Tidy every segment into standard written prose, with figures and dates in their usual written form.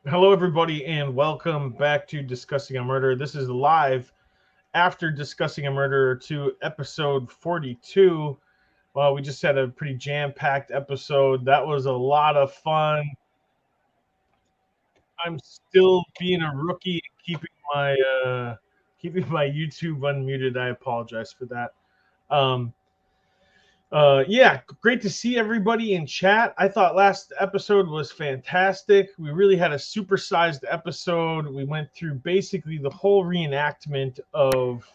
Hello, everybody, and welcome back to Discussing a Murder. This is live after Discussing a Murder to episode 42. Well, we just had a pretty jam-packed episode. That was a lot of fun. I'm still being a rookie and my keeping my YouTube unmuted. I apologize for that. Um, yeah, great to see everybody in chat. I thought last episode was fantastic. We really had a supersized episode. We went through basically the whole reenactment of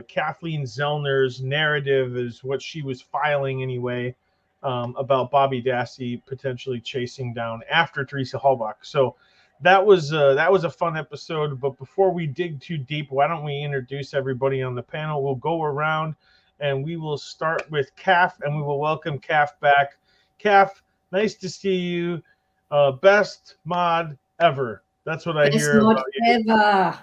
Kathleen Zellner's narrative, is what she was filing anyway, about Bobby Dassey potentially chasing down after Teresa Halbach. So that was a fun episode. But before we dig too deep, why don't we introduce everybody on the panel? We'll go around and we will start with Calf, and we will welcome Calf back. Calf, nice to see you. Best mod ever. That's what I Best hear mod about ever.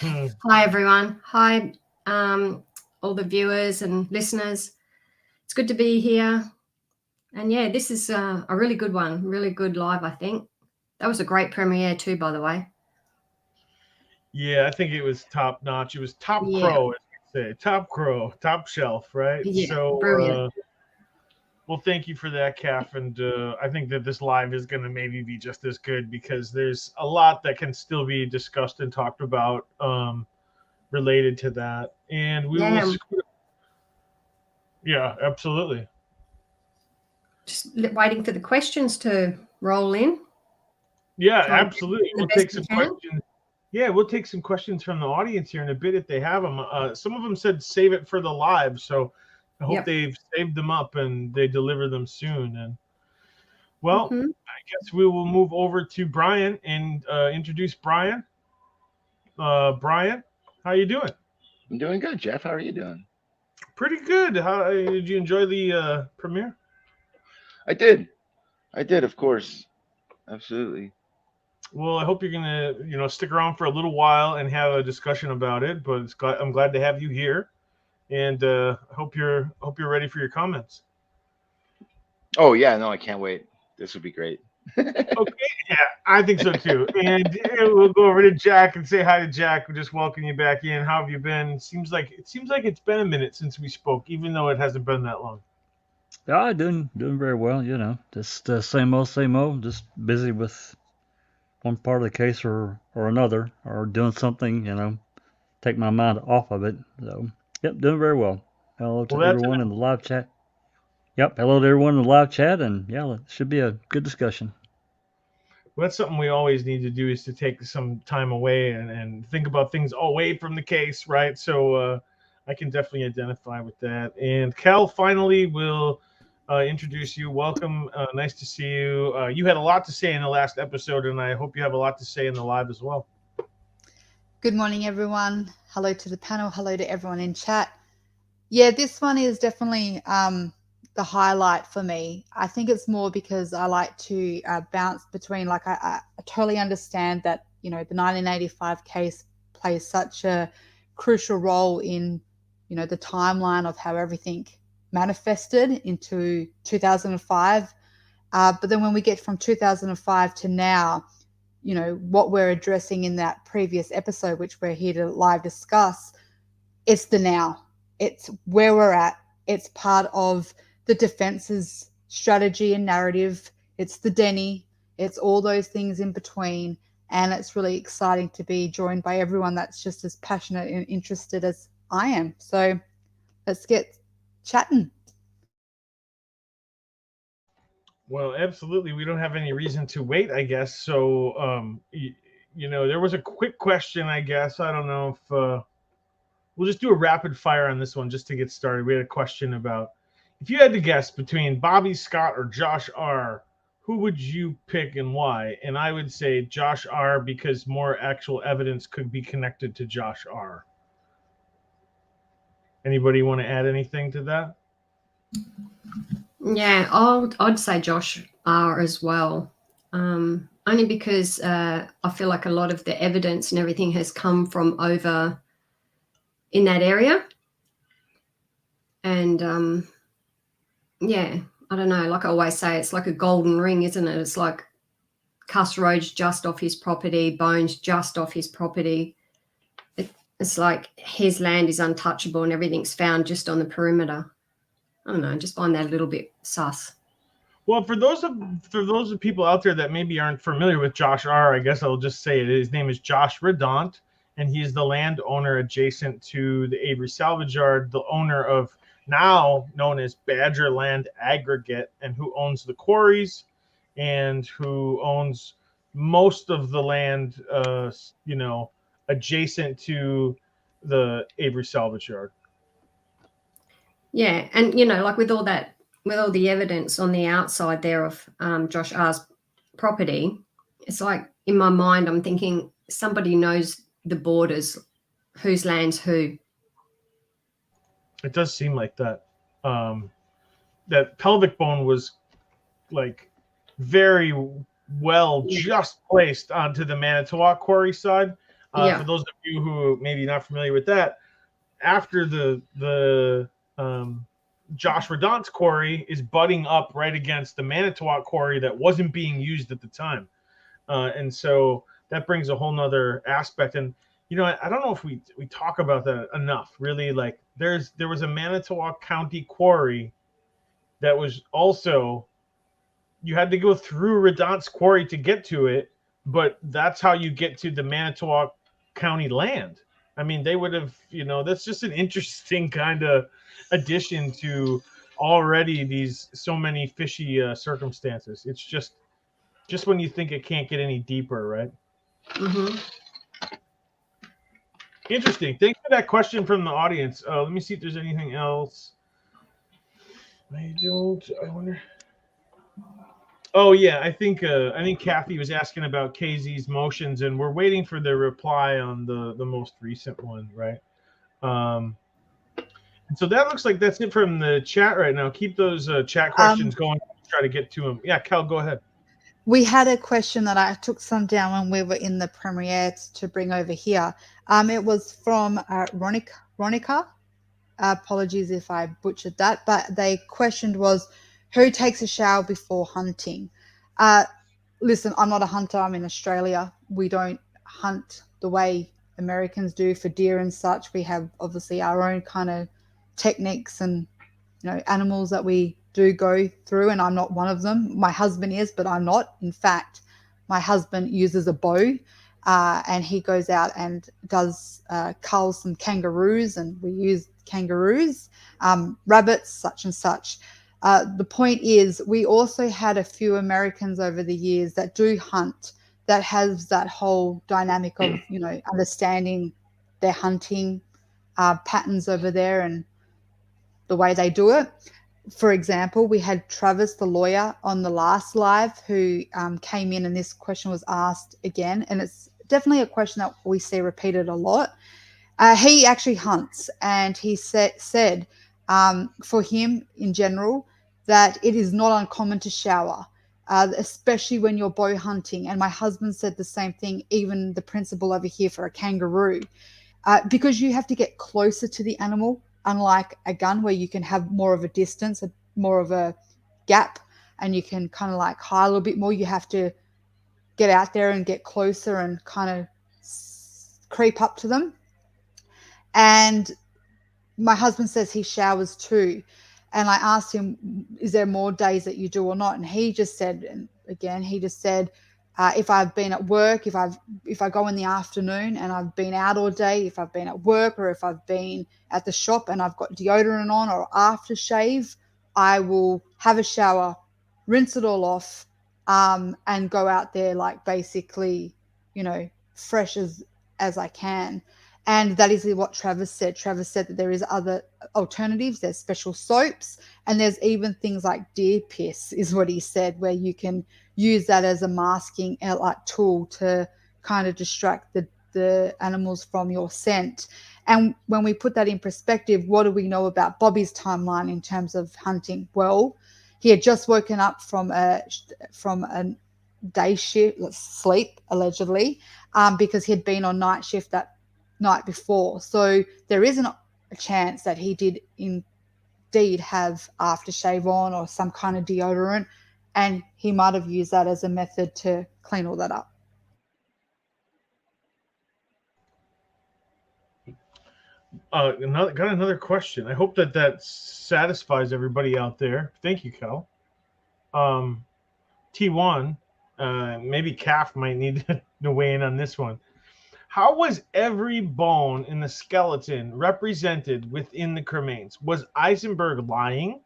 you. Hi, everyone. Hi, all the viewers and listeners. It's good to be here. And yeah, this is a really good one, really good live, I think. That was a great premiere, too, by the way. Yeah, I think it was top notch. It was top Yeah, crow, as we say. Top crow, top shelf, right? yeah, So, brilliant. well, thank you for that, Calf. And I think that this live is going to maybe be just as good because there's a lot that can still be discussed and talked about related to that. And we will, Yeah, yeah, absolutely. just waiting for the questions to roll in. Yeah, Try and absolutely. do the We'll best take we some can. questions. Yeah, we'll take some questions from the audience here in a bit if they have them. Some of them said save it for the live, so I hope Yep. they've saved them up and they deliver them soon. And well, Mm-hmm. I guess we will move over to Brian and introduce Brian. Brian, how you doing? I'm doing good, Jeff. How are you doing? Pretty good. How did you enjoy the premiere? I did. I did, of course. Absolutely. Well, I hope you're gonna, stick around for a little while and have a discussion about it. But I'm glad to have you here, and hope you're ready for your comments. Oh yeah, no, I can't wait. This would be great. Okay, yeah, I think so too. And we'll go over to Jack and say hi to Jack. We'll just welcome you back in. How have you been? Seems like it's been a minute since we spoke, even though it hasn't been that long. Yeah, doing very well. Just same old, same old. Just busy with one part of the case or another, or doing something. Take my mind off of it. So, yep, doing very well. Hello Well, to everyone in the live chat. Yep, hello to everyone in the live chat, and yeah, it should be a good discussion. that's something we always need to do is to take some time away and think about things away from the case, right? So I can definitely identify with that. And Cal finally will introduce you. Welcome. Nice to see you. You had a lot to say in the last episode, and I hope you have a lot to say in the live as well. Good morning, everyone. Hello to the panel. Hello to everyone in chat. Yeah, this one is definitely the highlight for me. I think it's more because I like to bounce between, like, I totally understand that, the 1985 case plays such a crucial role in, the timeline of how everything manifested into 2005. But then when we get from 2005 to now, what we're addressing in that previous episode, which we're here to live discuss, it's the now. It's where we're at. It's part of the defense's strategy and narrative. It's the Denny. It's all those things in between. And it's really exciting to be joined by everyone that's just as passionate and interested as I am. So let's get chatting. Well, absolutely. We don't have any reason to wait, I guess. So, there was a quick question, I guess. I don't know if we'll just do a rapid fire on this one just to get started. We had a question about if you had to guess between Bobby Scott or Josh R., who would you pick and why? And I would say Josh R. because more actual evidence could be connected to Josh R. Anybody want to add anything to that? Yeah, I'd say Josh R as well. Only because I feel like a lot of the evidence and everything has come from over in that area. And yeah, I don't know, like I always say, it's like a golden ring, isn't it? It's like Cuss roads just off his property, Bones just off his property. It's like his land is untouchable and everything's found just on the perimeter. I don't know, I just find that a little bit sus. Well, for those of people out there that maybe aren't familiar with Josh R., I guess I'll just say it. His name is Josh Redaunt, and he's the landowner adjacent to the Avery Salvage Yard, the owner of now known as Badger Land Aggregate, and who owns the quarries and who owns most of the land, adjacent to the Avery Salvage Yard. Yeah, and like with all the evidence on the outside there of Josh R's property, it's like in my mind I'm thinking somebody knows the borders, whose land's who. It does seem like that. That pelvic bone was like very well just placed onto the Manitowoc quarry side. For those of you who maybe not familiar with that, after the Josh Redaunt's quarry is butting up right against the Manitowoc quarry that wasn't being used at the time. And so that brings a whole nother aspect. And, I don't know if we talk about that enough, really. Like there was a Manitowoc County quarry that was also, you had to go through Redaunt's quarry to get to it, but that's how you get to the Manitowoc County land. I mean, they would have, that's just an interesting kind of addition to already these so many fishy circumstances. It's just when you think it can't get any deeper, right? Mm-hmm. Interesting. Thanks for that question from the audience. Let me see if there's anything else. I wonder. Oh yeah, I think Kathy was asking about KZ's motions, and we're waiting for the reply on the most recent one, right? And so that looks like that's it from the chat right now. Keep those chat questions going. Try to get to them. Yeah, Cal, go ahead. We had a question that I took some down when we were in the premiere to bring over here. It was from Ronica. Apologies if I butchered that, but the question was, who takes a shower before hunting? Listen, I'm not a hunter. I'm in Australia. We don't hunt the way Americans do for deer and such. We have obviously our own kind of techniques and animals that we do go through, and I'm not one of them. My husband is, but I'm not. In fact, my husband uses a bow, and he goes out and does cull some kangaroos, and we use kangaroos, rabbits, such and such. The point is, we also had a few Americans over the years that do hunt, that has that whole dynamic of understanding their hunting patterns over there and the way they do it. For example, we had Travis, the lawyer, on the last live who came in, and this question was asked again, and it's definitely a question that we see repeated a lot. He actually hunts, and he said for him in general that it is not uncommon to shower, especially when you're bow hunting. And my husband said the same thing, even the principal over here for a kangaroo, because you have to get closer to the animal, unlike a gun where you can have more of a distance, more of a gap, and you can kind of like hide a little bit more. You have to get out there and get closer and kind of creep up to them. And my husband says he showers too. And I asked him, is there more days that you do or not? And he just said, if I've been at work, if I go in the afternoon and I've been out all day, if I've been at work or if I've been at the shop and I've got deodorant on or aftershave, I will have a shower, rinse it all off, and go out there like basically, fresh as I can. And that is what Travis said. Travis said that there is other alternatives. There's special soaps, and there's even things like deer piss, is what he said, where you can use that as a masking tool to kind of distract the animals from your scent. And when we put that in perspective, what do we know about Bobby's timeline in terms of hunting? Well, he had just woken up from a day shift, sleep, allegedly, because he had been on night shift that night before. So there isn't a chance that he did indeed have aftershave on or some kind of deodorant. and he might have used that as a method to clean all that up. Got another question. I hope that satisfies everybody out there. Thank you, Kel. T1, maybe Calf might need to weigh in on this one. How was every bone in the skeleton represented within the cremains? Was Eisenberg lying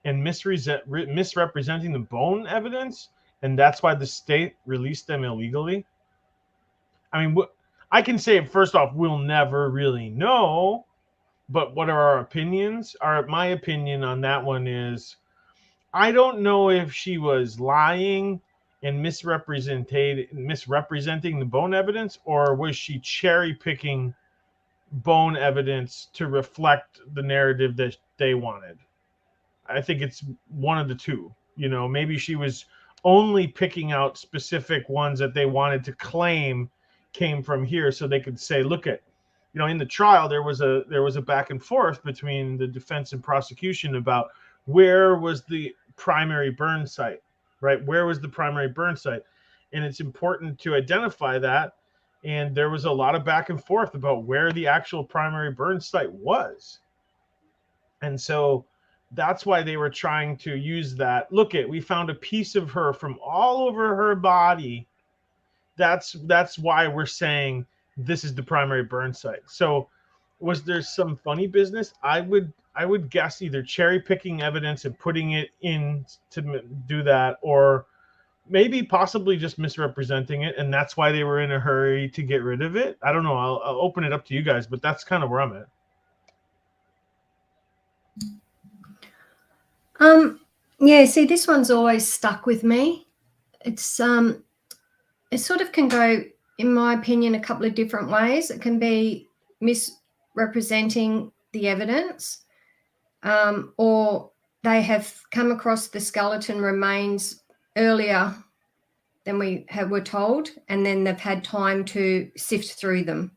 and misrepresenting the bone evidence, and that's why the state released them illegally? I mean, I can say, first off, we'll never really know, but what are our opinions? My opinion on that one is, I don't know if she was lying and misrepresenting the bone evidence, or was she cherry picking bone evidence to reflect the narrative that they wanted. I think it's one of the two. Maybe she was only picking out specific ones that they wanted to claim came from here, so they could say, look at, in the trial there was a back and forth between the defense and prosecution about where was the primary burn site, right? Where was the primary burn site? And it's important to identify that. And there was a lot of back and forth about where the actual primary burn site was. And so that's why they were trying to use that. Look at, we found a piece of her from all over her body. That's why we're saying this is the primary burn site. So was there some funny business? I would guess either cherry picking evidence and putting it in to do that, or maybe possibly just misrepresenting it, and that's why they were in a hurry to get rid of it. I don't know. I'll open it up to you guys, but that's kind of where I'm at. Yeah, see, this one's always stuck with me. It's it sort of can go, in my opinion, a couple of different ways. It can be misrepresenting the evidence, or they have come across the skeleton remains earlier than were told, and then they've had time to sift through them.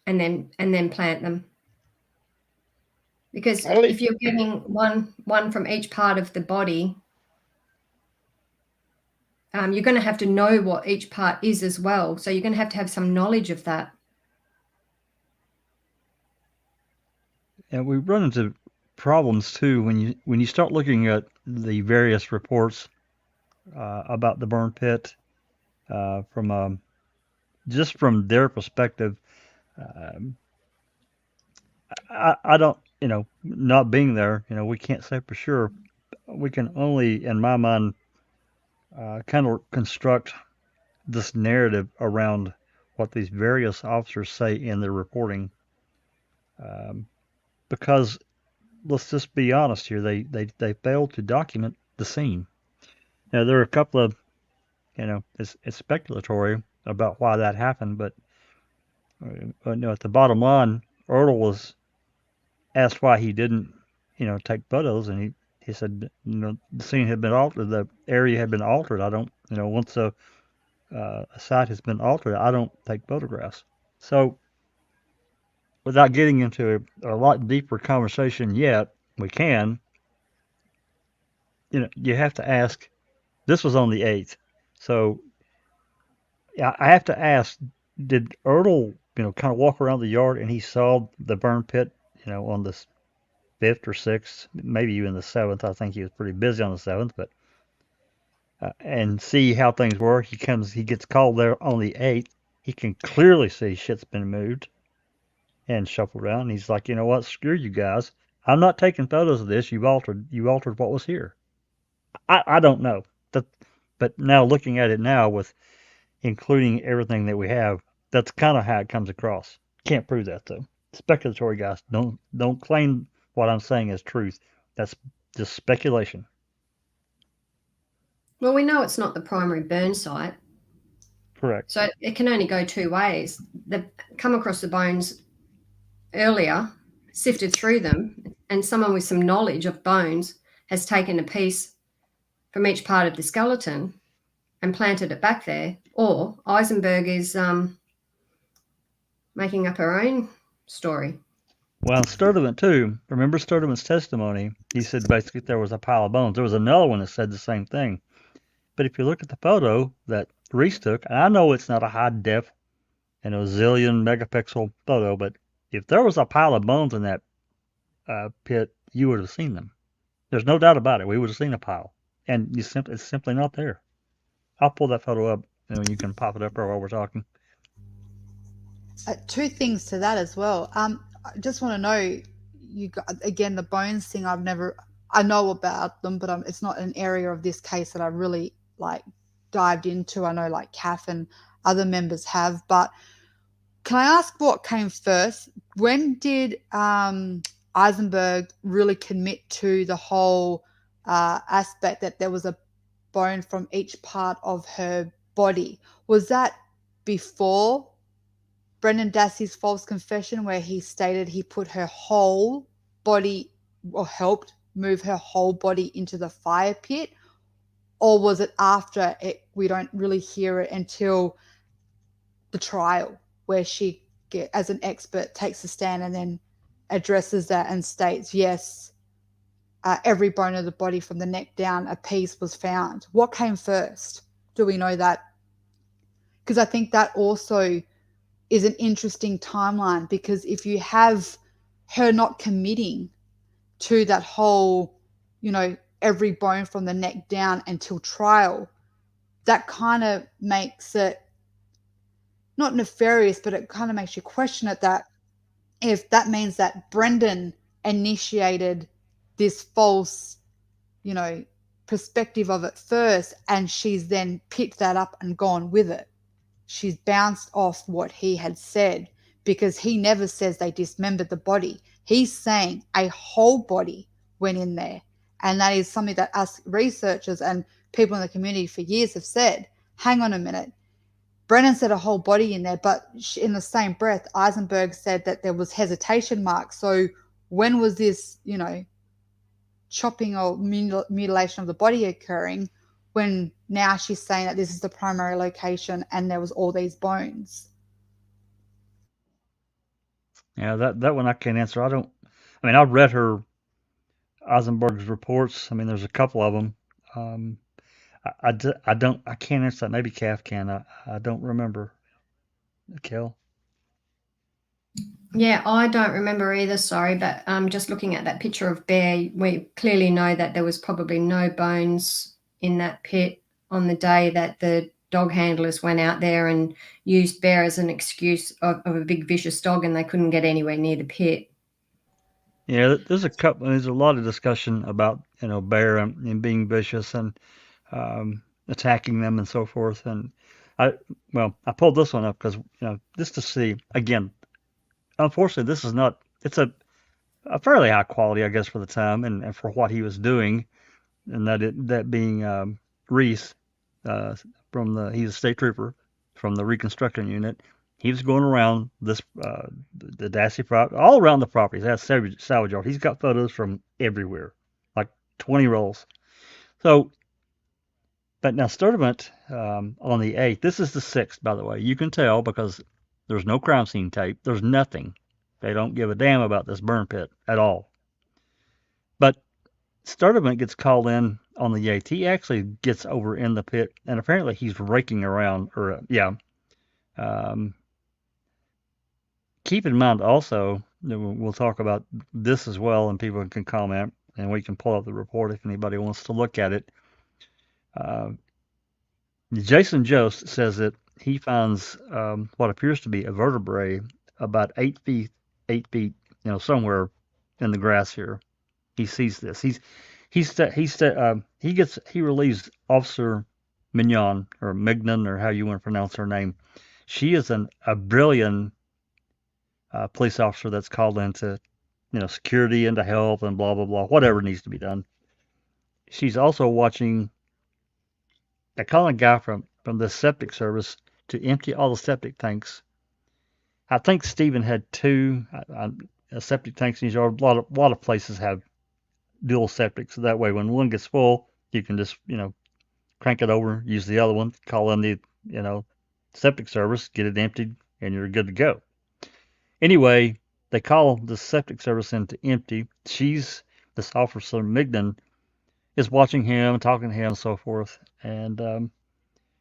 And then plant them. Because if you're getting one from each part of the body, you're going to have to know what each part is as well. So you're going to have some knowledge of that. And we run into problems too when you start looking at the various reports about the burn pit from their perspective. I don't, not being there, we can't say for sure. We can only, in my mind, kind of construct this narrative around what these various officers say in their reporting. Because let's just be honest here, they failed to document the scene. Now, there are a couple of, it's speculatory about why that happened, but at the bottom line, Ertl was asked why he didn't, take photos, and he said, the scene had been altered, the area had been altered. I don't, once a site has been altered, I don't take photographs. So, without getting into a lot deeper conversation yet, we can, you have to ask, this was on the 8th. So, I have to ask, did Ertl, kind of walk around the yard and he saw the burn pit, on the 5th or 6th, maybe even the 7th. I think he was pretty busy on the 7th, but and see how things were. He gets called there on the 8th. He can clearly see shit's been moved and shuffled around. And he's like, you know what? Screw you guys. I'm not taking photos of this. You altered what was here. I don't know. But now looking at it now with including everything that we have, that's kind of how it comes across. Can't prove that though. Speculatory guys, don't claim what I'm saying is truth. That's just speculation. Well, we know it's not the primary burn site. Correct. So it can only go two ways. They've come across the bones earlier, sifted through them, and someone with some knowledge of bones has taken a piece from each part of the skeleton and planted it back there. Or Eisenberg is making up her own story. Well, Sturdivant too. Remember Sturdivant's testimony? He said basically there was a pile of bones. There was another one that said the same thing. But if you look at the photo that Reese took, and I know it's not a high def and a zillion megapixel photo, but if there was a pile of bones in that pit, you would have seen them. There's no doubt about it. We would have seen a pile, and it's simply not there. I'll pull that photo up, and you can pop it up while we're talking. Two things to that as well. I just want to know, you got, again, the bones thing. I know about them, but it's not an area of this case that I really like dived into. I know like Kath and other members have, but can I ask what came first? When did Eisenberg really commit to the whole aspect that there was a bone from each part of her body? Was that before Brendan Dassey's false confession, where he stated he put her whole body or helped move her whole body into the fire pit? Or was it after it? We don't really hear it until the trial, where she, as an expert, takes a stand and then addresses that and states, yes, every bone of the body from the neck down, a piece was found. What came first? Do we know that? Because I think that also is an interesting timeline, because if you have her not committing to that whole, every bone from the neck down until trial, that kind of makes it not nefarious, but it kind of makes you question it, that if that means that Brendan initiated this false, perspective of it first, and she's then picked that up and gone with it. She's bounced off what he had said, because he never says they dismembered the body. He's saying a whole body went in there. And that is something that us researchers and people in the community for years have said, hang on a minute. Brennan said a whole body in there, but in the same breath, Eisenberg said that there was hesitation marks. So when was this, chopping or mutilation of the body occurring, when now she's saying that this is the primary location and there was all these bones? Yeah, that one I can't answer. I've read her Eisenberg's reports. There's a couple of them. I can't answer that. Maybe Calf can. I don't remember. Kel? Yeah, I don't remember either, sorry, but just looking at that picture of Bear, we clearly know that there was probably no bones in that pit on the day that the dog handlers went out there and used Bear as an excuse of a big vicious dog, and they couldn't get anywhere near the pit. Yeah, there's a lot of discussion about, Bear and being vicious and attacking them and so forth. And I pulled this one up because, just to see, again, unfortunately, this is not, it's a fairly high quality, I guess, for the time and for what he was doing. And that being Reese, he's a state trooper from the reconstruction unit. He was going around the Dassey property, all around the properties. That's salvage yard. He's got photos from everywhere, like 20 rolls. So, but now Sturdivant on the 8th, this is the 6th, by the way. You can tell because there's no crime scene tape. There's nothing. They don't give a damn about this burn pit at all. But Sturdivant gets called in on the 8th. He actually gets over in the pit, and apparently he's raking around, keep in mind also, we'll talk about this as well, and people can comment, and we can pull up the report if anybody wants to look at it. Jason Jost says that he finds what appears to be a vertebrae about 8 feet, somewhere in the grass here. He sees this. He relieves Officer Mignon or Mignon or how you want to pronounce her name. She is a brilliant police officer that's called into, security and to help and blah blah blah, whatever needs to be done. She's also watching. They're calling a guy from the septic service to empty all the septic tanks. I think Stephen had two septic tanks in his yard. A lot of places have dual septic, so that way when one gets full, you can just crank it over, use the other one, call in the septic service, get it emptied, and you're good to go. Anyway, they call the septic service in to empty. This officer Migden is watching him, talking to him, and so forth. And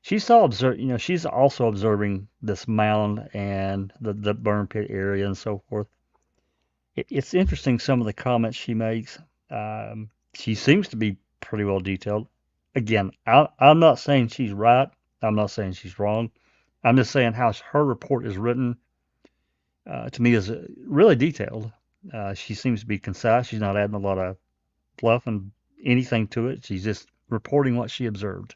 she's also observing this mound and the burn pit area and so forth. It's interesting some of the comments she makes. She seems to be pretty well detailed. Again, I'm not saying she's right. I'm not saying she's wrong. I'm just saying how her report is written to me is really detailed. She seems to be concise. She's not adding a lot of fluff and anything to it. She's just reporting what she observed.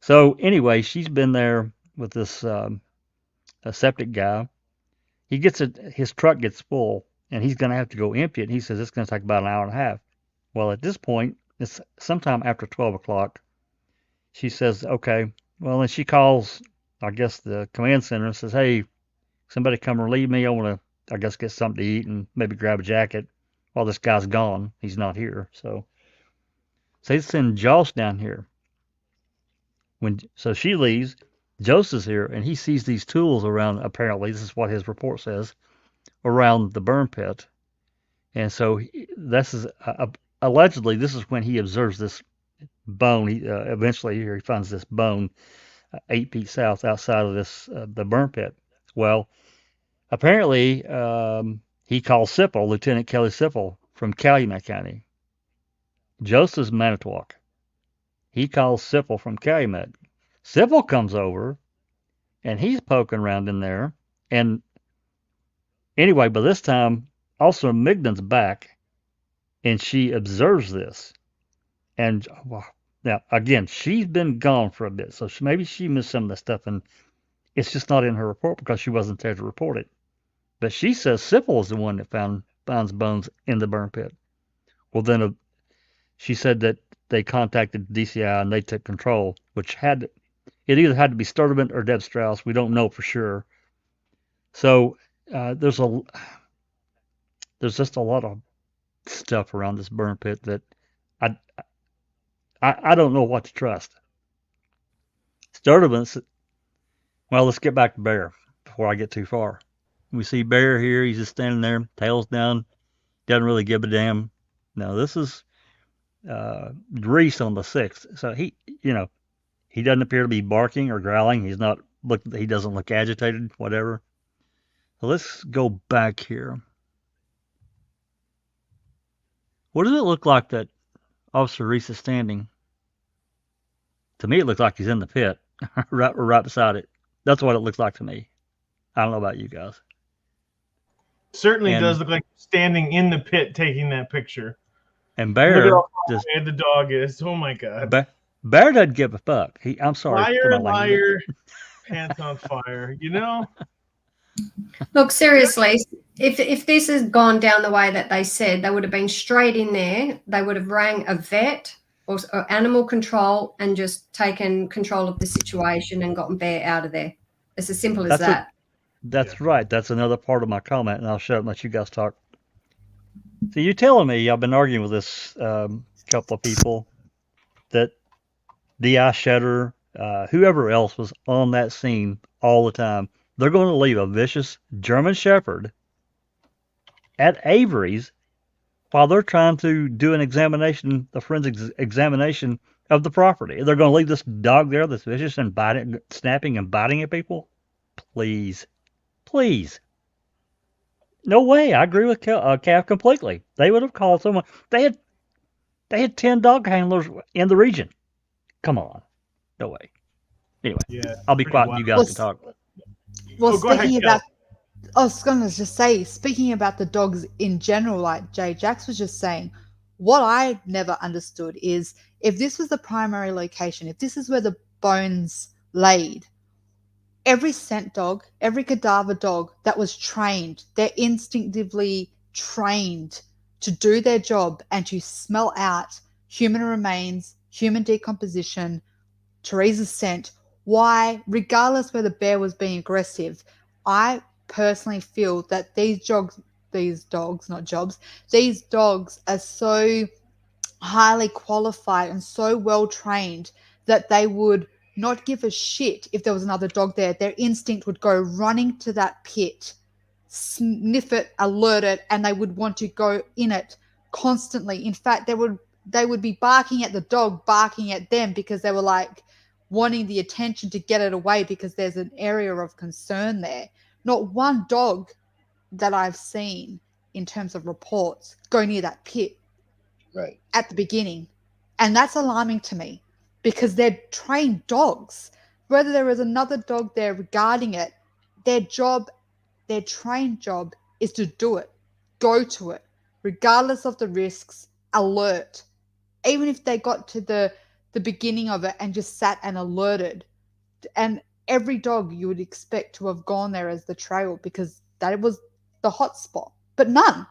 So anyway, she's been there with this a septic guy. His truck gets full, and he's going to have to go empty it. And he says it's going to take about an hour and a half. Well, at this point, it's sometime after 12 o'clock. She says, okay. Well, then she calls, I guess, the command center and says, hey, somebody come relieve me. I want to, I guess, get something to eat and maybe grab a jacket while this guy's gone. He's not here. So they send Joss down here. So she leaves. Joseph's here, and he sees these tools around, apparently, this is what his report says, around the burn pit. And so allegedly, this is when he observes this bone. Eventually he finds this bone 8 feet south outside of the burn pit. Well, apparently he calls Lieutenant Kelly Sippel from Calumet County. Joseph's Manitowoc. He calls Sippel from Calumet. Sippel comes over, and he's poking around in there. And anyway, by this time, also Migden's back, and she observes this. And now, again, she's been gone for a bit, so maybe she missed some of the stuff, and it's just not in her report because she wasn't there to report it. But she says Sippel is the one that finds bones in the burn pit. Well, then she said that they contacted DCI and they took control, which it either had to be Sturtevant or Deb Strauss. We don't know for sure. So there's just a lot of stuff around this burn pit that I don't know what to trust. Sturtevant. Well, let's get back to Bear before I get too far. We see Bear here. He's just standing there, tails down, doesn't really give a damn. No, this is Reese on the 6th. So he doesn't appear to be barking or growling. He doesn't look agitated, whatever. So let's go back here. What does it look like that Officer Reese is standing? To me, it looks like he's in the pit, right beside it. That's what it looks like to me. I don't know about you guys. Certainly does look like standing in the pit taking that picture. And Bear, look at how the dog is. Oh my god. Bear doesn't give a fuck. I'm sorry. Liar, pants on fire. Look, seriously, if this has gone down the way that they said, they would have been straight in there. They would have rang a vet or animal control and just taken control of the situation and gotten Bear out of there. It's as simple as that. That's right. That's another part of my comment, and I'll shut up and let you guys talk. So you're telling me, I've been arguing with this couple of people, that D.I. Shutter, whoever else was on that scene all the time, they're going to leave a vicious German Shepherd at Avery's while they're trying to do a forensic examination of the property. They're going to leave this dog there that's vicious and snapping and biting at people? Please. No way. I agree with Cav completely. They would have called someone. They had 10 dog handlers in the region. Come on. No way. Anyway, I'll be quiet. You guys can talk. Well, I was going to just say, speaking about the dogs in general, like Jay Jax was just saying, what I never understood is if this was the primary location, if this is where the bones laid, every scent dog, every cadaver dog that was trained, they're instinctively trained to do their job and to smell out human remains, human decomposition, Teresa's scent. Why, regardless whether Bear was being aggressive, I personally feel that these dogs are so highly qualified and so well trained that they would not give a shit if there was another dog there. Their instinct would go running to that pit, sniff it, alert it, and they would want to go in it constantly. In fact, they would be barking at the dog, barking at them, because they were like wanting the attention to get it away, because there's an area of concern there. Not one dog that I've seen in terms of reports go near that pit Right. at the beginning. And that's alarming to me, because they're trained dogs. Whether there is another dog there regarding it, their trained job is to do it, go to it, regardless of the risks, alert. Even if they got to the beginning of it and just sat and alerted, and every dog you would expect to have gone there as the trail, because that was the hot spot, but none.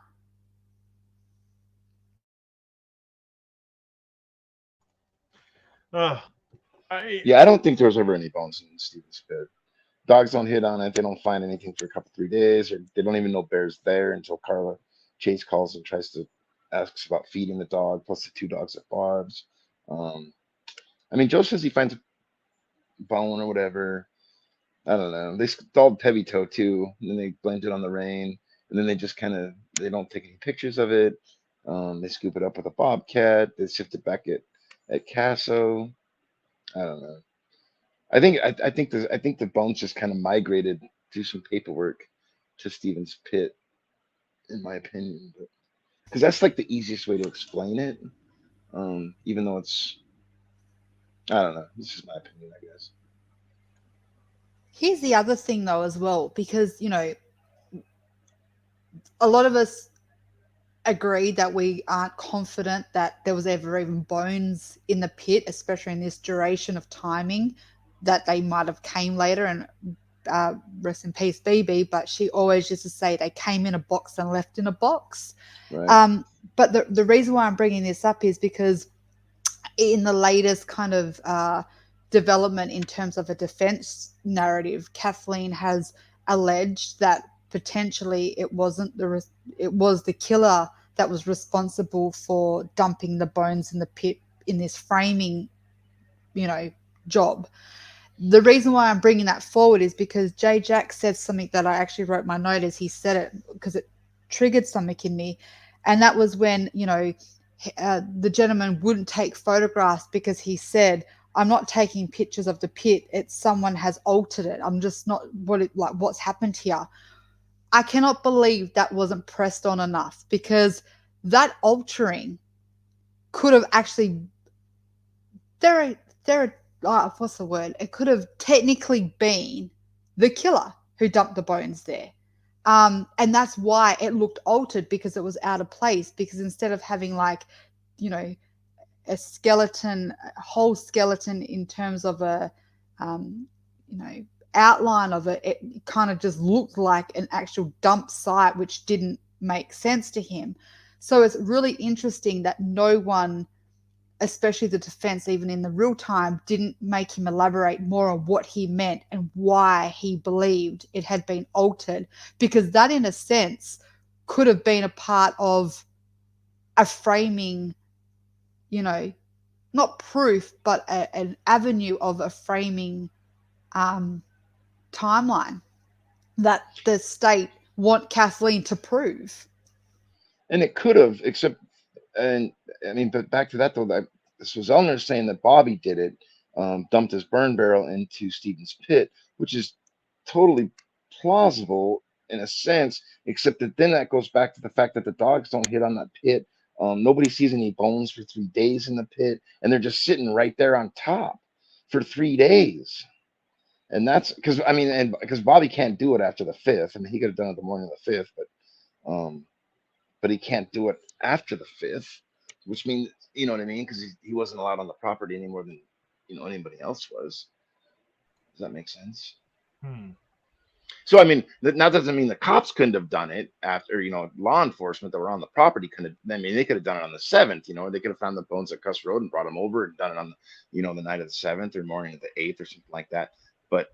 Yeah, I don't think there was ever any bones in Stevens Pit. Dogs don't hit on it. They don't find anything for a couple, 3 days, or they don't even know bear's there until Carla Chase calls and tries to asks about feeding the dog, plus the 2 dogs at Barb's. I mean, Joe says he finds a bone or whatever. I don't know. They stalled heavy toe too, and then they blamed it on the rain, and then they just kind of they don't take any pictures of it. They scoop it up with a bobcat. They shift it back at Casso. I don't know. I think the bones just kind of migrated through some paperwork to Stevens Pit, in my opinion, because that's like the easiest way to explain it. Even though it's I don't know. This is my opinion, I guess. Here's the other thing, though, as well, because, a lot of us agree that we aren't confident that there was ever even bones in the pit, especially in this duration of timing, that they might have came later. And rest in peace, BB, but she always used to say they came in a box and left in a box. Right. But the reason why I'm bringing this up is because in the latest kind of development in terms of a defense narrative, Kathleen has alleged that potentially it was the killer that was responsible for dumping the bones in the pit in this framing, job. The reason why I'm bringing that forward is because Jay Jack said something that I actually wrote my note as he said it, because it triggered something in me. And that was when, the gentleman wouldn't take photographs because he said, I'm not taking pictures of the pit. It's someone has altered it. I'm just not what's happened here. I cannot believe that wasn't pressed on enough, because that altering could have actually, what's the word? It could have technically been the killer who dumped the bones there. And that's why it looked altered, because it was out of place, because instead of having a skeleton, a whole skeleton in terms of a, outline of it, it kind of just looked like an actual dump site, which didn't make sense to him. So it's really interesting that no one, especially the defense, even in the real time, didn't make him elaborate more on what he meant and why he believed it had been altered, because that, in a sense, could have been a part of a framing, not proof, but an avenue of a framing timeline that the state want Kathleen to prove. And it could have, except, and I mean, but back to that though, that this was Elner saying that Bobby did it, dumped his burn barrel into Stevens Pit, which is totally plausible in a sense, except that then that goes back to the fact that the dogs don't hit on that pit. Nobody sees any bones for 3 days in the pit, and they're just sitting right there on top for 3 days. And that's because I mean, and because Bobby can't do it after the 5th. I mean, he could have done it the morning of the 5th, but he can't do it after the 5th, which means, you know what I mean? Because he wasn't allowed on the property any more than anybody else was. Does that make sense? So I mean, that doesn't mean the cops couldn't have done it after, law enforcement that were on the property couldn't. I mean, they could have done it on the 7th. They could have found the bones at Cuss Road and brought them over and done it on the night of the 7th or morning of the 8th or something like that. But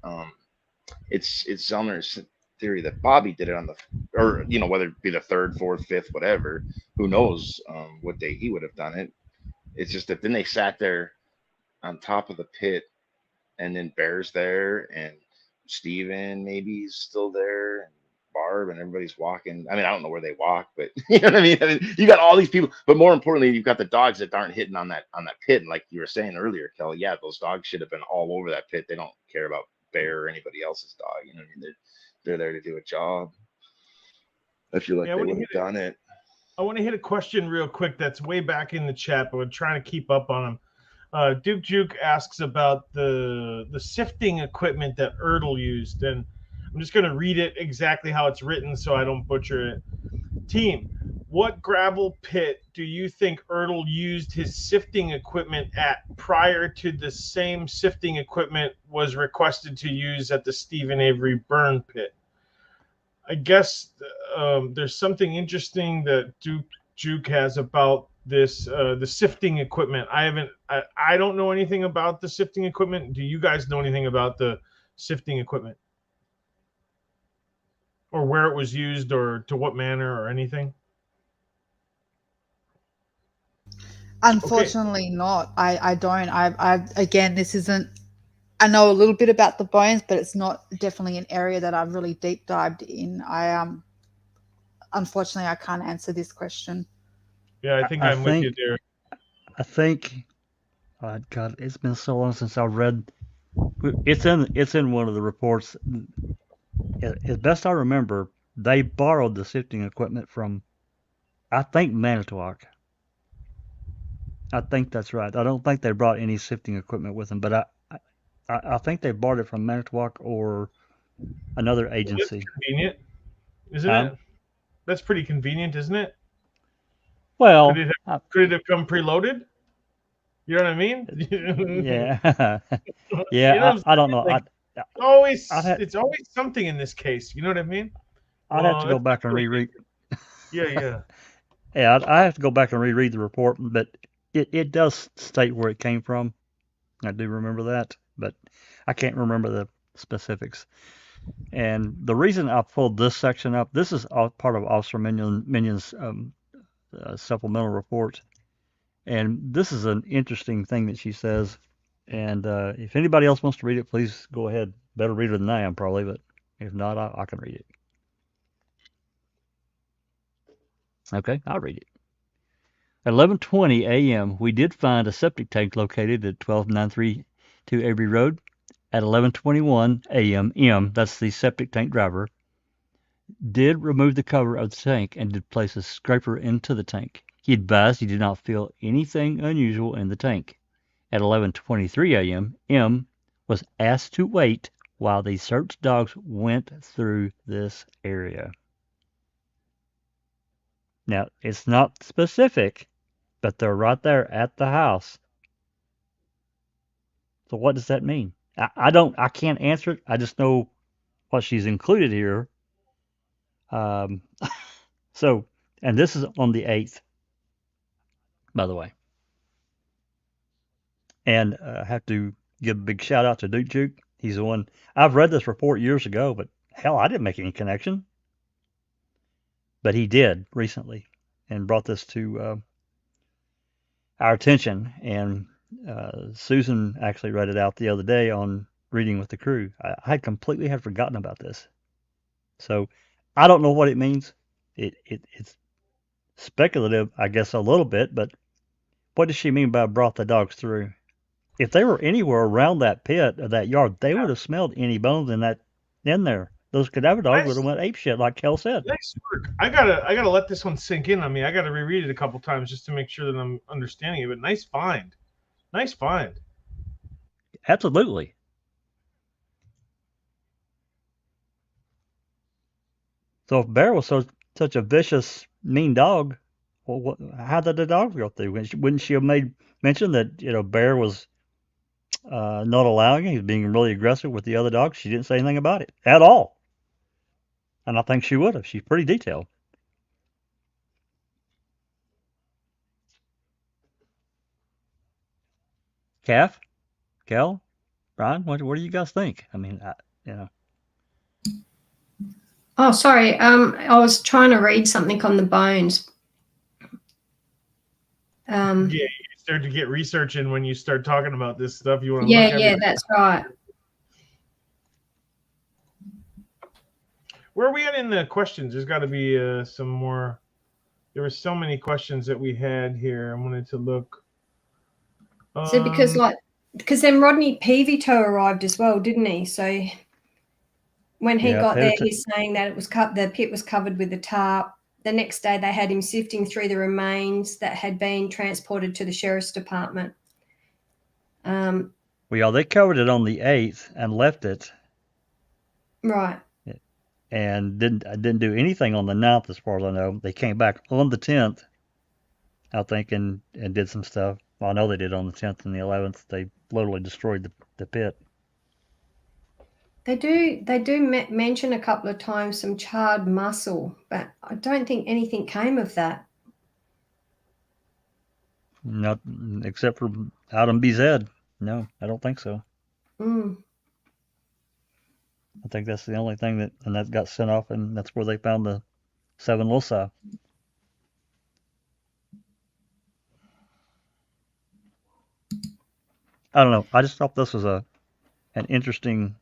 it's Zellner's theory that Bobby did it on or whether it be the 3rd, 4th, 5th, whatever. Who knows what day he would have done it? It's just that then they sat there on top of the pit, and then Bear's there, and Steven maybe is still there. Barb and everybody's walking. I mean, I don't know where they walk, but you know what I mean? You got all these people, but more importantly, you've got the dogs that aren't hitting on that pit. And like you were saying earlier, Kelly, yeah, those dogs should have been all over that pit. They don't care about Bear or anybody else's dog. You know what I mean? They're there to do a job. I feel like Yeah, they would have done it. I want to hit a question real quick that's way back in the chat, but we're trying to keep up on them. Duke Juke asks about the sifting equipment that Ertl used, and I'm just going to read it exactly how it's written so I don't butcher it. Team, what gravel pit do you think Ertl used his sifting equipment at prior to the same sifting equipment was requested to use at the Stephen Avery burn pit? I guess there's something interesting that Duke Juke has about this the sifting equipment. I don't know anything about the sifting equipment. Do you guys know anything about the sifting equipment, or where it was used, or to what manner, or anything? Unfortunately, not. I don't. I again, this isn't. I know a little bit about the bones, but it's not definitely an area that I've really deep dived in. Unfortunately, I can't answer this question. Yeah, I think I'm with you there. I think, God, it's been so long since I read. It's in one of the reports. As best I remember, they borrowed the sifting equipment from, I think, Manitowoc. I think that's right. I don't think they brought any sifting equipment with them, but I think they borrowed it from Manitowoc or another agency. That's convenient, isn't it? That's pretty convenient, isn't it? Well, could it have come preloaded? You know what I mean? Yeah, yeah. You know I don't know. like, it's always something in this case. You know what I mean? I'd have to go back and reread. Yeah. Yeah, I have to go back and reread the report, but it does state where it came from. I do remember that, but I can't remember the specifics. And the reason I pulled this section up, this is all part of Officer Minion's supplemental report. And this is an interesting thing that she says. And if anybody else wants to read it, please go ahead. Better reader than I am, probably, but if not, I can read it. Okay, I'll read it. At 11:20 a.m., we did find a septic tank located at 12932 Avery Road. At 11:21 a.m., M, that's the septic tank driver, did remove the cover of the tank and did place a scraper into the tank. He advised he did not feel anything unusual in the tank. At 11:23 a.m., M was asked to wait while the search dogs went through this area. Now, it's not specific, but they're right there at the house. So what does that mean? I can't answer it. I just know what she's included here. So, and this is on the 8th, by the way. And I have to give a big shout out to Duke Juke. He's the one. I've read this report years ago, but hell, I didn't make any connection. But he did recently and brought this to our attention. And Susan actually read it out the other day on Reading with the Crew. I completely had forgotten about this. So I don't know what it means. It's speculative, I guess, a little bit, but what does she mean by brought the dogs through? If they were anywhere around that pit or that yard, they would have smelled any bones in there. Those cadaver dogs would have went apeshit, like Kel said. Nice work. I gotta let this one sink in on me. I gotta reread it a couple times just to make sure that I'm understanding it. But nice find. Absolutely. So if Bear was such a vicious, mean dog, well, how did the dogs go through? Wouldn't she have made mention that Bear was not allowing it? He was being really aggressive with the other dogs. She didn't say anything about it at all. And I think she would have. She's pretty detailed. Calf, Kel, Brian, what do you guys think? I mean, Oh, sorry. I was trying to read something on the bones. Yeah, you start to get research in when you start talking about this stuff. You want to yeah, that's right. Where are we at in the questions? There's got to be some more. There were so many questions that we had here. I wanted to look. So because then Rodney Peavito arrived as well, didn't he? So when he got there, he's saying that the pit was covered with a tarp. The next day, they had him sifting through the remains that had been transported to the sheriff's department. Well, they covered it on the 8th and left it. Right. And didn't do anything on the 9th, as far as I know. They came back on the 10th, I think, and did some stuff. Well, I know they did on the 10th and the 11th. They literally destroyed the pit. They do mention a couple of times some charred muscle, but I don't think anything came of that. Not except for out on BZ. No, I don't think so. I think that's the only thing that got sent off, and that's where they found the 7 loci. I don't know. I just thought this was an interesting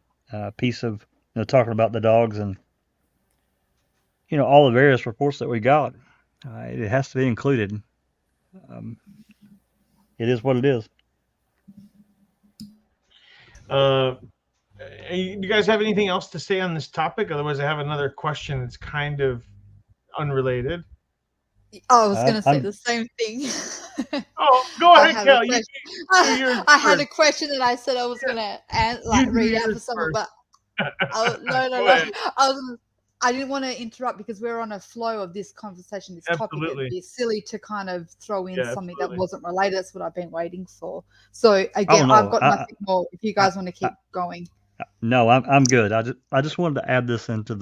piece of talking about the dogs and all the various reports that we got. It has to be included. It is what it is. You guys have anything else to say on this topic? Otherwise, I have another question that's kind of unrelated. I was going to say the same thing. Oh, go ahead, Cal. I had a question that I said I was going to read out for someone, but no. I didn't want to interrupt because we're on a flow of this conversation, this topic. It'd be silly to kind of throw in something that wasn't related. That's what I've been waiting for. So again, I've got nothing more. If you guys want to keep going. No, I'm good. I just wanted to add this into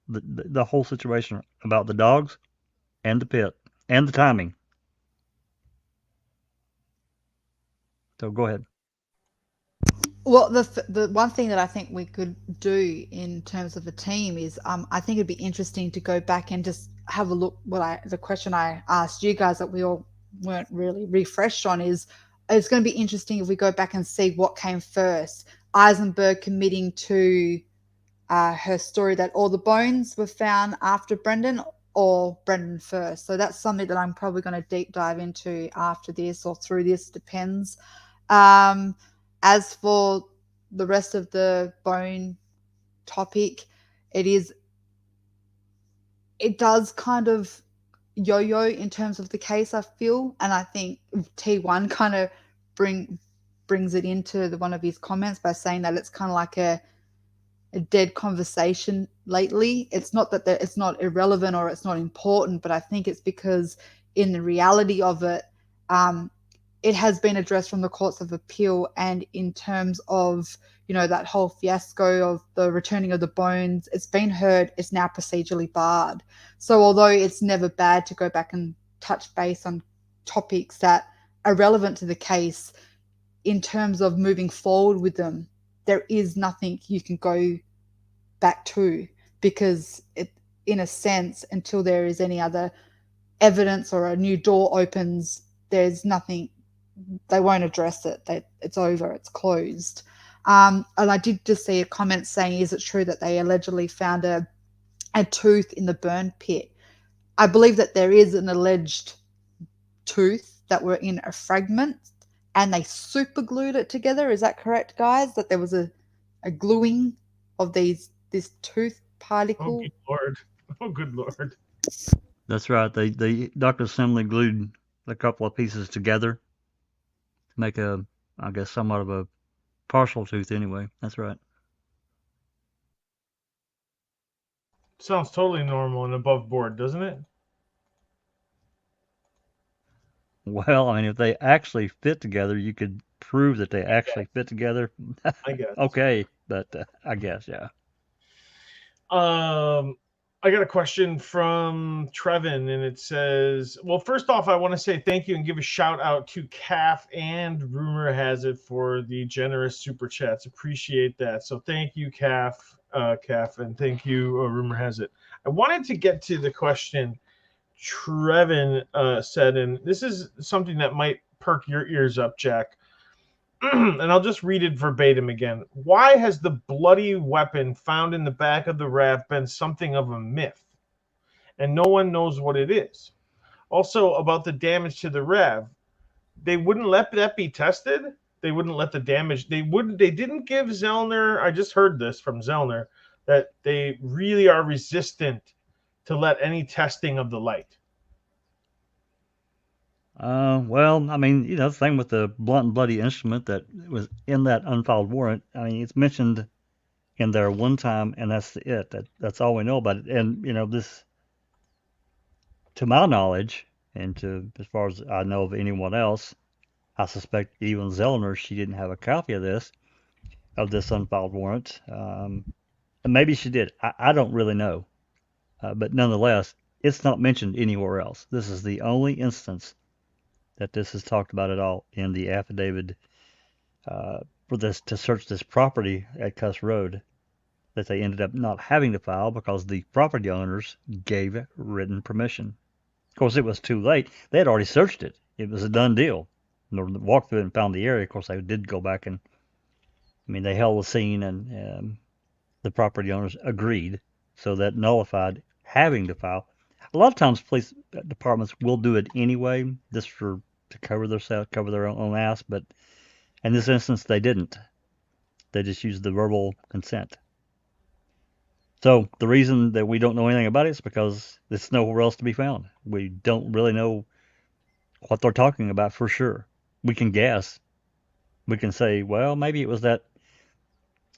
the whole situation about the dogs and the pit and the timing. So go ahead. Well, the one thing that I think we could do in terms of a team is I think it'd be interesting to go back and just have a look. The question I asked you guys that we all weren't really refreshed on is it's going to be interesting if we go back and see what came first. Eisenberg committing to her story that all the bones were found after Brendan, or Brendan first. So that's something that I'm probably going to deep dive into after this or through this, depends. As for the rest of the bone topic, it does kind of yo-yo in terms of the case, I feel, and I think T1 kind of brings it into one of his comments by saying that it's kind of like a dead conversation lately. It's not that it's not irrelevant or it's not important, but I think it's because in the reality of it, it has been addressed from the courts of appeal, and in terms of that whole fiasco of the returning of the bones, it's been heard. It's now procedurally barred. So although it's never bad to go back and touch base on topics that are relevant to the case, in terms of moving forward with them, there is nothing you can go back to, because in a sense, until there is any other evidence or a new door opens, there's nothing. They won't address it. It's over. It's closed. And I did just see a comment saying, is it true that they allegedly found a tooth in the burn pit? I believe that there is an alleged tooth that were in a fragment and they super glued it together. Is that correct, guys? That there was a gluing of this tooth particle? Oh, good Lord. Oh, good Lord. That's right. Dr. Simley glued a couple of pieces together to make I guess, somewhat of a partial tooth anyway. That's right. Sounds totally normal and above board, doesn't it? Well, I mean, if they actually fit together, you could prove that they actually fit together. I guess. Okay, but I guess, yeah. I got a question from Trevin, and it says, well, first off, I want to say thank you and give a shout out to Calf and Rumor Has It for the generous super chats. Appreciate that. So thank you, Calf, and thank you, Rumor Has It. I wanted to get to the question Trevin said, and this is something that might perk your ears up, Jack. and I'll just read it verbatim again. Why has the bloody weapon found in the back of the RAV been something of a myth? And no one knows what it is. Also, about the damage to the RAV, they wouldn't let that be tested. They wouldn't let the damage. They didn't give Zellner. I just heard this from Zellner that they really are resistant to let any testing of the light. Well, I mean, the thing with the blunt and bloody instrument that was in that unfiled warrant, I mean, it's mentioned in there one time, and that's it. That's all we know about it. And, this, to my knowledge, and as far as I know of anyone else, I suspect even Zellner, she didn't have a copy of this unfiled warrant. And maybe she did. I don't really know. But nonetheless, it's not mentioned anywhere else. This is the only instance that this is talked about at all in the affidavit for this to search this property at Cuss Road that they ended up not having to file because the property owners gave written permission. Of course, it was too late. They had already searched it. It was a done deal. They walked through it and found the area. Of course, they did go back and, they held the scene, and the property owners agreed, so that nullified having to file. A lot of times, police departments will do it anyway, just to cover their own ass. But in this instance, they didn't. They just used the verbal consent. So the reason that we don't know anything about it is because it's nowhere else to be found. We don't really know what they're talking about for sure. We can guess. We can say, well, maybe it was that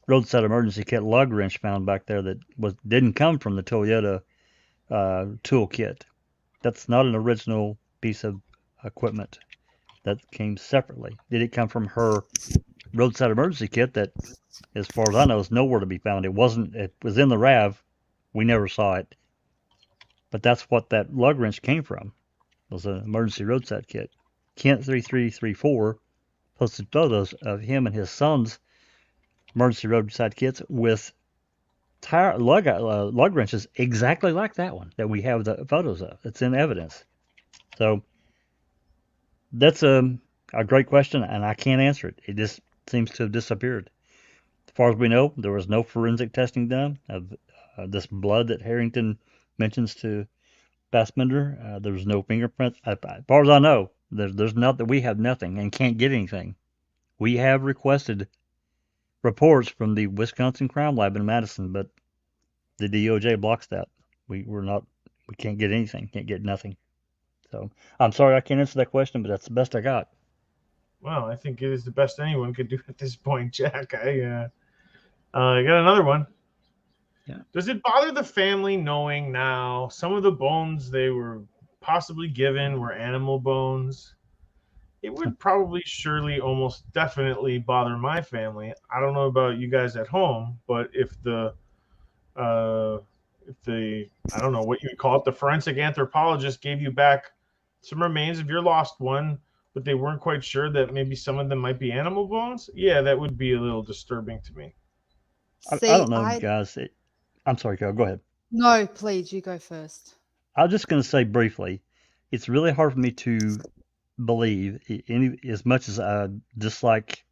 roadside emergency kit lug wrench found back there that didn't come from the Toyota toolkit. That's not an original piece of equipment. That came separately. Did it come from her roadside emergency kit that, as far as I know, is nowhere to be found? It was in the RAV. We never saw it. But that's what that lug wrench came from. It was an emergency roadside kit. Kent 3334 posted photos of him and his son's emergency roadside kits with lug wrenches exactly like that one that we have the photos of. It's in evidence. So that's a great question, and I can't answer it. It just seems to have disappeared. As far as we know, there was no forensic testing done of this blood that Harrington mentions to Bassbender. There was no fingerprints. As far as I know, there's nothing. We have nothing and can't get anything. We have requested reports from the Wisconsin Crime Lab in Madison, but the DOJ blocks that. We can't get anything. Can't get nothing. So I'm sorry I can't answer that question, but that's the best I got. Well, I think it is the best anyone could do at this point, Jack. I got another one. Yeah. Does it bother the family knowing now some of the bones they were possibly given were animal bones? It would probably, surely, almost definitely bother my family. I don't know about you guys at home, but if the I don't know what you would call it, the forensic anthropologist gave you back some remains of your lost one, but they weren't quite sure that maybe some of them might be animal bones, yeah, that would be a little disturbing to me. I don't know, guys. I'm sorry, Carol. Go ahead. No, please, you go first. I was just going to say briefly, it's really hard for me to believe, as much as I dislike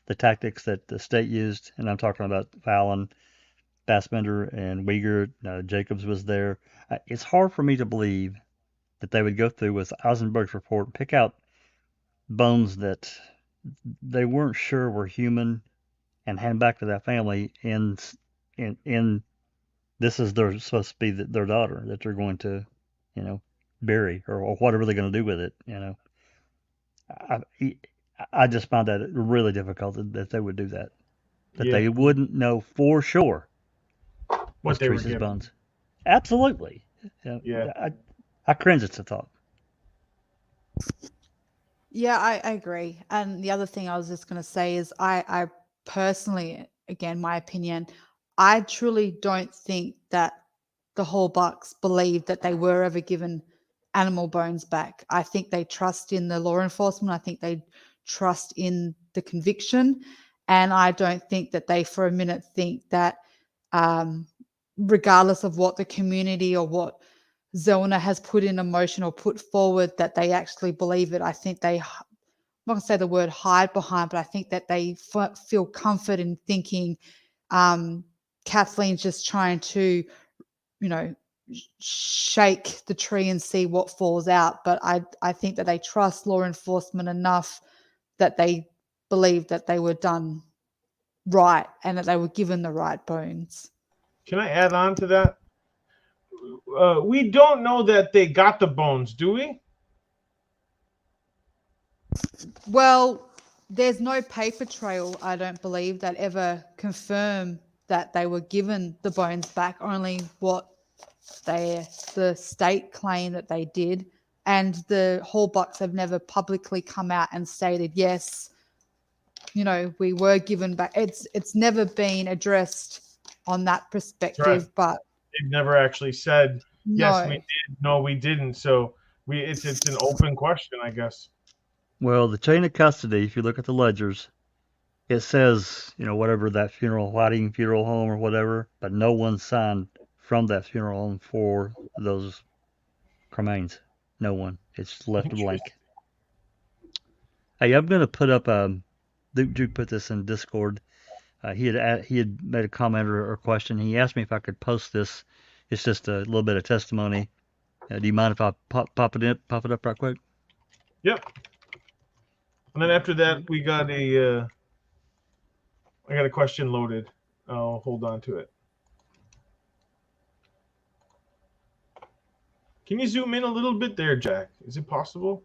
the tactics that the state used, and I'm talking about Fallon, Bassbender, and Uyghur. Jacobs was there. It's hard for me to believe that they would go through with Eisenberg's report, pick out bones that they weren't sure were human, and hand back to that family. And this is supposed to be their daughter that they're going to, bury or whatever they're going to do with it. I just find that really difficult that they would do that. That they wouldn't know for sure what they Teresa's were given. bones. Absolutely. I cringe at the thought. Yeah, I agree. And the other thing I was just going to say is I personally, again, my opinion, I truly don't think that the Hallbucks believe that they were ever given animal bones back. I think they trust in the law enforcement. I think they trust in the conviction. And I don't think that they for a minute think that regardless of what the community or what Zellner has put in emotion or put forward, that they actually believe it. I think they not going to say the word hide behind, but I think that they feel comfort in thinking Kathleen's just trying to, shake the tree and see what falls out. But I think that they trust law enforcement enough that they believe that they were done right and that they were given the right bones. Can I add on to that? We don't know that they got the bones, do we? Well, there's no paper trail, I don't believe, that ever confirm that they were given the bones back, only what the state claim that they did. And the Hallbucks have never publicly come out and stated, yes, we were given back. It's never been addressed on that perspective, right. But they've never actually said, yes, no. we did, no, we didn't. So it's an open question, I guess. Well, the chain of custody, if you look at the ledgers, it says, whatever that Whiting funeral home or whatever, but no one signed from that funeral home for those cremains. No one. It's left blank. Hey, I'm going to put up, Duke put this in Discord. He had made a comment or question. He asked me if I could post this. It's just a little bit of testimony. Do you mind if I pop it up right quick? Yep. And then after that, I got a question loaded. I'll hold on to it. Can you zoom in a little bit there, Jack? Is it possible?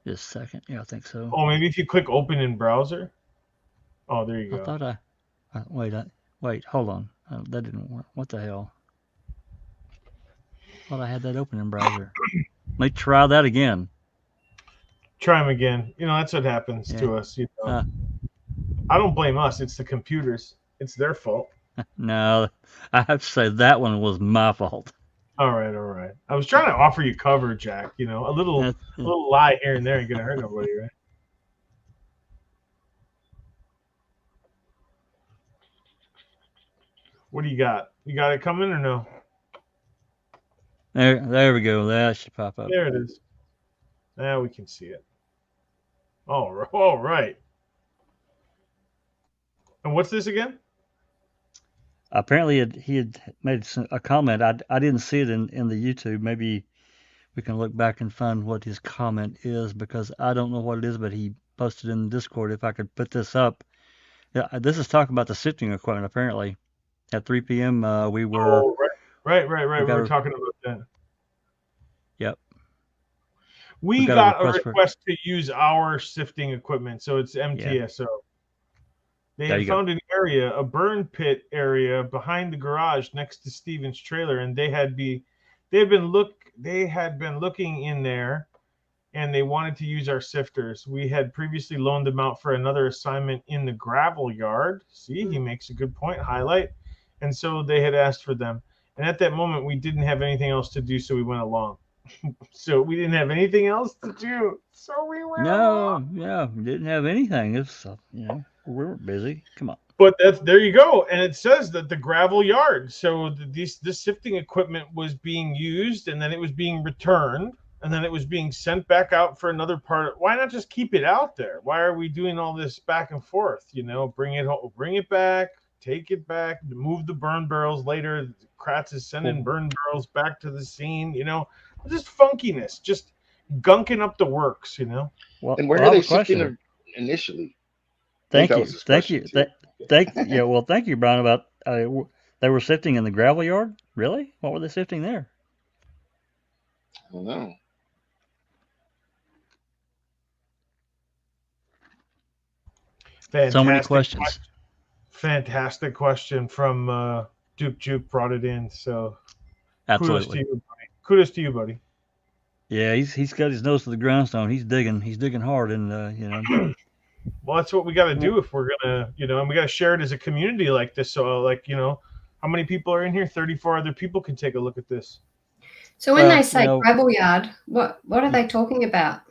Just a second. Yeah, I think so. Oh, maybe if you click open in browser. Oh, there you go. I thought wait, hold on. That didn't work. What the hell? I thought I had that open in browser. Let me try that again. Try them again. That's what happens to us. I don't blame us. It's the computers. It's their fault. No, I have to say that one was my fault. All right. I was trying to offer you cover, Jack. A little lie here and there ain't gonna hurt nobody, right? What do you got? You got it coming or no? There we go. That should pop up. There it is. Now we can see it. All right. And what's this again? Apparently, he had made a comment. I didn't see it in the YouTube. Maybe we can look back and find what his comment is, because I don't know what it is, but he posted in Discord. If I could put this up. Yeah, this is talking about the sifting equipment. Apparently, at 3 p.m. We were. Oh, right. We were talking about that. Yep. We got a request to use our sifting equipment, so it's MTSO. Yeah. They had found an area, a burn pit area behind the garage next to Steven's trailer, and they had been looking in there, and they wanted to use our sifters. We had previously loaned them out for another assignment in the gravel yard. See, he makes a good point. Highlight. And so they had asked for them. And at that moment, we didn't have anything else to do, so we went along. So we didn't have anything else to do, so we went along. Yeah, we didn't have anything. It's we were busy. Come on. But there you go, and it says that the gravel yard. So this sifting equipment was being used, and then it was being returned, and then it was being sent back out for another part. Why not just keep it out there? Why are we doing all this back and forth? Bring it home, bring it back, take it back, move the burn barrels later. Kratz is sending burn barrels back to the scene. Just funkiness, just gunking up the works. Well, and where are they sifting initially? Thank you. Thank you, Brian. About they were sifting in the gravel yard. Really? What were they sifting there? I don't know. Fantastic so many questions. Fantastic question from Duke. Juke brought it in. So absolutely. Kudos to you, buddy. Yeah, he's got his nose to the grindstone. He's digging hard, and Well, that's what we got to do if we're gonna, and we got to share it as a community like this. So, how many people are in here? 34 other people can take a look at this. So when they say gravel yard, what are they talking about?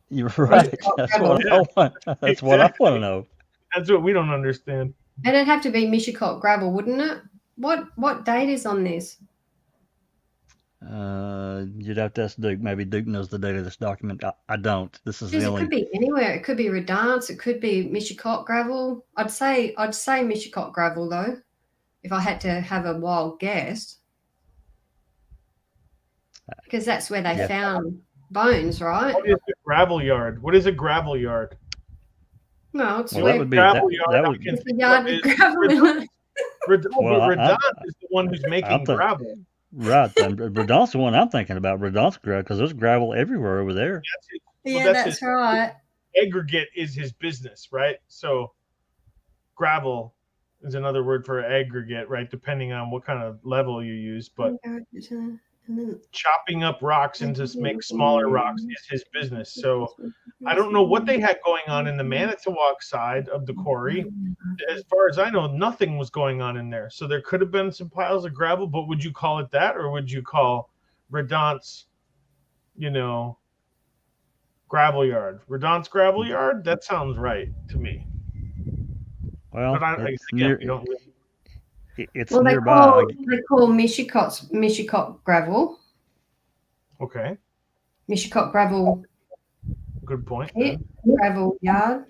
You're right. That's what I want. That's what I want to know. That's what we don't understand. And it'd have to be Mishicot gravel, wouldn't it? What date is on this? You'd have to ask Duke. Maybe Duke knows the date of this document. I don't. This is the It only. could be anywhere. It could be Redance. It could be Mishicot gravel. I'd say Mishicot gravel though, if I had to have a wild guess, because that's where they Yeah. found bones, right? What is a gravel yard? What is a gravel yard? No, it's Well, where that would be gravel that. yard That I would. can it's a think yard of with is gravel in Redance. it. Well, Redance is the one who's making think- gravel. Right. Redon's the one I'm thinking about. Redon's gravel, because there's gravel everywhere over there. Yeah, that's his right. aggregate is his business, right? So gravel is another word for aggregate, right? Depending on what kind of level you use, but chopping up rocks into make smaller rocks is his business. So I don't know what they had going on in the Manitowoc side of the quarry. As far as I know, nothing was going on in there. So there could have been some piles of gravel, but would you call it that, or would you call Redance, gravel yard? Redance gravel yard? That sounds right to me. Well, But it's again, we don't. it's Well, nearby. they call Mishicot gravel. Okay, Mishicot gravel good point. pit, gravel yard.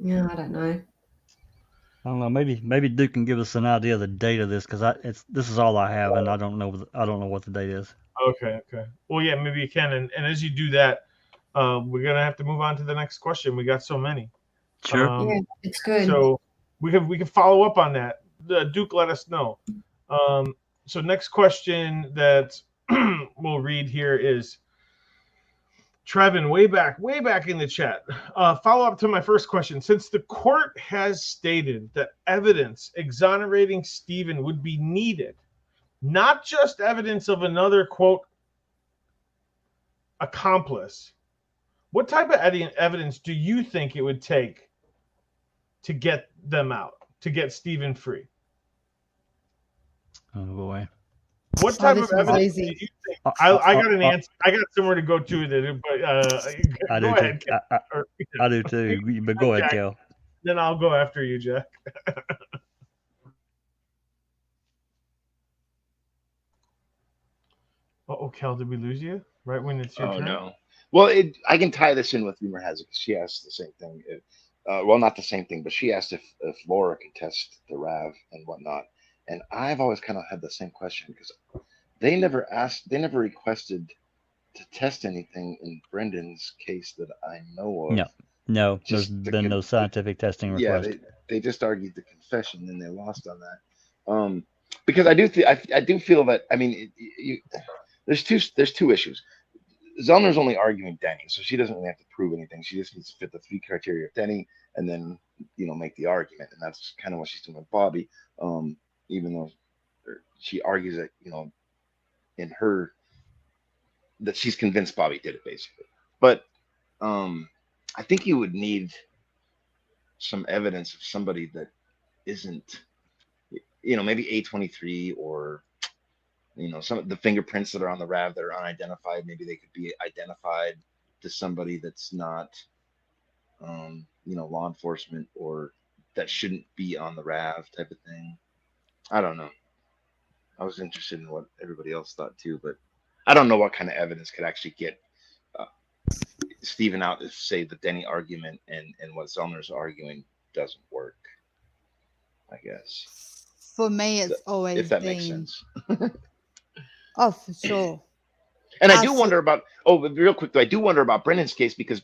Yeah, I don't know. I don't know. Maybe Duke can give us an idea of the date of this, because this is all I have, and I don't know what the date is. Okay. Well, yeah, maybe you can. And as you do that, we're gonna have to move on to the next question. We got so many. Sure. Yeah, it's good. So we can follow up on that. Duke, let us know. So next question that we'll read here is Trevin, way back in the chat. Follow up to my first question. Since the court has stated that evidence exonerating Stephen would be needed, not just evidence of another, quote, accomplice, what type of evidence do you think it would take to get them out, to get Stephen free? Oh boy. What type of this one's evidence easy. do you think? I got an answer. I got somewhere to go to with it, but I go do ahead. too. I do too. But go ahead, Jack. Cal. Then I'll go after you, Jack. Oh, Cal, did we lose you? Right when it's your turn? No. Well, I can tie this in with Rumor Has It, because she asked the same thing. Well, not the same thing, but she asked if Laura could test the RAV and whatnot. And I've always kind of had the same question, because they never requested to test anything in Brendan's case that I know of. No, there's been no scientific testing request. Yeah, they just argued the confession and they lost on that. Because I do feel that, I mean, there's two issues. Zellner's only arguing Denny, so she doesn't really have to prove anything. She just needs to fit the 3 criteria of Denny and then, make the argument. And that's kind of what she's doing with Bobby. Even though she argues that, in her, that she's convinced Bobby did it, basically. But I think you would need some evidence of somebody that isn't, maybe A23, or some of the fingerprints that are on the RAV that are unidentified. Maybe they could be identified to somebody that's not, law enforcement, or that shouldn't be on the RAV type of thing. I don't know. I was interested in what everybody else thought too, but I don't know what kind of evidence could actually get Stephen out if, say, the Denny argument and what Zellner's arguing doesn't work, I guess. For me, it's always if that been... makes sense. Oh, for sure. And I do wonder about, real quick though, I do wonder about Brendan's case, because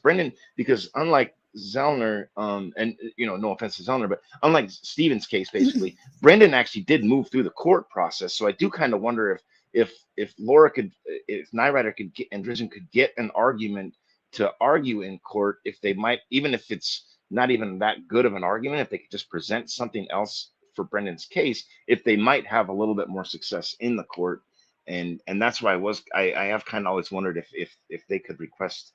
unlike Zellner, and no offense to Zellner, but unlike Stephen's case, basically, Brendan actually did move through the court process. So I do kind of wonder if Laura could, if Nyrider could get, and Drizzen could get an argument to argue in court, if they might, even if it's not even that good of an argument, if they could just present something else for Brendan's case, if they might have a little bit more success in the court. And that's why I have kind of always wondered if they could request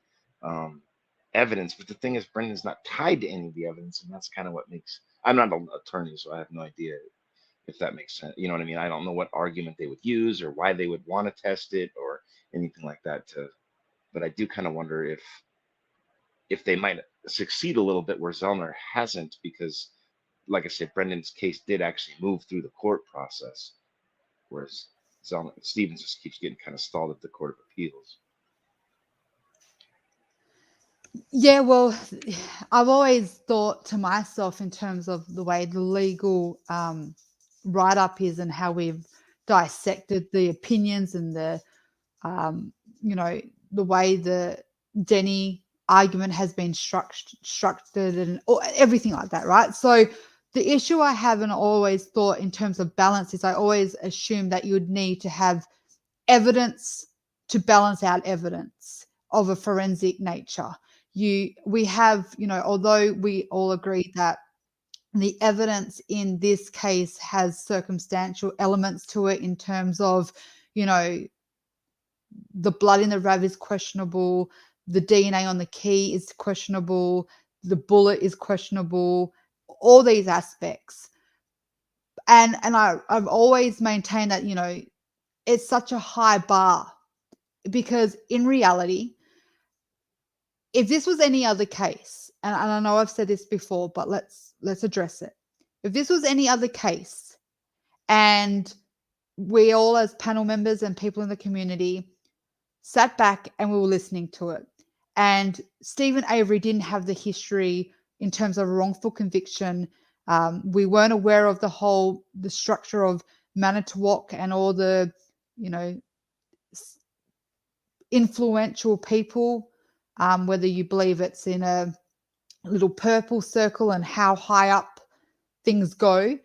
evidence. But the thing is, Brendan's not tied to any of the evidence, and that's kind of what makes, I'm not an attorney, so I have no idea if that makes sense. You know what I mean? I don't know what argument they would use or why they would want to test it or anything like that. But I do kind of wonder if they might succeed a little bit where Zellner hasn't, because, like I said, Brendan's case did actually move through the court process, whereas Stevens just keeps getting kind of stalled at the Court of Appeals. Yeah, well, I've always thought to myself in terms of the way the legal write-up is and how we've dissected the opinions and the, the way the Denny argument has been structured and everything like that, right? So the issue I have and always thought in terms of balance is I always assume that you would need to have evidence to balance out evidence of a forensic nature. We have, although we all agree that the evidence in this case has circumstantial elements to it in terms of, the blood in the RAV is questionable, the DNA on the key is questionable, the bullet is questionable, all these aspects. And I've always maintained that, it's such a high bar because in reality, if this was any other case, and I know I've said this before, but let's address it. If this was any other case and we all as panel members and people in the community sat back and we were listening to it, and Stephen Avery didn't have the history in terms of wrongful conviction, we weren't aware of the structure of Manitowoc and all the, influential people, whether you believe it's in a little purple circle and how high up things go.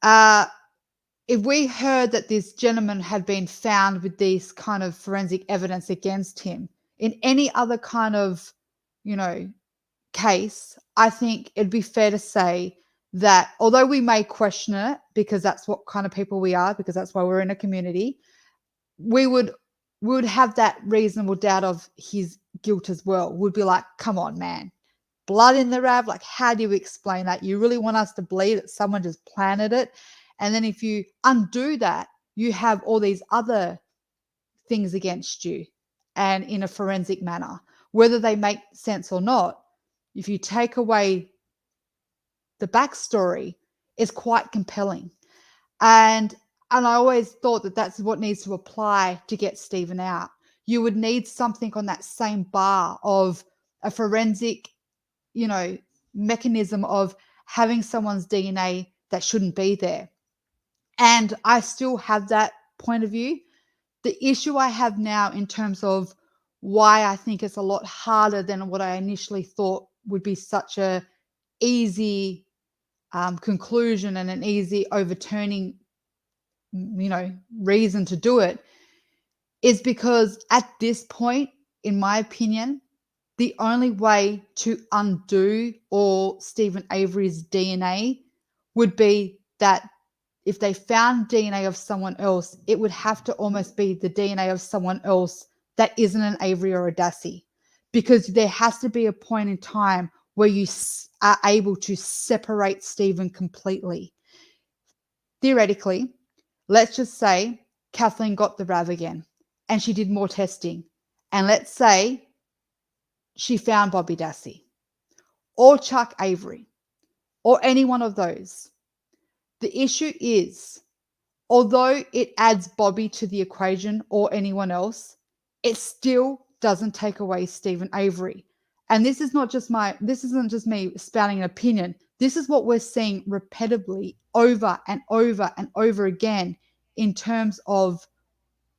If we heard that this gentleman had been found with these kind of forensic evidence against him in any other kind of, case, I think it'd be fair to say that although we may question it because that's what kind of people we are, because that's why we're in a community, we would have that reasonable doubt of his guilt as well. We'd be like, come on, man. Blood in the RAV, like, how do you explain that? You really want us to believe that someone just planted it? And then if you undo that, you have all these other things against you and in a forensic manner, whether they make sense or not. If you take away the backstory, it's quite compelling. And I always thought that that's what needs to apply to get Stephen out. You would need something on that same bar of a forensic, mechanism of having someone's DNA that shouldn't be there. And I still have that point of view. The issue I have now in terms of why I think it's a lot harder than what I initially thought would be such a easy conclusion and an easy overturning, reason to do it, is because at this point, in my opinion, the only way to undo all Stephen Avery's DNA would be that if they found DNA of someone else, it would have to almost be the DNA of someone else that isn't an Avery or a Dassey, because there has to be a point in time where you are able to separate Stephen completely. Theoretically, let's just say Kathleen got the RAV again and she did more testing. And let's say she found Bobby Dassey or Chuck Avery or any one of those. The issue is, although it adds Bobby to the equation or anyone else, it still doesn't take away Stephen Avery. And this isn't just me spouting an opinion. This is what we're seeing repeatedly over and over and over again in terms of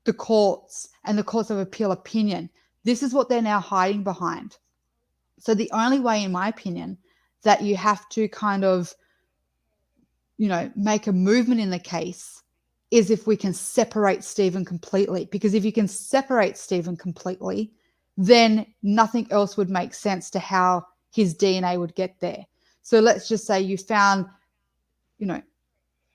the courts and the courts of appeal opinion. This is what they're now hiding behind. So the only way, in my opinion, that you have to kind of, make a movement in the case is if we can separate Stephen completely. Because if you can separate Stephen completely, then nothing else would make sense to how his DNA would get there. So let's just say you found,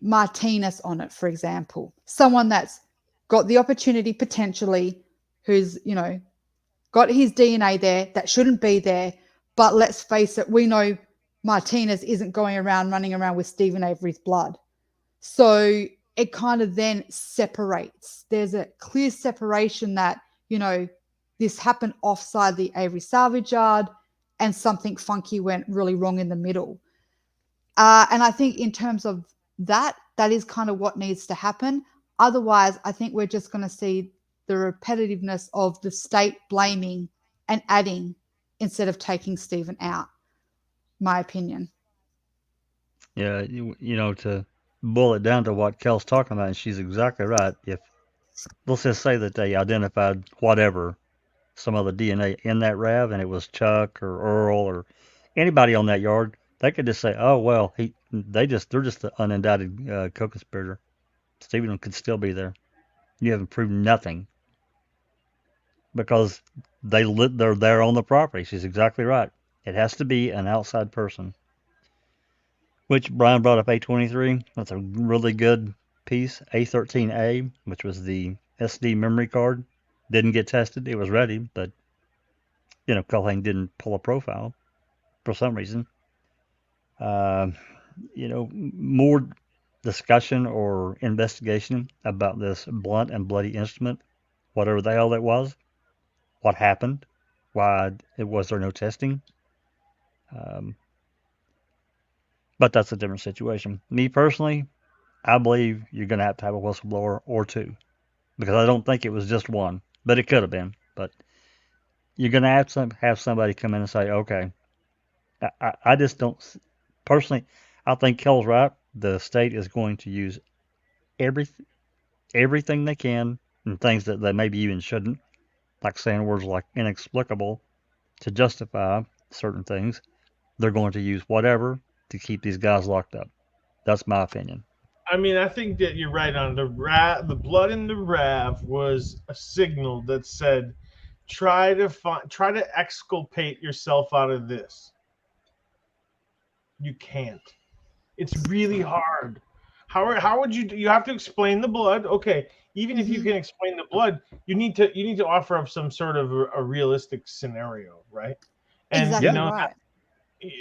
Martinez on it, for example, someone that's got the opportunity potentially, who's, got his DNA there that shouldn't be there. But let's face it, we know Martinez isn't running around with Stephen Avery's blood. So it kind of then separates. There's a clear separation that, this happened offside the Avery salvage yard and something funky went really wrong in the middle. And I think in terms of that is kind of what needs to happen. Otherwise, I think we're just going to see the repetitiveness of the state blaming and adding instead of taking Stephen out. My opinion. Yeah, you know, to boil it down to what Kel's talking about, and she's exactly right. If let's just say that they identified whatever, some of the DNA in that RAV, and it was Chuck or Earl or anybody on that yard, they could just say, "Oh well, they're just the unindicted co-conspirator." Stephen could still be there. You haven't proven nothing because they're there on the property. She's exactly right. It has to be an outside person. Which Brian brought up A23. That's a really good piece. A13A, which was the SD memory card, didn't get tested. It was ready, but Culhane didn't pull a profile for some reason. Uh, more discussion or investigation about this blunt and bloody instrument, whatever the hell it was, what happened, why was there no testing. Um, but that's a different situation. Me personally, I believe you're going to have a whistleblower or two because I don't think it was just one, but it could have been. But you're going to have somebody come in and say, okay, I just don't personally. I think Kel's right. The state is going to use every everything they can and things that they maybe even shouldn't, like saying words like inexplicable to justify certain things. They're going to use whatever to keep these guys locked up. That's my opinion. I mean, I think that you're right on the blood in the Rav was a signal that said, try to exculpate yourself out of this. You can't. It's really hard. How would you have to explain the blood? Okay, even if you can explain the blood, you need to offer up some sort of a realistic scenario, right? And Exactly right.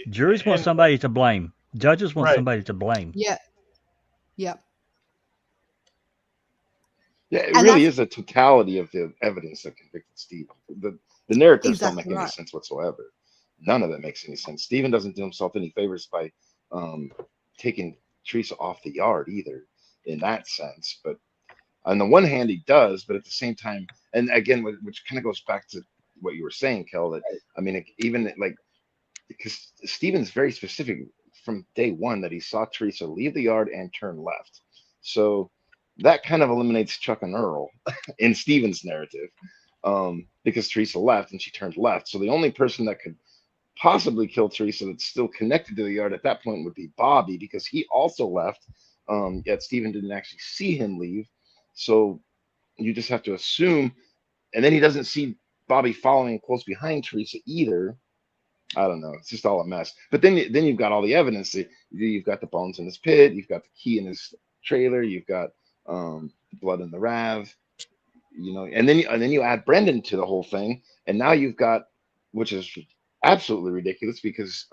Juries want somebody to blame. Judges want somebody to blame. Yeah. Yep. Yeah, it really is a totality of the evidence that convicted Stephen. The narratives don't make any sense whatsoever. None of it makes any sense. Stephen doesn't do himself any favors by taking Teresa off the yard either, in that sense. But on the one hand, he does, but at the same time, and again, which kind of goes back to what you were saying, Kel. That I mean, even like because Stephen's very specific from day one that he saw Teresa leave the yard and turn left. So that kind of eliminates Chuck and Earl in Stephen's narrative because Teresa left and she turned left. So the only person that could possibly kill Teresa that's still connected to the yard at that point would be Bobby because he also left. Yet Stephen didn't actually see him leave. So you just have to assume. And then he doesn't see Bobby following close behind Teresa either. I don't know. It's just all a mess. But then you've got all the evidence. You've got the bones in his pit. You've got the key in his trailer. You've got blood in the Rav. And then you add Brendan to the whole thing, and now you've got, which is absolutely ridiculous because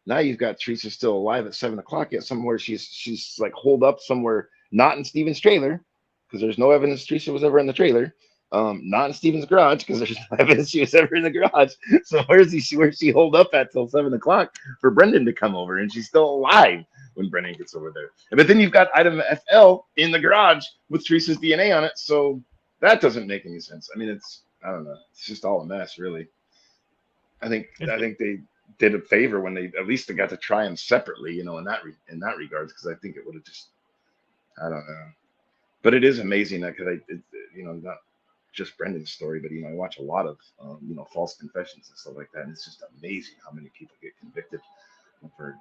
now you've got Teresa still alive at 7 o'clock. Yet somewhere she's like holed up somewhere, not in Stephen's trailer because there's no evidence Teresa was ever in the trailer. Not in Stephen's garage because there's no evidence she was ever in the garage. So where's she holed up at till 7 o'clock for Brendan to come over, and she's still alive when Brendan gets over there. But then you've got item FL in the garage with Teresa's DNA on it. So that doesn't make any sense. I mean, I don't know. It's just all a mess, really. I think they did a favor when they at least got to try them separately, in that regards, because I think it would have just, I don't know. But it is amazing that because not just Brendan's story, but I watch a lot of false confessions and stuff like that, and it's just amazing how many people get convicted for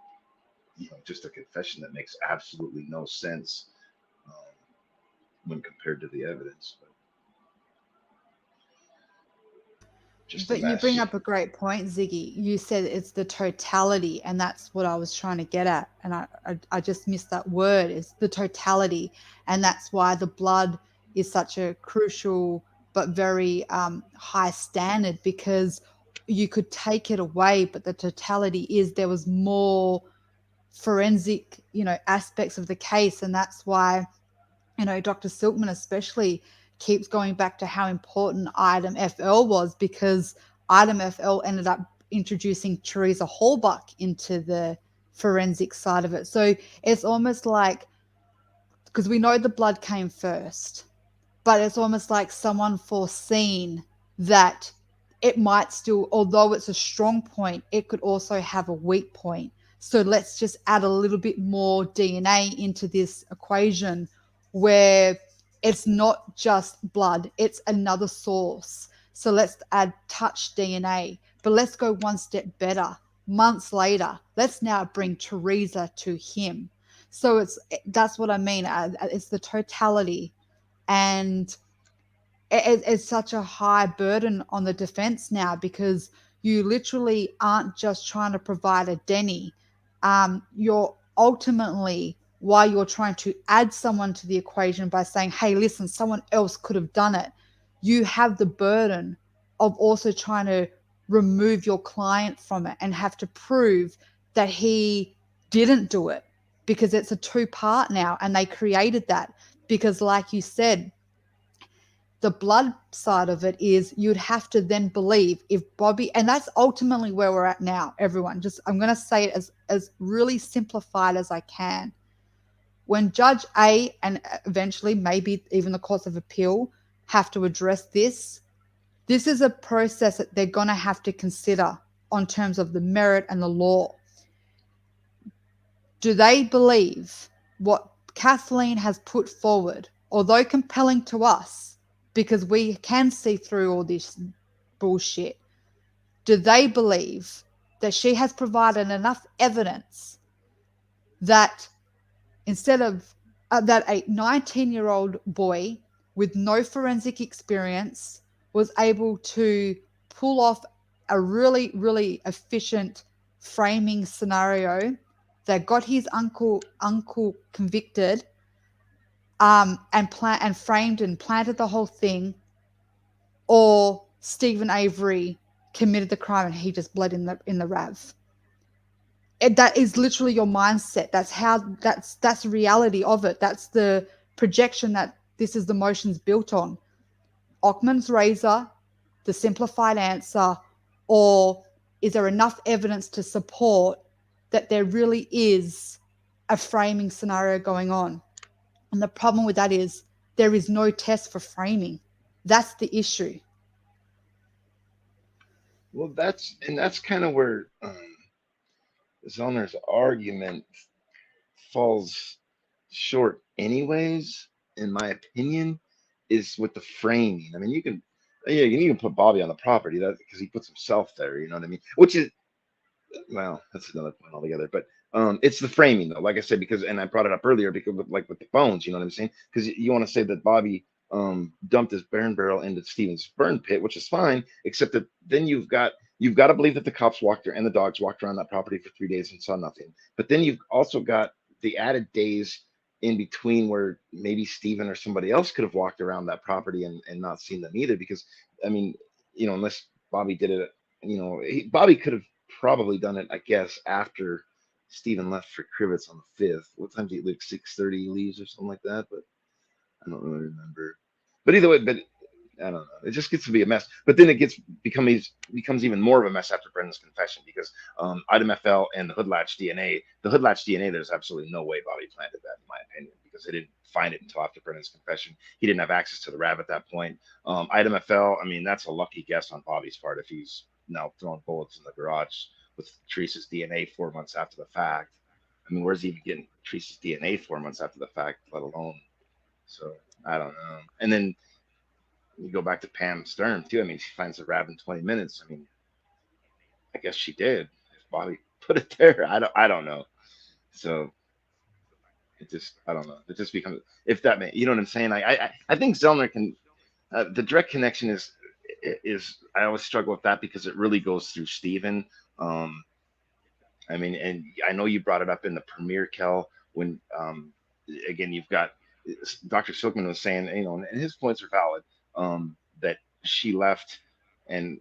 just a confession that makes absolutely no sense when compared to the evidence. But you bring up a great point, Ziggy. You said it's the totality, and that's what I was trying to get at. And I just missed that word. It's the totality, and that's why the blood is such a crucial but very high standard, because you could take it away, but the totality is there was more forensic, aspects of the case, and that's why, Dr. Silkman especially keeps going back to how important item FL was, because item FL ended up introducing Teresa Hallbuck into the forensic side of it. So it's almost like because we know the blood came first, but it's almost like someone foreseen that it might still, although it's a strong point, it could also have a weak point. So let's just add a little bit more DNA into this equation where it's not just blood, it's another source. So let's add touch DNA, but let's go one step better. Months later, let's now bring Teresa to him. So that's what I mean. It's the totality, and it's such a high burden on the defense now, because you literally aren't just trying to provide a Denny. You're ultimately, while you're trying to add someone to the equation by saying, hey, listen, someone else could have done it, you have the burden of also trying to remove your client from it and have to prove that he didn't do it, because it's a two-part now, and they created that because, like you said, the blood side of it is you'd have to then believe if Bobby, and that's ultimately where we're at now, everyone. Just, I'm going to say it as really simplified as I can. When Judge A, and eventually maybe even the Courts of Appeal, have to address this is a process that they're going to have to consider on terms of the merit and the law. Do they believe what Kathleen has put forward, although compelling to us, because we can see through all this bullshit? Do they believe that she has provided enough evidence that instead of that a 19-year-old boy with no forensic experience was able to pull off a really, really efficient framing scenario that got his uncle convicted, and framed and planted the whole thing, or Stephen Avery committed the crime and he just bled in the RAV? That is literally your mindset. That's the reality of it. That's the projection that this is the motions built on. Ockman's razor, the simplified answer, or is there enough evidence to support that there really is a framing scenario going on? And the problem with that is there is no test for framing. That's the issue. Well, that's kind of where Zellner's argument falls short, anyways. In my opinion, is with the framing. I mean, you can, yeah, you can put Bobby on the property that because he puts himself there. You know what I mean? Which is, well, that's another point altogether. But it's the framing though, like I said, because, and I brought it up earlier because like with the bones, you know what I'm saying? Because you want to say that Bobby dumped his burn barrel into Steven's burn pit, which is fine, except that then you've got to believe that the cops walked and the dogs walked around that property for 3 days and saw nothing. But then you've also got the added days in between where maybe Steven or somebody else could have walked around that property and not seen them either. Because I mean, unless Bobby did it, Bobby could have probably done it, I guess, after Steven left for Crivets on the 5th. What time did he leave? 6:30 leaves or something like that, but I don't really remember. But either way, but I don't know. It just gets to be a mess. But then it becomes even more of a mess after Brendan's confession because item FL and the hood latch DNA. The hood latch DNA, there's absolutely no way Bobby planted that, in my opinion, because they didn't find it until after Brendan's confession. He didn't have access to the RAV at that point. Item FL, I mean, that's a lucky guess on Bobby's part if he's now throwing bullets in the garage with Teresa's DNA 4 months after the fact. I mean, where's he even getting Teresa's DNA 4 months after the fact, let alone? So I don't know. And then you go back to Pam Stern too. I mean, she finds the RAV in 20 minutes. I mean, I guess she did. If Bobby put it there, I don't know. So I don't know. It just becomes, if that may, you know what I'm saying? I think Zellner can. The direct connection is I always struggle with that because it really goes through Steven. I mean, and I know you brought it up in the premiere, Kel, when again you've got Dr. Silkman was saying, and his points are valid, that she left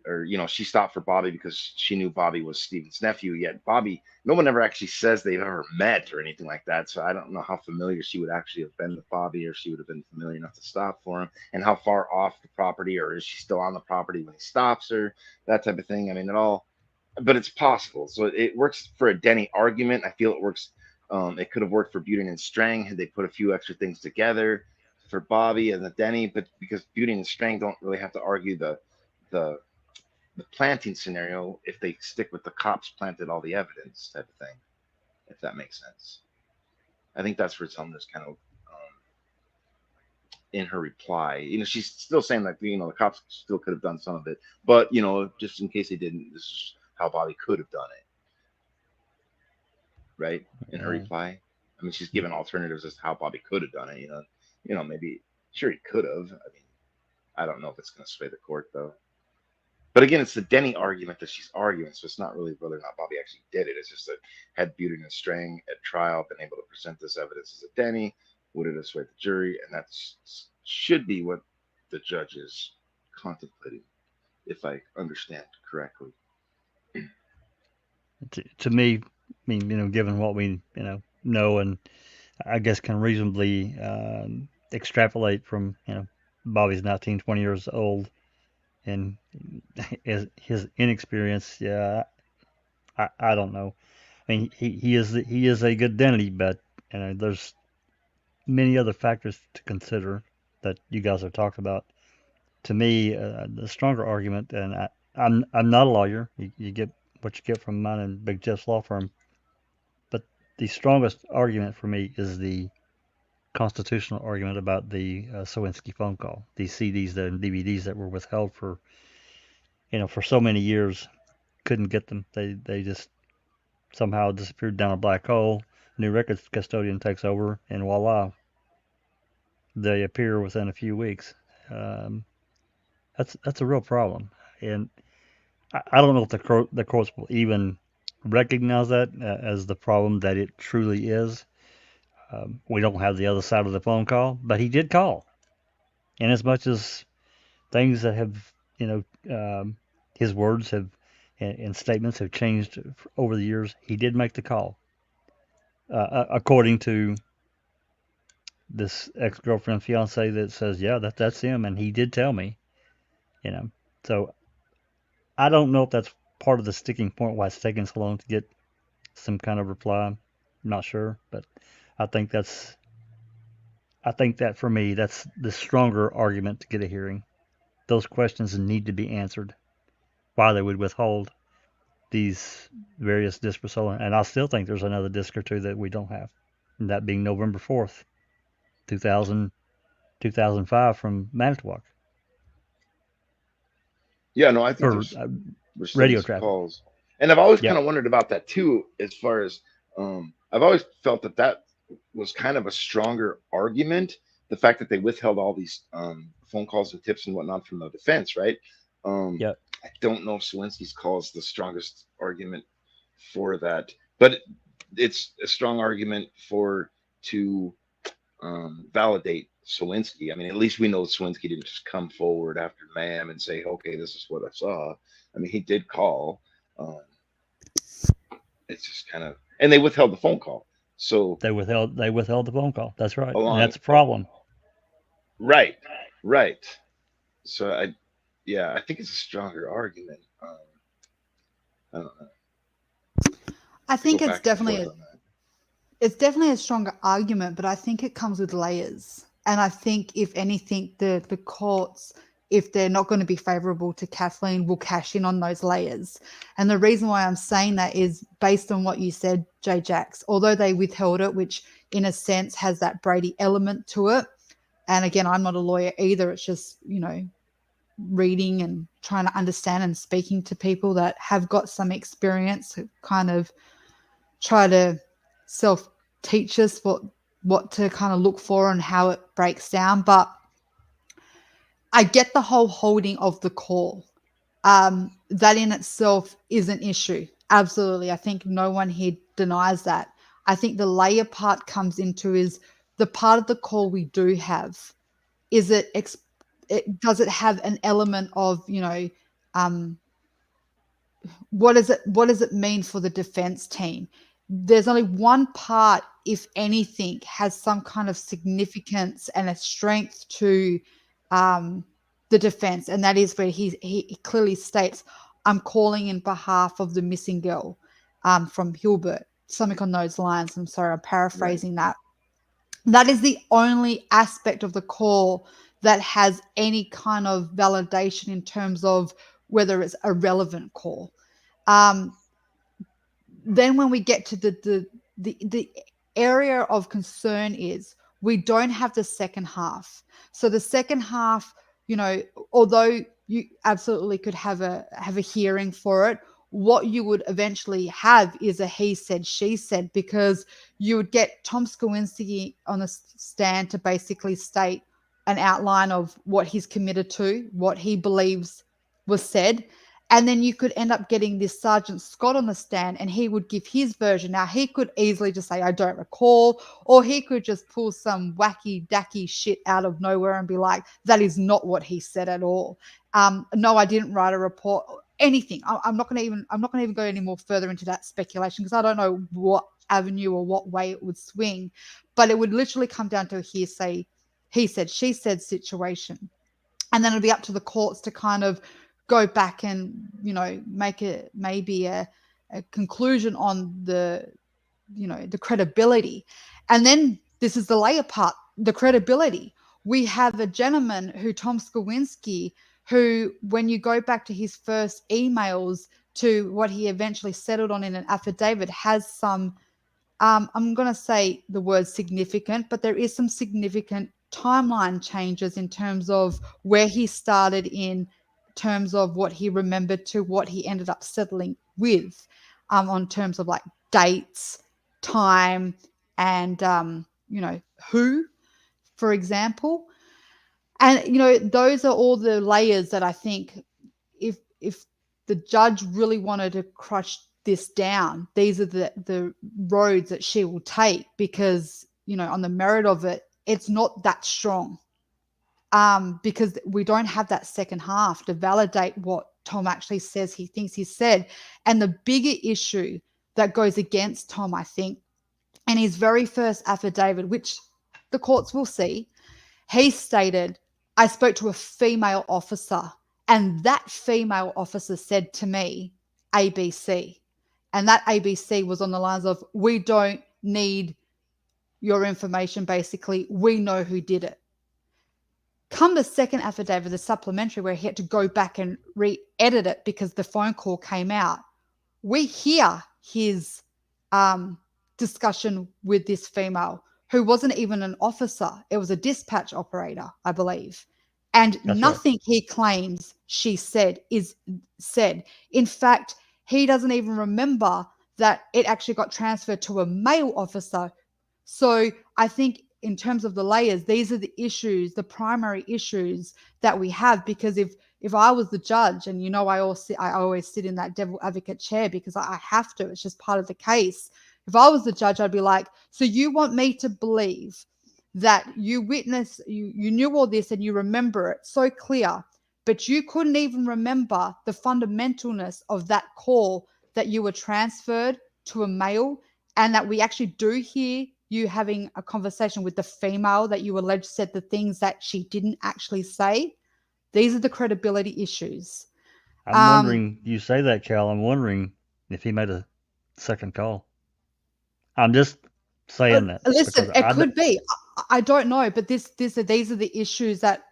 or she stopped for Bobby because she knew Bobby was Steven's nephew. Yet Bobby, no one ever actually says they've ever met or anything like that. So I don't know how familiar she would actually have been with Bobby, or she would have been familiar enough to stop for him, and how far off the property, or is she still on the property when he stops her, that type of thing. I mean, but it's possible. So it works for a Denny argument. I feel it works It could have worked for Buting and Strang had they put a few extra things together for Bobby and the Denny, but because Buting and Strang don't really have to argue the planting scenario if they stick with the cops planted all the evidence type of thing, if that makes sense. I think that's where Sumner's kind of in her reply. She's still saying that the cops still could have done some of it, but just in case they didn't, this is how Bobby could have done it, right? In her reply, I mean, she's given alternatives as to how Bobby could have done it. Maybe sure he could have. I mean, I don't know if it's going to sway the court though. But again, it's the Denny argument that she's arguing, so it's not really whether or not Bobby actually did it. It's just that had Buting and Strang at trial been able to present this evidence as a Denny, would it have swayed the jury? And that should be what the judge is contemplating, if I understand correctly. To me, I mean, given what we know, and I guess can reasonably extrapolate from Bobby's 19, 20 years old, and his inexperience. Yeah, I don't know. I mean, he is a good Denny, but there's many other factors to consider that you guys have talked about. To me, the stronger argument, and I'm not a lawyer. You get what you get from mine and Big Jeff's law firm, but the strongest argument for me is the constitutional argument about the Sawinski phone call, these CDs and DVDs that were withheld for so many years, couldn't get them. They just somehow disappeared down a black hole. New records custodian takes over, and voila, they appear within a few weeks. That's a real problem, and I don't know if the courts will even recognize that as the problem that it truly is. We don't have the other side of the phone call, but he did call, and as much as things that have his words have and statements have changed over the years, he did make the call. According to this ex-girlfriend fiance that says, yeah, that's him, and he did tell me, So I don't know if that's part of the sticking point why it's taking so long to get some kind of reply. I'm not sure, but I think that for me, that's the stronger argument to get a hearing. Those questions need to be answered. Why they would withhold these various discs for so long. And I still think there's another disc or two that we don't have. And that being November 4th, 2005 from Manitowoc. Yeah, no, I think we're radio traffic calls. And I've always kind of wondered about that too, as far as I've always felt that was kind of a stronger argument. The fact that they withheld all these phone calls and tips and whatnot from the defense, right? I don't know if Sawinski's call is the strongest argument for that, but it's a strong argument to validate Sawinski. I mean, at least we know Sawinski didn't just come forward after Ma'am and say, okay, this is what I saw. I mean, he did call. It's just kind of, and they withheld the phone call. So they withheld the phone call. That's right. And that's a problem. Right. So I think it's a stronger argument. I don't know. I think it's definitely a stronger argument, but I think it comes with layers. And I think, if anything, the courts, if they're not going to be favorable to Kathleen, will cash in on those layers. And the reason why I'm saying that is based on what you said, J. Jax. Although they withheld it, which in a sense has that Brady element to it. And again, I'm not a lawyer either. It's just, reading and trying to understand and speaking to people that have got some experience, kind of try to self-teach us what to kind of look for and how it breaks down. But I get the whole holding of the call. That in itself is an issue. Absolutely. I think no one here denies that. I think the layer part comes into is the part of the call we do have. Does it have an element of, what does it mean for the defense team? There's only one part, if anything, has some kind of significance and a strength to the defense, and that is where he clearly states, I'm calling in behalf of the missing girl from Hilbert. something on those lines. I'm sorry, I'm paraphrasing that. That is the only aspect of the call that has any kind of validation in terms of whether it's a relevant call. Then when we get to the area of concern is we don't have the second half. So the second half, you know, although you absolutely could have a hearing for it, what you would eventually have is a he said, she said, because you would get Tom Skowinski on a stand to basically state an outline of what he's committed to, what he believes was said. And then you could end up getting this Sergeant Scott on the stand and he would give his version. Now, he could easily just say, I don't recall, or he could just pull some wacky, dacky shit out of nowhere and be like, that is not what he said at all. No, I didn't write a report, anything. I'm not going to even go any more further into that speculation because I don't know what avenue or what way it would swing, but it would literally come down to a hearsay, he said, she said situation. And then it'll be up to the courts to kind of go back and, you know, make maybe a conclusion on the, you know, the credibility. And then this is the layer part, the credibility. We have a gentleman who, Tom Skowinski, who, when you go back to his first emails to what he eventually settled on in an affidavit, has some, I'm going to say the word significant, but there is some significant timeline changes in terms of where he started in terms of what he remembered to what he ended up settling with, on terms of like dates, time, and you know, who, for example. And you know, those are all the layers that I think if the judge really wanted to crush this down, these are the roads that she will take, because, you know, on the merit of it, it's not that strong. Because we don't have that second half to validate what Tom actually says he thinks he said. And the bigger issue that goes against Tom, I think, in his very first affidavit, which the courts will see, he stated, I spoke to a female officer, and that female officer said to me, ABC. And that ABC was on the lines of, we don't need your information, basically. We know who did it. Come the second affidavit, the supplementary, where he had to go back and re-edit it because the phone call came out, we hear his discussion with this female who wasn't even an officer. It was a dispatch operator, I believe. And That's nothing he claims she said is said. In fact, he doesn't even remember that it actually got transferred to a male officer. So I think in terms of the layers, these are the issues, the primary issues that we have. Because if I was the judge, and you know, I always sit in that devil advocate chair because I have to, it's just part of the case. If I was the judge, I'd be like, so you want me to believe that you witnessed, you knew all this and you remember it so clear, but you couldn't even remember the fundamentalness of that call, that you were transferred to a male, and that we actually do hear you having a conversation with the female that you alleged said the things that she didn't actually say. These are the credibility issues. I'm wondering, you say that, Cal, I'm wondering if he made a second call. I'm just saying that. Listen, it could be. I don't know, but these are the issues that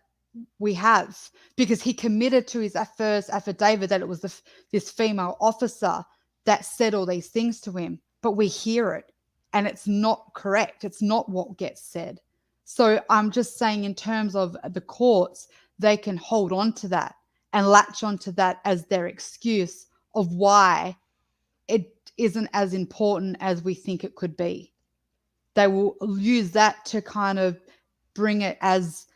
we have, because he committed to his first affidavit that it was this female officer that said all these things to him, but we hear it and it's not correct. It's not what gets said. So I'm just saying, in terms of the courts, they can hold on to that and latch onto that as their excuse of why it isn't as important as we think it could be. They will use that to kind of bring it as,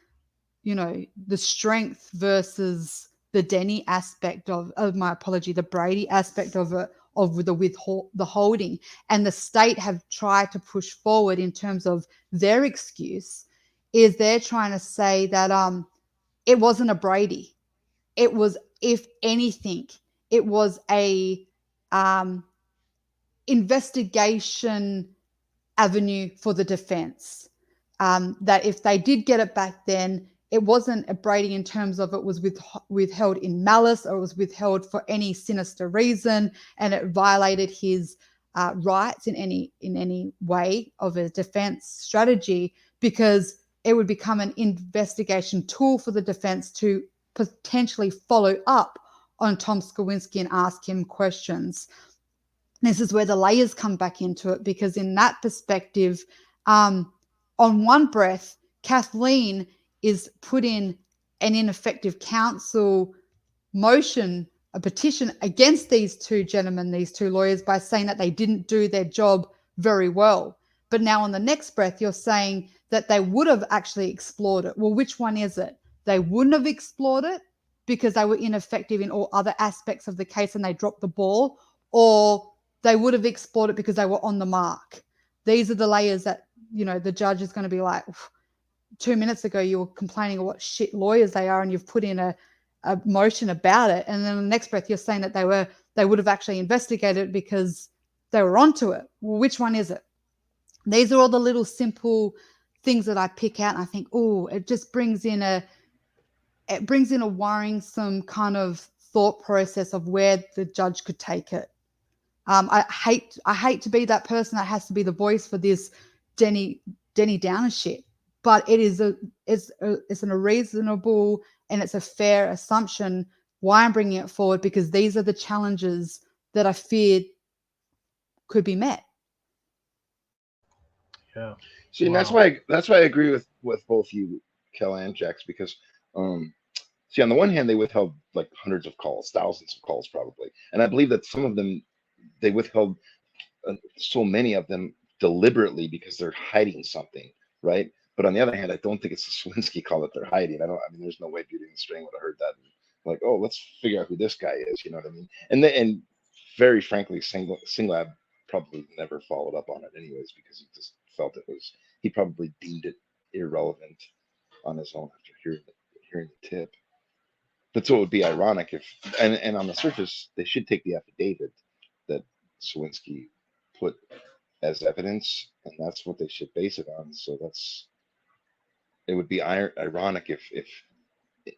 you know, the strength versus the Denny aspect of the Brady aspect of it, of the holding. And the state have tried to push forward in terms of their excuse is they're trying to say that it wasn't a Brady. It was, if anything, it was a investigation avenue for the defense. That if they did get it back then, it wasn't a Brady in terms of it was withheld in malice, or it was withheld for any sinister reason, and it violated his rights in any way of a defense strategy, because it would become an investigation tool for the defense to potentially follow up on Tom Skowinski and ask him questions. This is where the layers come back into it, because in that perspective, on one breath, Kathleen is put in an ineffective counsel motion, a petition against these two gentlemen, these two lawyers, by saying that they didn't do their job very well. But now on the next breath, you're saying that they would have actually explored it. Well, which one is it? They wouldn't have explored it because they were ineffective in all other aspects of the case and they dropped the ball, or they would have explored it because they were on the mark. These are the layers that, the judge is going to be like, 2 minutes ago you were complaining of what shit lawyers they are, and you've put in a motion about it, and then in the next breath you're saying that they would have actually investigated it because they were onto it. Well, which one is it? These are all the little simple things that I pick out, and I think, it just brings in a worrisome kind of thought process of where the judge could take it. I hate to be that person that has to be the voice for this Denny Downer shit, but it's a reasonable and it's a fair assumption why I'm bringing it forward, because these are the challenges that I feared could be met. Yeah. See, and that's why I agree with both you, Kel and Jax, because see, on the one hand, they withheld like hundreds of calls, thousands of calls probably, and I believe that some of them they withheld so many of them deliberately because they're hiding something, right? But on the other hand, I don't think it's the Swinsky call that they're hiding. I mean, there's no way Beauty and the String would have heard that. Like, oh, let's figure out who this guy is. You know what I mean? And very frankly, Singlab probably never followed up on it anyways, because he just felt he probably deemed it irrelevant on his own after hearing the tip. But so it would be ironic if, and on the surface, they should take the affidavit that Swinsky put as evidence, and that's what they should base it on. So it would be ironic if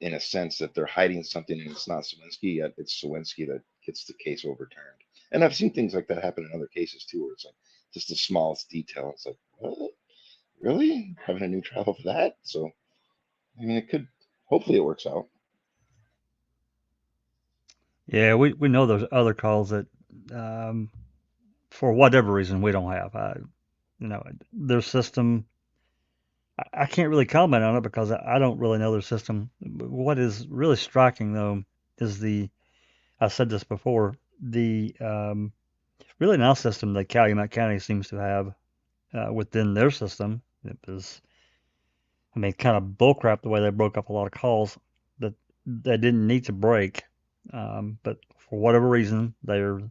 in a sense that they're hiding something and it's not Swinsky, yet it's Swinsky that gets the case overturned. And I've seen things like that happen in other cases too, where it's like just the smallest detail. It's like, what? Really? Having a new trial for that? So, I mean, hopefully it works out. Yeah, we know there's other calls that, for whatever reason, we don't have. Their system, I can't really comment on it because I don't really know their system. What is really striking, though, is I said this before, the really nice system that Calumet County seems to have within their system. It was, kind of bullcrap the way they broke up a lot of calls that they didn't need to break. But for whatever reason, they're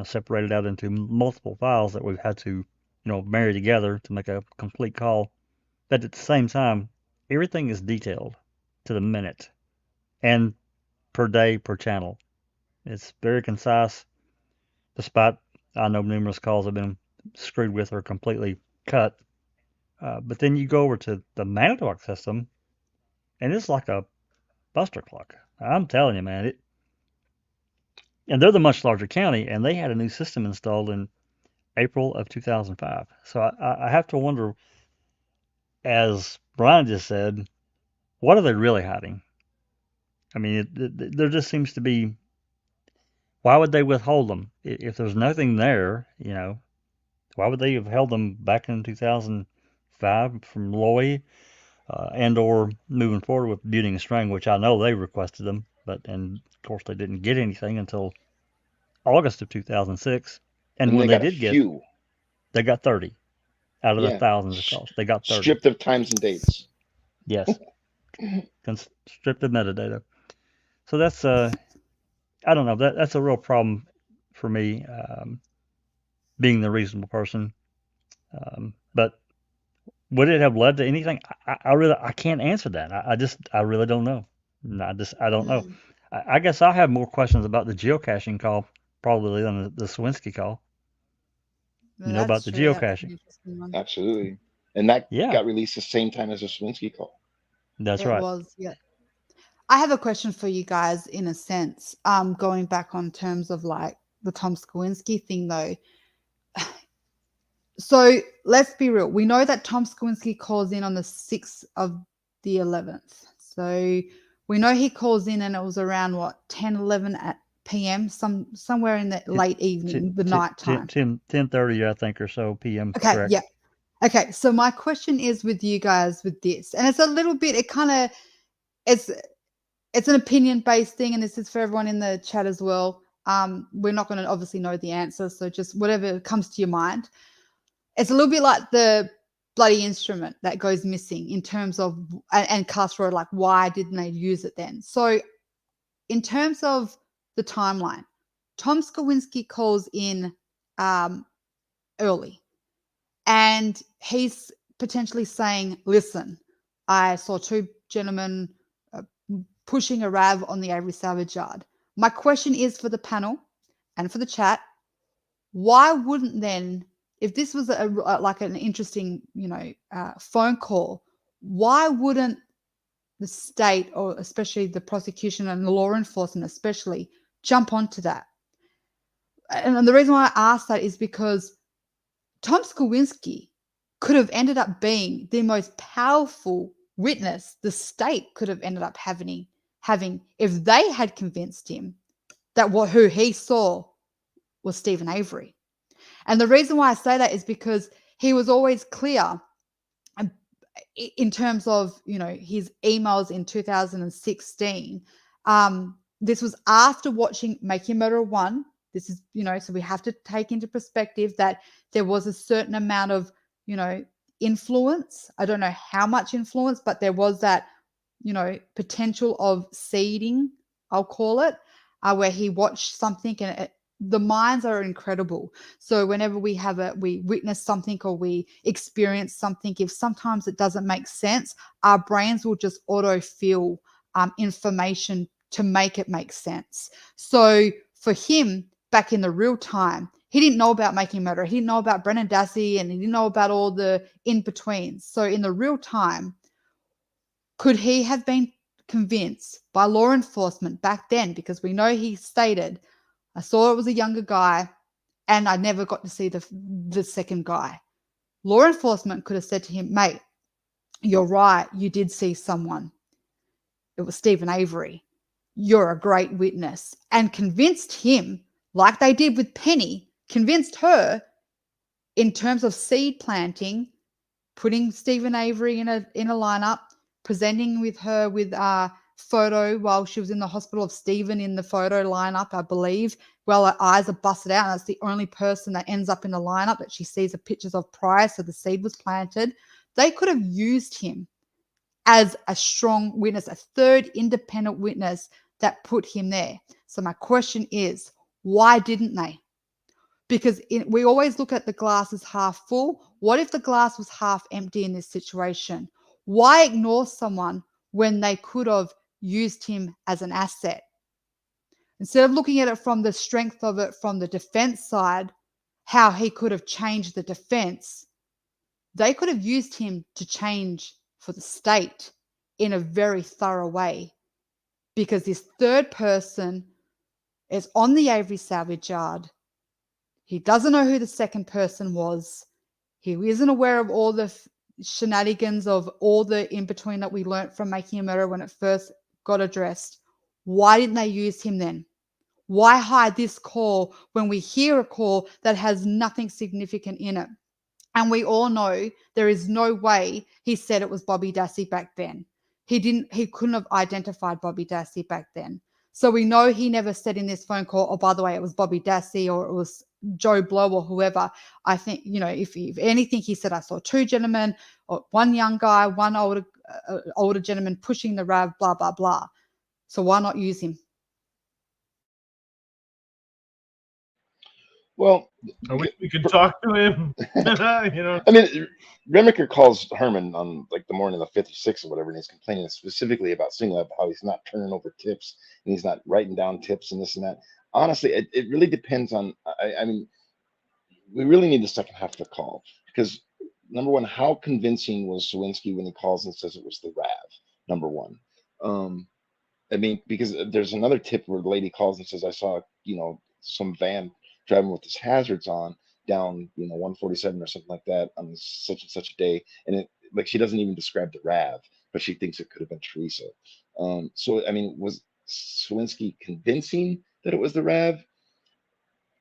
separated out into multiple files that we've had to marry together to make a complete call. But at the same time, everything is detailed to the minute and per day per channel. It's very concise, despite I know numerous calls have been screwed with or completely cut. But then you go over to the Manitowoc system, and it's like a buster clock. I'm telling you, man, and they're the much larger county, and they had a new system installed in April of 2005. So I have to wonder, as Brian just said, what are they really hiding? I mean, there just seems to be, why would they withhold them? If there's nothing there, why would they have held them back in 2005 from Loy, and or moving forward with Beauty and the String, which I know they requested them, and of course they didn't get anything until August of 2006. And when they did get, they got 30 out of the thousands of calls. They got 30. Stripped of times and dates. Yes. Stripped of metadata. So that's, I don't know, that's a real problem for me, being the reasonable person. But would it have led to anything? I can't answer that. I really don't know. I don't know. I guess I have more questions about the geocaching call probably than the Swinsky call. Well, about the true. geocaching. Absolutely. And that got released the same time as the Swinsky call. That's right. It was, yeah. I have a question for you guys in a sense, going back on terms of like the Tom Skowinski thing though. So let's be real. We know that Tom Skowinski calls in on the 6th of the 11th. So we know he calls in and it was around what, 10, 11 at PM, somewhere in the late evening, the night time. 10:30, I think, or so p.m. Okay, Correct. yeah. Okay, so my question is with you guys with this, and it's a little bit, it's an opinion-based thing, and this is for everyone in the chat as well. We're not going to obviously know the answer, so just whatever comes to your mind. It's a little bit like the bloody instrument that goes missing in terms of, and Castro, like, why didn't they use it then? So in terms of the timeline, Tom Skowinski calls in early, and he's potentially saying, listen, I saw two gentlemen pushing a RAV on the Avery Savage yard. My question is for the panel and for the chat, why wouldn't then, if this was like an interesting, phone call, why wouldn't the state, or especially the prosecution and the law enforcement especially, jump onto that? And the reason why I ask that is because Tom Skowinski could have ended up being the most powerful witness the state could have ended up having if they had convinced him that who he saw was Stephen Avery. And the reason why I say that is because he was always clear in terms of, his emails in 2016. This was after watching Making a Murderer 1. This is, so we have to take into perspective that there was a certain amount of, influence. I don't know how much influence, but there was that, potential of seeding, I'll call it, where he watched something, and the minds are incredible. So whenever we witness something or we experience something, if sometimes it doesn't make sense, our brains will just auto-fill information to make it make sense. So for him, back in the real time, he didn't know about Making Murder. He didn't know about Brennan Dassey, and he didn't know about all the in-betweens. So in the real time, could he have been convinced by law enforcement back then? Because we know he stated, I saw it was a younger guy, and I never got to see the second guy. Law enforcement could have said to him, mate, you're right, you did see someone. It was Stephen Avery. You're a great witness. And convinced him, like they did with Penny, convinced her in terms of seed planting, putting Stephen Avery in a lineup, presenting with her with a photo while she was in the hospital of Stephen in the photo lineup, I believe. Well, her eyes are busted out, and that's the only person that ends up in the lineup that she sees the pictures of prior, so the seed was planted. They could have used him as a strong witness, a third independent witness that put him there. So my question is, why didn't they? Because we always look at the glass as half full. What if the glass was half empty in this situation? Why ignore someone when they could have used him as an asset? Instead of looking at it from the strength of it from the defense side, how he could have changed the defense, they could have used him to change for the state in a very thorough way, because this third person is on the Avery Savage yard. He doesn't know who the second person was. He isn't aware of all the shenanigans of all the in-between that we learnt from Making a Murderer when it first got addressed. Why didn't they use him then? Why hide this call when we hear a call that has nothing significant in it? And we all know there is no way he said it was Bobby Dassey back then. He couldn't have identified Bobby Dassey back then. So we know he never said in this phone call, oh, by the way, it was Bobby Dassey or it was Joe Blow or whoever. I think, if anything, he said, I saw two gentlemen, or one young guy, one older gentleman pushing the RAV, blah, blah, blah. So why not use him? Well, we can talk to him. I mean, Remiker calls Herman on like the morning of the 56th or whatever, and he's complaining specifically about Single Lab, how he's not turning over tips and he's not writing down tips and this and that. Honestly, it really depends on. I mean, we really need the second half of the call, because number one, how convincing was Sawinski when he calls and says it was the RAV? Number one. I mean, because there's another tip where the lady calls and says, I saw, some van driving with his hazards on, down, 147 or something like that on such and such a day, and it like she doesn't even describe the Rav, but she thinks it could have been Teresa. So I mean, was Swinsky convincing that it was the Rav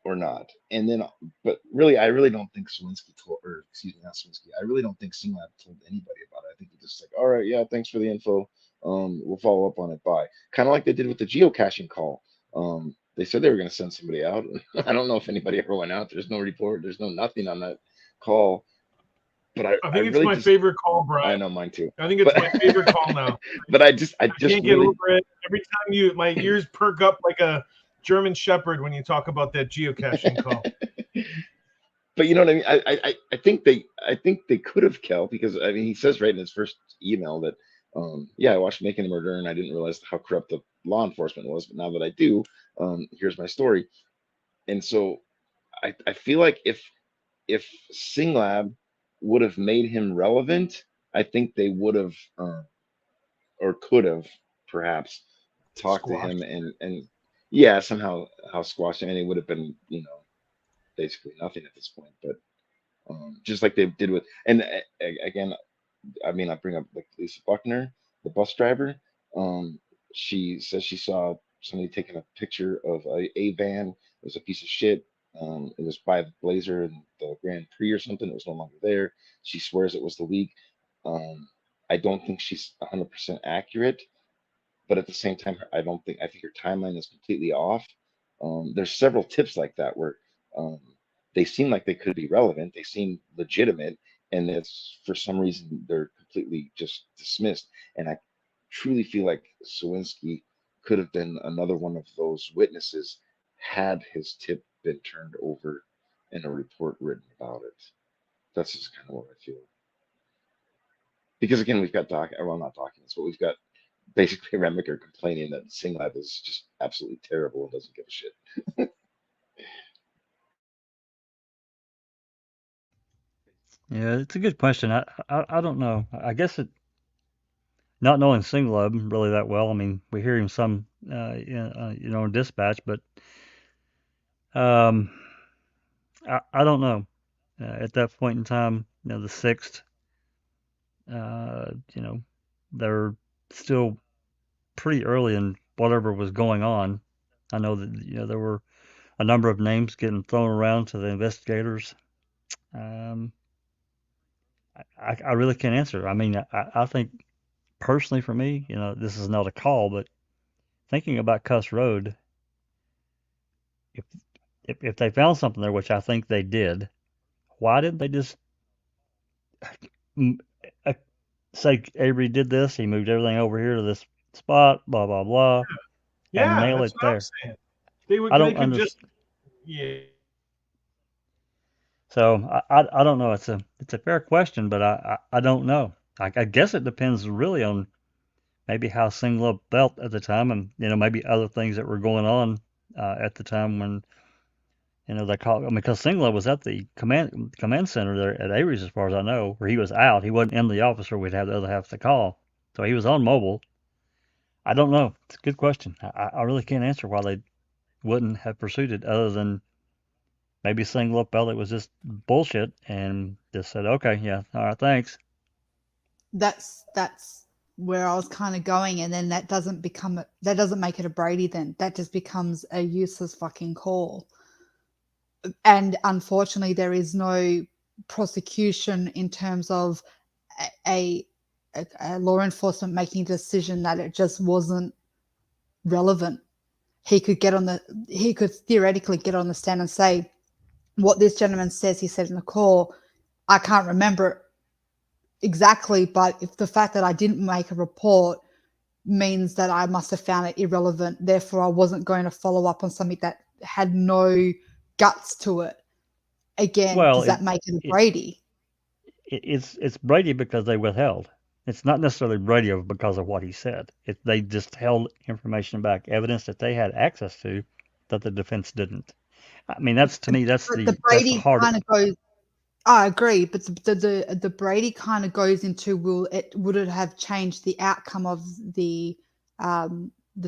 or not? And then, but really, I really don't think Swinsky told, or excuse me, not Swinsky. I really don't think Singlab told anybody about it. I think he just like, all right, yeah, thanks for the info. We'll follow up on it. Bye. Kind of like they did with the geocaching call. They said they were going to send somebody out. I don't know if anybody ever went out. There's no report. There's no nothing on that call. But I think it's really my favorite call, Brian. I know mine too. I think it's my favorite call now. But I just can't really get over it. Every time my ears perk up like a German Shepherd when you talk about that geocaching call. But you know what I mean? I think they could have, Kel, because I mean he says right in his first email that yeah, I watched Making a Murderer and I didn't realize how corrupt the law enforcement was, but now that I do, here's my story. And so I feel like if Singlab would have made him relevant, I think they would have or could have perhaps talked to him and yeah, somehow how squashed him, and it would have been, basically nothing at this point. But just like they did with, and again, I mean, I bring up like Lisa Buckner, the bus driver. She says she saw somebody taking a picture of a van. It was a piece of shit. It was by the Blazer and the Grand Prix or something. It was no longer there. She swears it was the week. I don't think she's 100% accurate, but at the same time, I think her timeline is completely off. There's several tips like that where um, they seem like they could be relevant, they seem legitimate, and it's for some reason they're completely just dismissed. And I truly feel like Sawinski could have been another one of those witnesses had his tip been turned over and a report written about it. That's just kind of what I feel. Because again, we've got not documents, but we've got basically Remiker complaining that Singlab is just absolutely terrible and doesn't give a shit. Yeah, it's a good question. I don't know. I guess not knowing Singlab really that well. I mean, we hear him some, in dispatch, but um, I don't know. At that point in time, the sixth, uh, you know, they're still pretty early in whatever was going on. I know that there were a number of names getting thrown around to the investigators. Um, I really can't answer. I mean, I think personally for me, this is not a call, but thinking about Cuss Road, if if they found something there, which I think they did, why didn't they just mm, uh, say Avery did this? He moved everything over here to this spot, blah blah blah, and Yeah, nail that's it what I'm there. saying. I They don't could just understand. So I don't know. It's a fair question, but I don't know. I guess it depends really on maybe how Singla felt at the time, and maybe other things that were going on at the time when they called. I mean, because Singla was at the command center there at Avery's, as far as I know, where he was out. He wasn't in the office where we'd have the other half of the call, so he was on mobile. I don't know. It's a good question. I really can't answer why they wouldn't have pursued it, other than maybe Singla felt it was just bullshit and just said, okay, yeah, all right, thanks. That's where I was kind of going, and then that doesn't make it a Brady. Then that just becomes a useless fucking call. And unfortunately, there is no prosecution in terms of a law enforcement making a decision that it just wasn't relevant. He could theoretically get on the stand and say, what this gentleman says he said in the call, I can't remember it exactly, but if the fact that I didn't make a report means that I must have found it irrelevant, therefore I wasn't going to follow up on something that had no guts to it. Again, Well, does that make it Brady? It's Brady because they withheld. It's not necessarily Brady because of what he said. They just held information back, evidence that they had access to that the defense didn't. I mean, that's to me, that's the the Brady hard. kind of goes. I agree, but the Brady kind of goes into would it have changed the outcome of the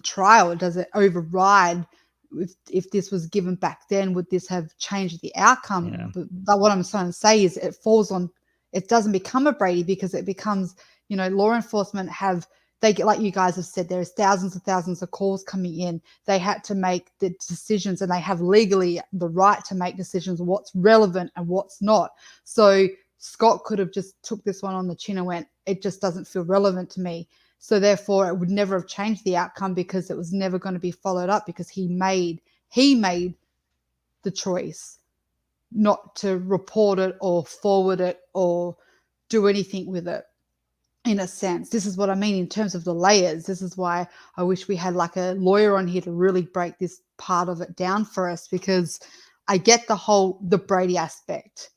trial? Does it override if this was given back then, would this have changed the outcome? Yeah. But what I'm trying to say is it doesn't become a Brady because it becomes, law enforcement they get, like you guys have said, there's thousands and thousands of calls coming in. They had to make the decisions, and they have legally the right to make decisions what's relevant and what's not. So Scott could have just took this one on the chin and went, it just doesn't feel relevant to me. So therefore it would never have changed the outcome because it was never going to be followed up, because he made the choice not to report it or forward it or do anything with it. In a sense, this is what I mean in terms of the layers. This is why I wish we had like a lawyer on here to really break this part of it down for us, because I get the Brady aspect.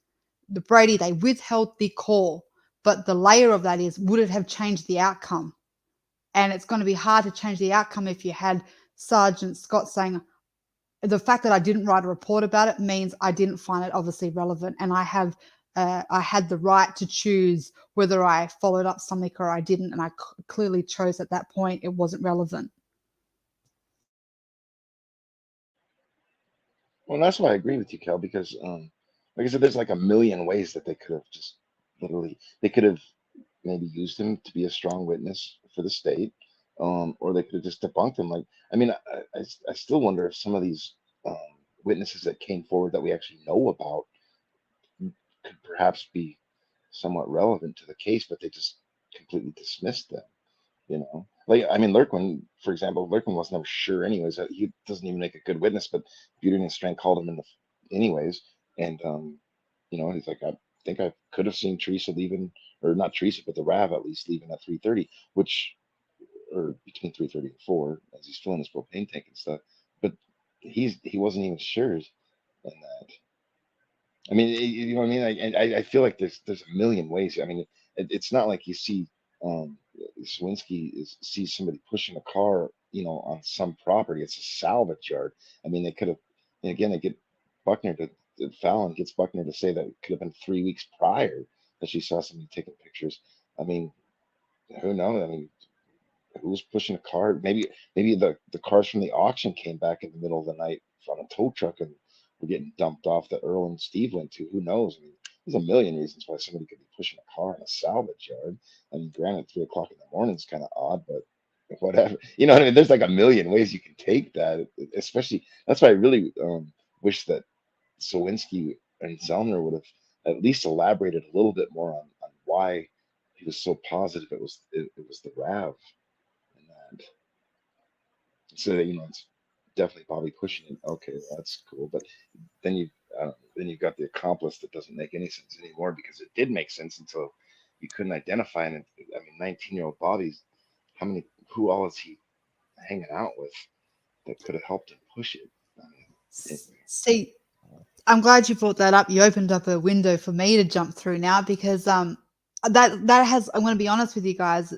The Brady, they withheld the call, but the layer of that is, would it have changed the outcome? And it's going to be hard to change the outcome if you had Sergeant Scott saying, the fact that I didn't write a report about it means I didn't find it obviously relevant, and I had the right to choose whether I followed up something or I didn't, and I clearly chose at that point it wasn't relevant. Well, that's why I agree with you, Kel, because like I said, there's like a million ways that they could have just they could have maybe used him to be a strong witness for the state, or they could have just debunked him. Like, I mean, I still wonder if some of these witnesses that came forward that we actually know about could perhaps be somewhat relevant to the case, but they just completely dismissed them. Like, I mean, Lurkwin, for example, Lurkwin was never sure anyways. He doesn't even make a good witness, but Butin and Strang called him in anyways. And, he's like, I think I could have seen Teresa leaving, or not Teresa, but the Rav at least leaving at 3:30, or between 3:30 and 4, as he's filling his propane tank and stuff. But he wasn't even sure in that. I mean, you know what I mean? I feel like there's a million ways. I mean, it's not like you see Swinsky sees somebody pushing a car, on some property. It's a salvage yard. I mean, they could have, and again, they get Buckner Fallon gets Buckner to say that it could have been 3 weeks prior that she saw somebody taking pictures. I mean, who knows? I mean, who's pushing a car? Maybe the cars from the auction came back in the middle of the night on a tow truck and were getting dumped off that Earl and Steve went to. Who knows? I mean, there's a million reasons why somebody could be pushing a car in a salvage yard. I mean, granted, 3 o'clock in the morning is kind of odd, but whatever. You know what I mean? There's like a million ways you can take that. Especially, that's why I really wish that Sawinski and Zellner would have at least elaborated a little bit more on why he was so positive it was the Rav. And so that, it's definitely Bobby pushing it. Okay, well, that's cool. But then you've got the accomplice that doesn't make any sense anymore, because it did make sense until you couldn't identify. And I mean, 19-year-old Bobby's, who all is he hanging out with that could have helped him push it? I mean, anyway. See, I'm glad you brought that up. You opened up a window for me to jump through now, because that has, I'm going to be honest with you guys,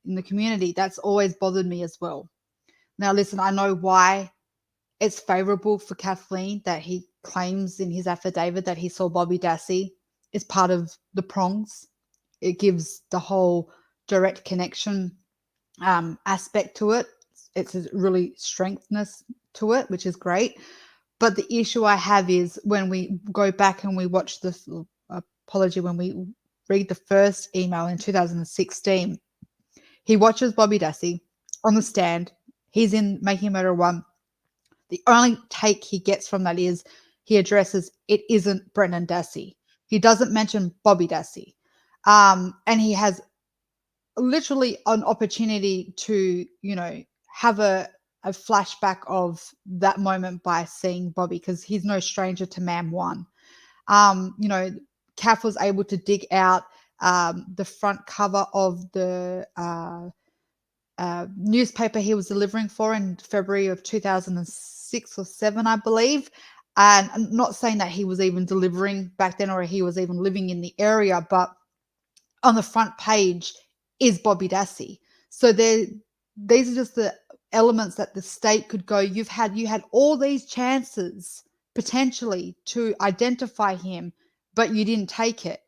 in the community, that's always bothered me as well. Now, listen, I know why it's favorable for Kathleen that he claims in his affidavit that he saw Bobby Dassey. It's part of the prongs. It gives the whole direct connection aspect to it. It's a really strengthness to it, which is great. But the issue I have is when we go back and we watch when we read the first email in 2016, he watches Bobby Dassey on the stand. He's in Making a Murderer 1. The only take he gets from that is he addresses it isn't Brendan Dassey. He doesn't mention Bobby Dassey. And he has literally an opportunity to, have a flashback of that moment by seeing Bobby, because he's no stranger to Mam 1. Kath was able to dig out the front cover of the newspaper he was delivering for in February of 2006 or 7, I believe. And I'm not saying that he was even delivering back then or he was even living in the area, but on the front page is Bobby Dassey. So these are just the elements that the state could go, you had all these chances potentially to identify him, but you didn't take it.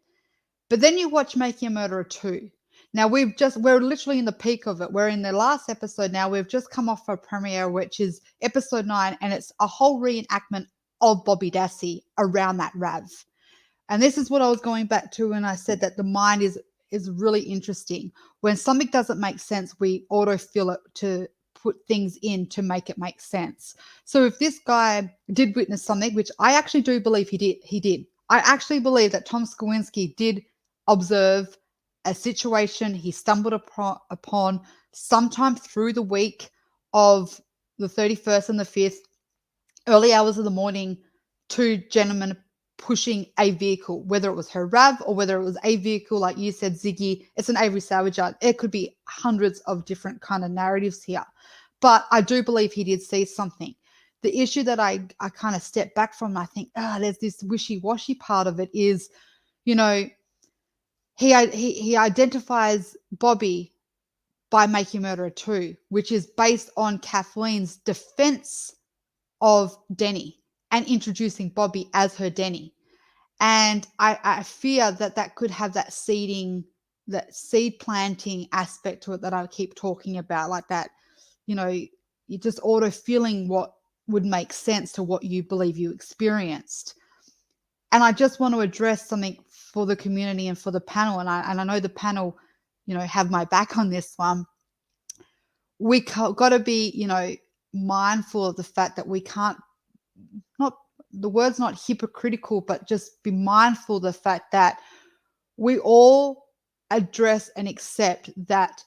But then you watch Making a Murderer 2. Now we're literally in the peak of it. We're in the last episode now. We've just come off a premiere, which is episode 9, and it's a whole reenactment of Bobby Dassey around that Rav. And this is what I was going back to when I said that the mind is really interesting. When something doesn't make sense, we autofill it to put things in to make it make sense. So if this guy did witness something, which I actually do believe he did. I actually believe that Tom Skowinski did observe a situation he stumbled upon sometime through the week of the 31st and the 5th, early hours of the morning, 2 gentlemen pushing a vehicle, whether it was her Rav or whether it was a vehicle, like you said, Ziggy. It's an Avery Salvage Yard. It could be hundreds of different kind of narratives here. But I do believe he did see something. The issue that I kind of step back from, I think, there's this wishy-washy part of it is, you know, he identifies Bobby by Making Murderer 2, which is based on Kathleen's defense of Denny and introducing Bobby as her Denny. And I fear that could have that seed planting aspect to it that I keep talking about, like that, you know, you just auto-feeling what would make sense to what you believe you experienced. And I just want to address something for the community and for the panel, and I know the panel, you know, have my back on this one. We got to be, you know, mindful of the fact that we can't, not the word's not hypocritical, but just be mindful of the fact that we all address and accept that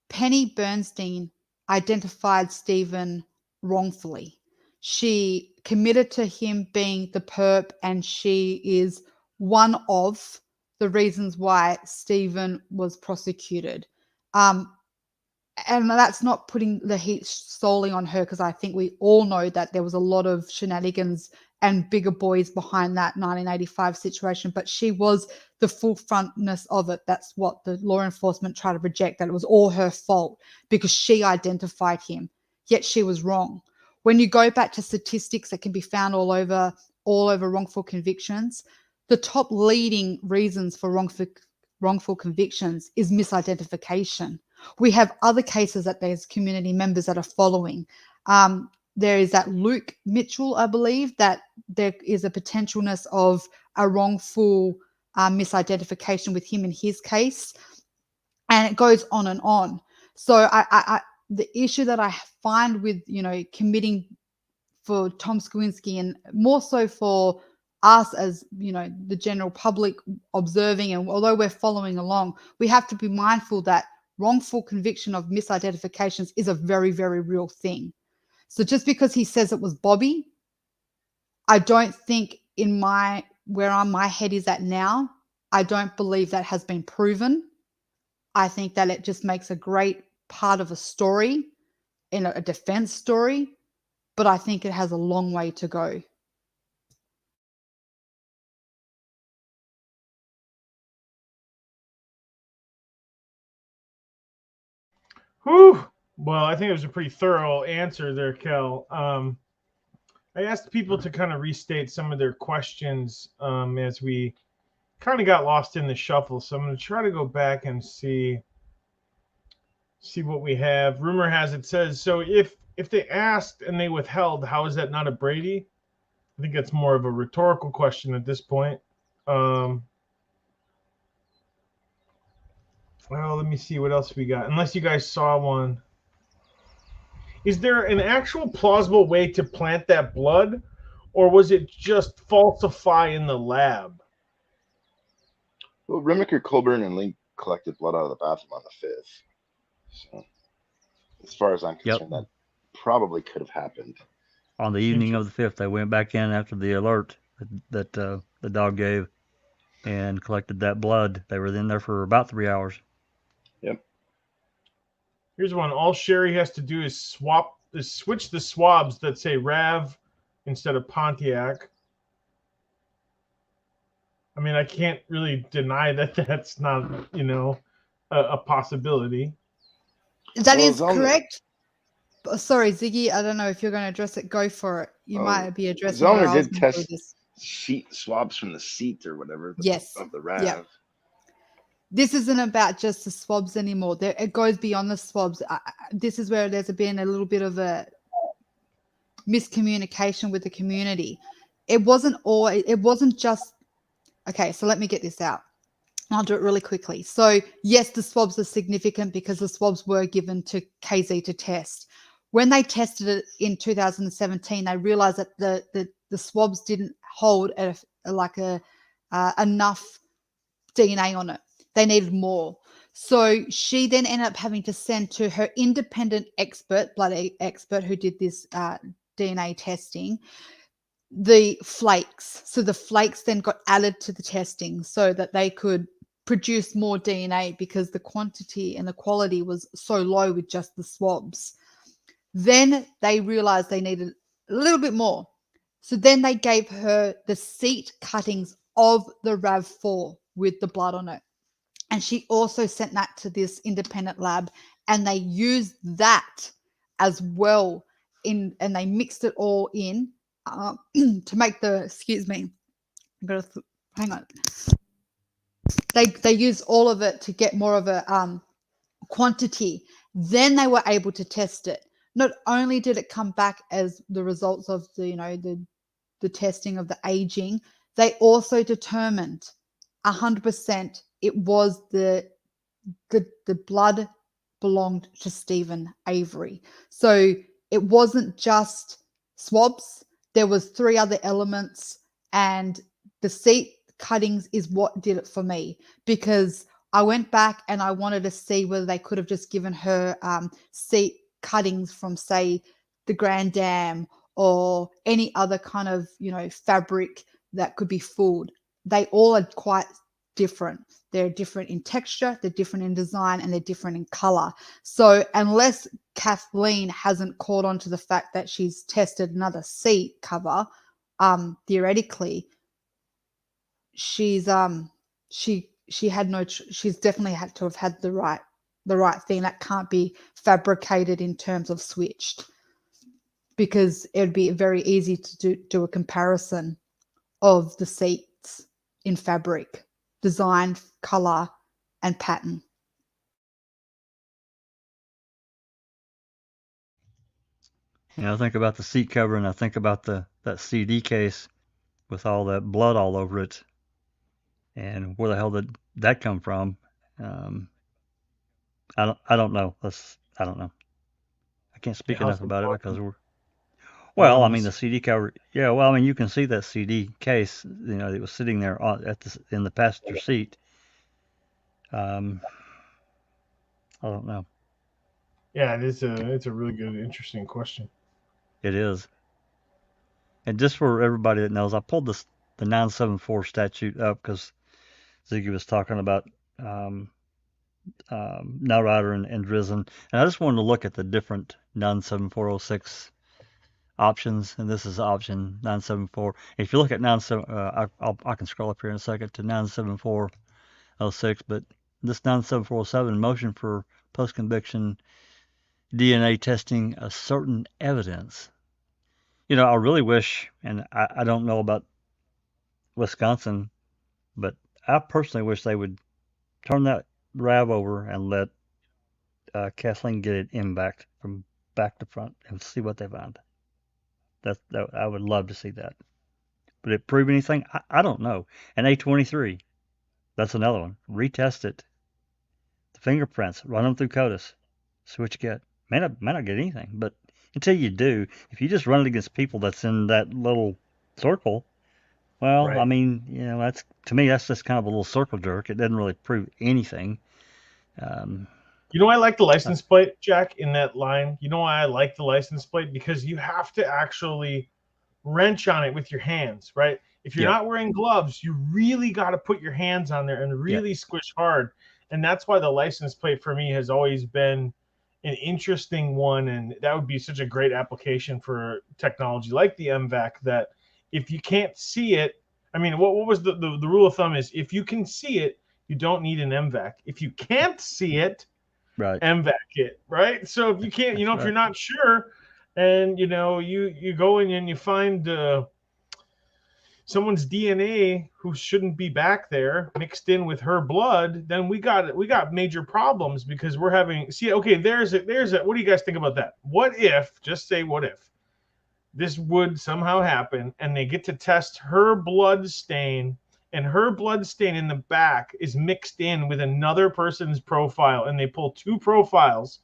Penny Bernstein identified Stephen wrongfully. She committed to him being the perp, and she is one of the reasons why Stephen was prosecuted. And that's not putting the heat solely on her, because I think we all know that there was a lot of shenanigans and bigger boys behind that 1985 situation, but she was the full frontness of it. That's what the law enforcement tried to project, that it was all her fault because she identified him, yet she was wrong. When you go back to statistics that can be found all over wrongful convictions, the top leading reasons for wrongful convictions is misidentification. We have other cases that there's community members that are following. There is that Luke Mitchell, I believe, that there is a potentialness of a wrongful misidentification with him in his case, and it goes on and on. So the issue that I find with, you know, committing for Tom Skowinski, and more so for us as, you know, the general public observing, and although we're following along, we have to be mindful that wrongful conviction of misidentifications is a very, very real thing. So just because he says it was Bobby, I don't think my head is at now, I don't believe that has been proven. I think that it just makes a great part of a story, in a defense story, but I think it has a long way to go. Whew. Well, I think it was a pretty thorough answer there, Kel. I asked people to kind of restate some of their questions as we kind of got lost in the shuffle. So I'm going to try to go back and see what we have. Rumor has it says, so if they asked and they withheld, how is that not a Brady? I think that's more of a rhetorical question at this point. Well, let me see what else we got. Unless you guys saw one. Is there an actual plausible way to plant that blood, or was it just falsify in the lab? Well, Remiker, Colburn, and Link collected blood out of the bathroom on the 5th. So, as far as I'm concerned, that probably could have happened. On the evening of the 5th, they went back in after the alert that the dog gave and collected that blood. They were in there for about 3 hours. Yep. Here's one. All Sherry has to do is switch the swabs that say Rav instead of Pontiac. I mean, I can't really deny that that's not, you know, a possibility. That is correct. Sorry, Ziggy, I don't know if you're going to address it. Go for it. You might be addressing it. Zoner did test sheet swabs from the seat or whatever. Yes. Of the Rav. Yep. this isn't about just the swabs anymore. It goes beyond the swabs. This is where there's been a little bit of a miscommunication with the community. It wasn't just, okay, so let me get this out. I'll do it really quickly. So yes, the swabs are significant because the swabs were given to KZ to test. When they tested it in 2017, they realized that the swabs didn't hold enough DNA on it. They needed more. So she then ended up having to send to her independent expert, blood expert who did this DNA testing, the flakes. So the flakes then got added to the testing so that they could produce more DNA because the quantity and the quality was so low with just the swabs. Then they realized they needed a little bit more. So then they gave her the seat cuttings of the RAV4 with the blood on it. And she also sent that to this independent lab, and they used that as well and they mixed it all in to make the, excuse me, hang on. They used all of it to get more of a quantity. Then they were able to test it. Not only did it come back as the results of the testing of the aging, they also determined 100% it was the blood belonged to Stephen Avery. So it wasn't just swabs. There was 3 other elements, and the seat cuttings is what did it for me, because I went back and I wanted to see whether they could have just given her seat cuttings from, say, the Grand Dam or any other kind of, fabric that could be fooled. They all are quite different. They're different in texture, they're different in design, and they're different in color. So unless Kathleen hasn't caught on to the fact that she's tested another seat cover, theoretically, she's definitely had to have had the right thing. That can't be fabricated in terms of switched, because it would be very easy to do a comparison of the seats in fabric, design, color, and pattern. I think about the seat cover, and I think about that CD case with all that blood all over it, and where the hell did that come from? I don't know. I don't know. I can't speak enough about it because well, I mean the CD cover. Yeah, well, I mean you can see that CD case. It was sitting there in the passenger seat. I don't know. Yeah, it's a really good, interesting question. It is. And just for everybody that knows, I pulled the 974 statute up because Ziggy was talking about Now Rider and Drizzen, and I just wanted to look at the different 97406 options, and this is option 974. If you look at I can scroll up here in a second to 97406, but this 97407, motion for post-conviction DNA testing a certain evidence. I really wish, and I don't know about Wisconsin, but I personally wish they would turn that RAV over and let Kathleen get it in back from back to front and see what they find. That I would love to see that. Would it prove anything? I don't know. And A23, that's another one. Retest it. The fingerprints, run them through CODIS. See what you get. May not get anything, but until you do, if you just run it against people that's in that little circle, well, Right. I mean, that's, to me, that's just kind of a little circle jerk. It doesn't really prove anything. I like the license plate, Jack, in that line. You know why I like the license plate? Because you have to actually wrench on it with your hands, right? If you're not wearing gloves, you really got to put your hands on there and really squish hard. And that's why the license plate for me has always been an interesting one. And that would be such a great application for technology like the MVAC, that if you can't see it, I mean, what was the rule of thumb is if you can see it, you don't need an MVAC. If you can't see it, Right. MVAC it, right? So if you can't, if you're not sure, and you go in and you find someone's DNA who shouldn't be back there mixed in with her blood, then we got major problems, because we're having okay, there's a what do you guys think about that? What if, just say what if, this would somehow happen and they get to test her blood stain, and her blood stain in the back is mixed in with another person's profile, and they pull two profiles,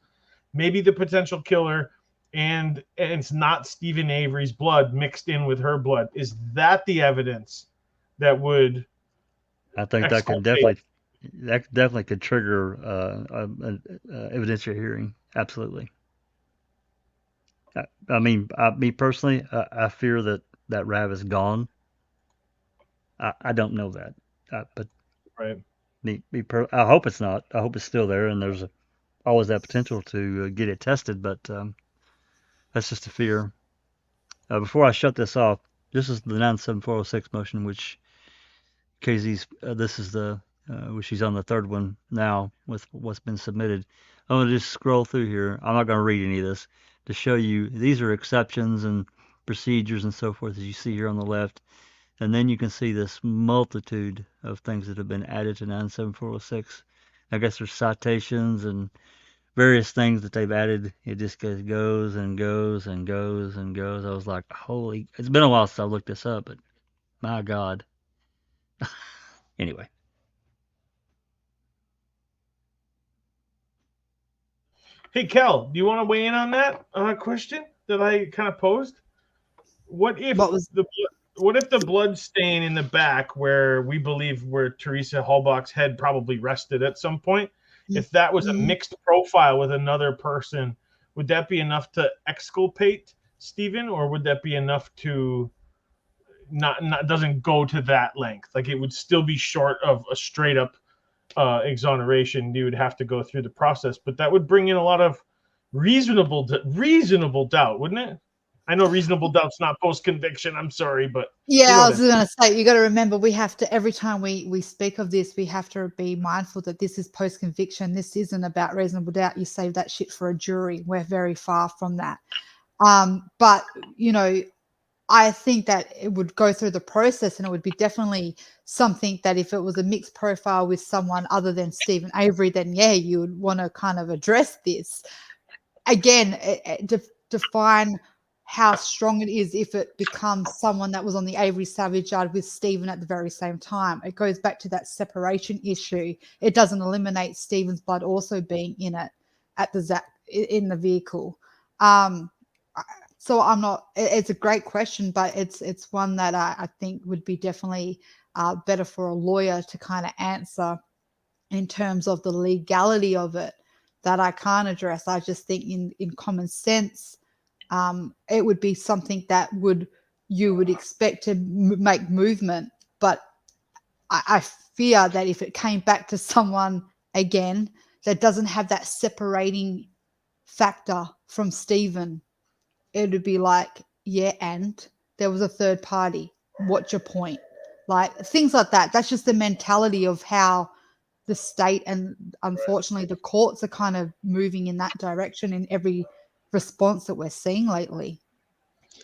maybe the potential killer, and it's not Stephen Avery's blood mixed in with her blood. Is that the evidence that would I think that could definitely could trigger evidentiary hearing. Absolutely. I mean, me personally, I fear that Rav is gone. I don't know that, but right? I hope it's not. I hope it's still there, and there's always that potential to get it tested. But that's just a fear. Before I shut this off, this is the 97406 motion, which KZ's. This is the which she's on the third one now with what's been submitted. I'm gonna just scroll through here. I'm not gonna read any of this to show you these are exceptions and procedures and so forth, as you see here on the left. And then you can see this multitude of things that have been added to 97406. I guess there's citations and various things that they've added. It just goes and goes and goes and goes. I was like, holy, it's been a while since I looked this up, but my God. Anyway. Hey, Kel, do you want to weigh in on that question that I kind of posed? What if the blood stain in the back, where we believe where Teresa Halbach's head probably rested at some point, if that was a mixed profile with another person, would that be enough to exculpate Stephen, or would that be enough to not doesn't go to that length? Like, it would still be short of a straight up exoneration. You would have to go through the process, but that would bring in a lot of reasonable doubt, wouldn't it? I know reasonable doubt's not post-conviction. I'm sorry, but yeah, I was going to say, you got to remember, we have to, every time we speak of this, we have to be mindful that this is post-conviction. This isn't about reasonable doubt. You save that shit for a jury. We're very far from that. But, you know, I think that it would go through the process, and it would be definitely something that if it was a mixed profile with someone other than Stephen Avery, then yeah, you would want to kind of address this. Again, define how strong it is if it becomes someone that was on the Avery Savage yard with Stephen at the very same time. It goes back to that separation issue. It doesn't eliminate Stephen's blood also being in it in the vehicle. So I'm not. It's a great question, but it's one that I think would be definitely better for a lawyer to kind of answer in terms of the legality of it. That I can't address. I just think in common sense, it would be something that you would expect to make movement. But I fear that if it came back to someone again that doesn't have that separating factor from Stephen, it would be like, yeah, and there was a third party. What's your point? Like, things like that. That's just the mentality of how the state and unfortunately the courts are kind of moving in that direction in every response that we're seeing lately.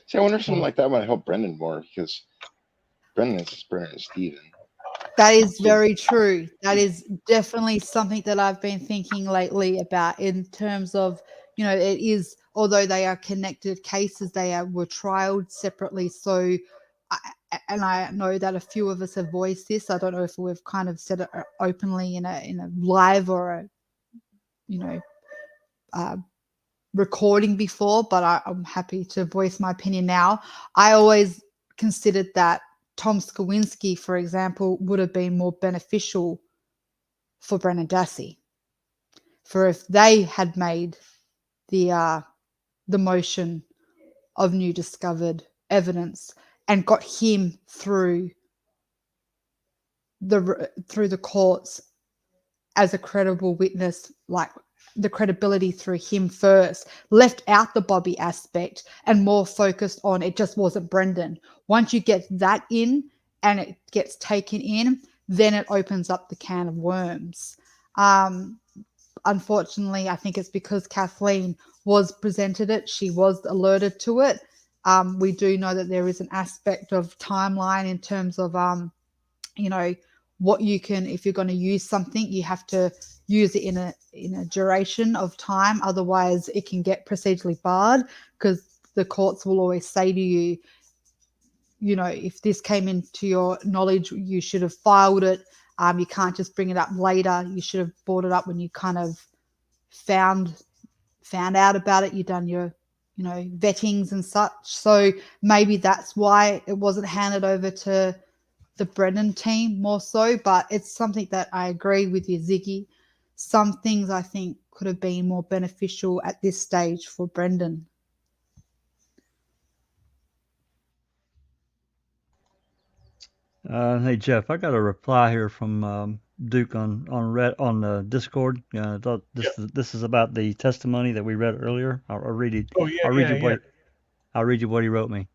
See, I wonder if something like that might help Brendan more, because Brendan is Brendan and Stephen. That is very true. That is definitely something that I've been thinking lately about, in terms of, you know, it is, although they are connected cases, they were trialed separately. So, I know that a few of us have voiced this. I don't know if we've kind of said it openly in a live or a recording before, but I'm happy to voice my opinion now. I always considered that Tom Skowinski, for example, would have been more beneficial for Brendan Dassey, for if they had made the motion of new discovered evidence and got him through the courts as a credible witness, like the credibility through him first, left out the Bobby aspect and more focused on it just wasn't Brendan. Once you get that in and it gets taken in, then it opens up the can of worms. Unfortunately, I think it's because Kathleen was presented it. She was alerted to it. We do know that there is an aspect of timeline in terms of, what you can, if you're going to use something, you have to use it in a duration of time. Otherwise, it can get procedurally barred, because the courts will always say to you, if this came into your knowledge, you should have filed it. You can't just bring it up later. You should have brought it up when you kind of found out about it. You've done your vettings and such. So maybe that's why it wasn't handed over to the Brendan team more so. But it's something that I agree with you, Ziggy. Some things I think could have been more beneficial at this stage for Brendan. Hey Jeff, I got a reply here from Duke on Discord. I thought this is about the testimony that we read earlier. I'll read it. Oh yeah, I'll read yeah, you what I'll read you what he wrote me.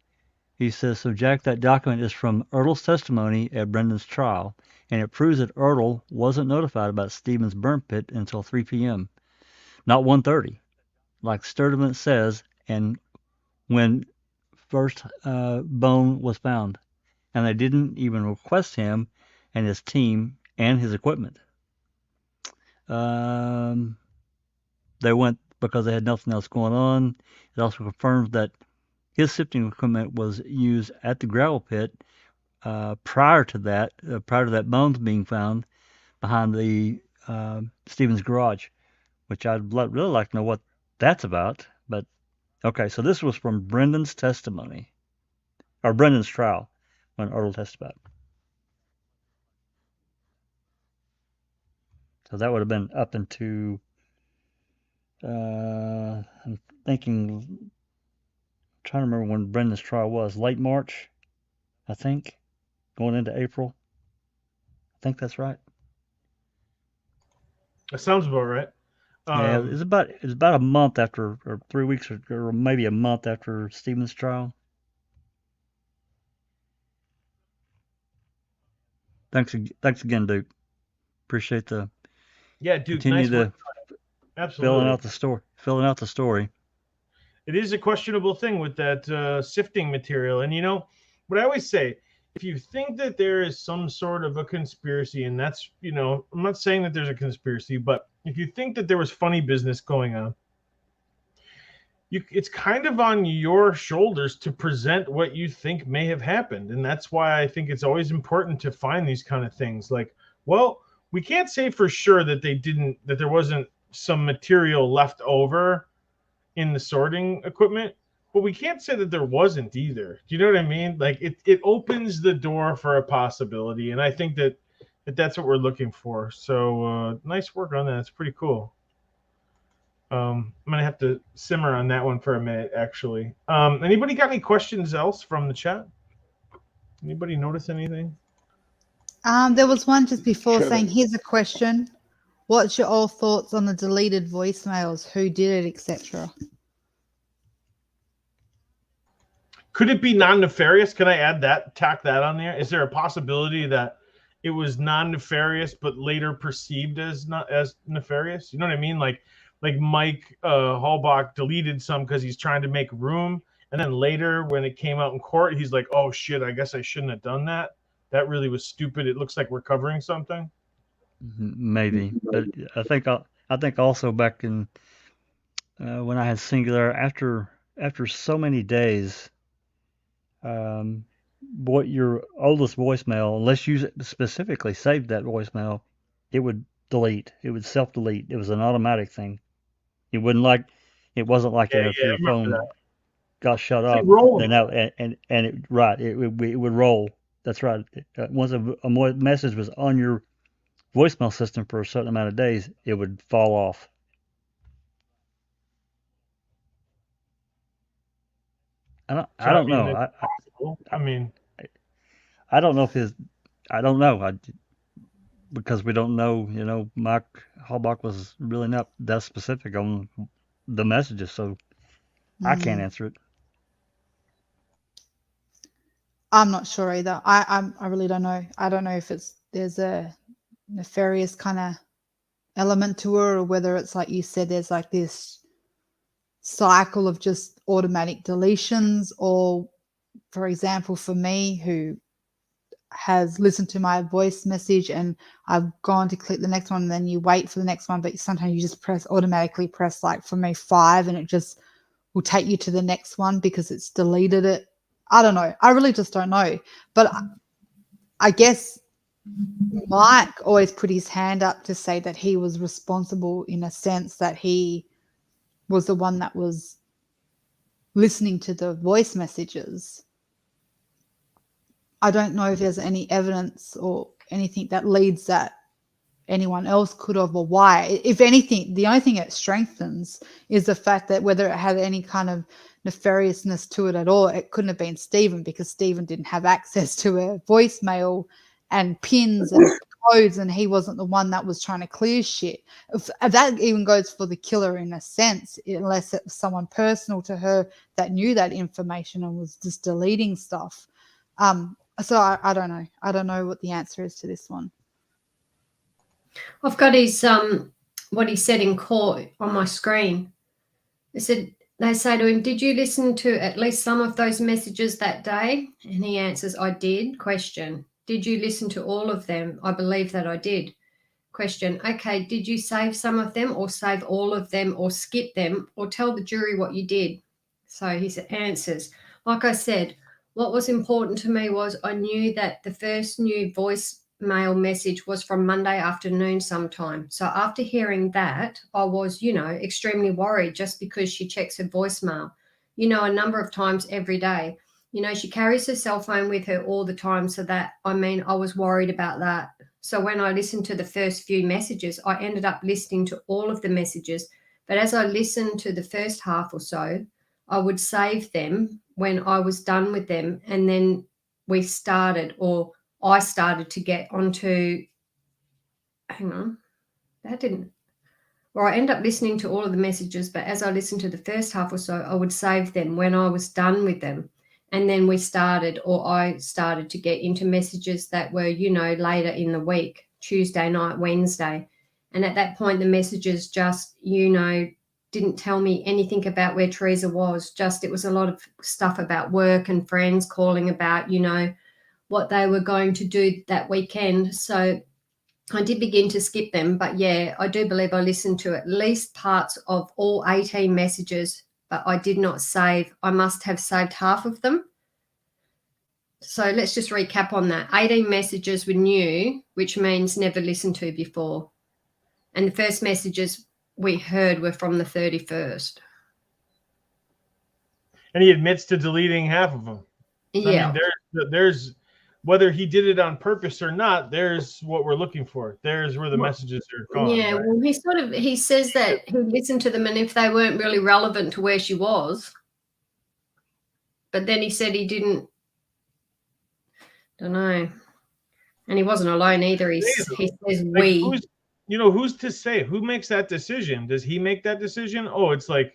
He says, "So Jack, that document is from Ertl's testimony at Brendan's trial, and it proves that Ertl wasn't notified about Stephen's burn pit until 3 p.m., not 1:30, like Sturdivant says, and when first bone was found. And they didn't even request him and his team and his equipment. They went because they had nothing else going on. It also confirms that his sifting equipment was used at the gravel pit prior to that bones being found behind the Stevens garage, which I'd really like to know what that's about. But okay, so this was from Brendan's testimony, or Brendan's trial, when Ertl testified. So that would have been up into, I'm thinking, trying to remember when Brendan's trial was. Late March, I think, going into April. I think that's right. that sounds about right. Yeah, it's about a month after, or 3 weeks, or maybe a month after Stephen's trial. Thanks again, Duke. Appreciate the Duke. continue Nice work. to Absolutely. filling out the story. It is a questionable thing with that sifting material. And what I always say, if you think that there is some sort of a conspiracy, and that's, I'm not saying that there's a conspiracy, but if you think that there was funny business going on, it's kind of on your shoulders to present what you think may have happened. And that's why I think it's always important to find these kind of things. Like, well, we can't say for sure that that there wasn't some material left over in the sorting equipment, but we can't say that there wasn't either. Do you know what I mean? Like it opens the door for a possibility, and I think that's what we're looking for. So nice work on that. It's pretty cool. I'm gonna have to simmer on that one for a minute, actually. Anybody got any questions else from the chat? Anybody notice anything? There was one just before Sure. saying, here's a question. What's your all thoughts on the deleted voicemails? Who did it, etc.? Could it be non-nefarious? Can I tack that on there? Is there a possibility that it was non-nefarious but later perceived as not as nefarious? You know what I mean? Like Mike Halbach deleted some because he's trying to make room, and then later when it came out in court, he's like, "Oh shit, I guess I shouldn't have done that. That really was stupid. It looks like we're covering something." Maybe, but I think also back in when I had Singular, after so many days, your oldest voicemail, unless you specifically saved that voicemail, it would delete. It would self-delete. It was an automatic thing. It wasn't like if your phone got shut off, then that and it right, it would roll. That's right. Once a message was on your voicemail system for a certain amount of days, it would fall off. I don't know. I don't know if I don't know. Because we don't know, Mike Halbach was really not that specific on the messages, so I can't answer it. I'm not sure either. I really don't know. I don't know if there's a nefarious kind of element to it, or whether it's like you said, there's like this cycle of just automatic deletions, or for example, for me, who has listened to my voice message and I've gone to click the next one, and then you wait for the next one, but sometimes you just automatically press, like for me, 5, and it just will take you to the next one because it's deleted it. I don't know. I really just don't know. But I guess Mike always put his hand up to say that he was responsible, in a sense that he was the one that was listening to the voice messages. I don't know if there's any evidence or anything that leads that anyone else could have, or why. If anything, the only thing it strengthens is the fact that whether it had any kind of nefariousness to it at all, it couldn't have been Stephen, because Stephen didn't have access to a voicemail and pins and codes, and he wasn't the one that was trying to clear shit. If that even goes for the killer in a sense, unless it was someone personal to her that knew that information and was just deleting stuff. So I don't know. I don't know what the answer is to this one. I've got his what he said in court on my screen. They say to him, "Did you listen to at least some of those messages that day?" And he answers, "I did." Question: "Did you listen to all of them?" "I believe that I did." Question: "Okay, did you save some of them, or save all of them, or skip them, or tell the jury what you did?" So he answers, "Like I said, what was important to me was I knew that the first new voicemail message was from Monday afternoon sometime. So after hearing that, I was, extremely worried, just because she checks her voicemail, a number of times every day. She carries her cell phone with her all the time. So I was worried about that. So when I listened to the first few messages, I ended up listening to all of the messages. But as I listened to the first half or so, I would save them when I was done with them. And then I started to get onto, I end up listening to all of the messages, but as I listened to the first half or so, I would save them when I was done with them. And then I started to get into messages that were, later in the week, Tuesday night, Wednesday. And at that point, the messages just, didn't tell me anything about where Teresa was. Just, it was a lot of stuff about work and friends calling about, what they were going to do that weekend. So I did begin to skip them, but yeah, I do believe I listened to at least parts of all 18 messages, but I did not save. I must have saved half of them. So let's just recap on that. 18 messages were new, which means never listened to before. And the first messages we heard were from the 31st. And he admits to deleting half of them. Yeah. I mean, there's whether he did it on purpose or not, there's what we're looking for. There's where the messages are gone. Yeah, right? well, he says that he listened to them, and if they weren't really relevant to where she was, but then he said he didn't, don't know, and he wasn't alone either. He says we. Who's to say? Who makes that decision? Does he make that decision? Oh, it's like,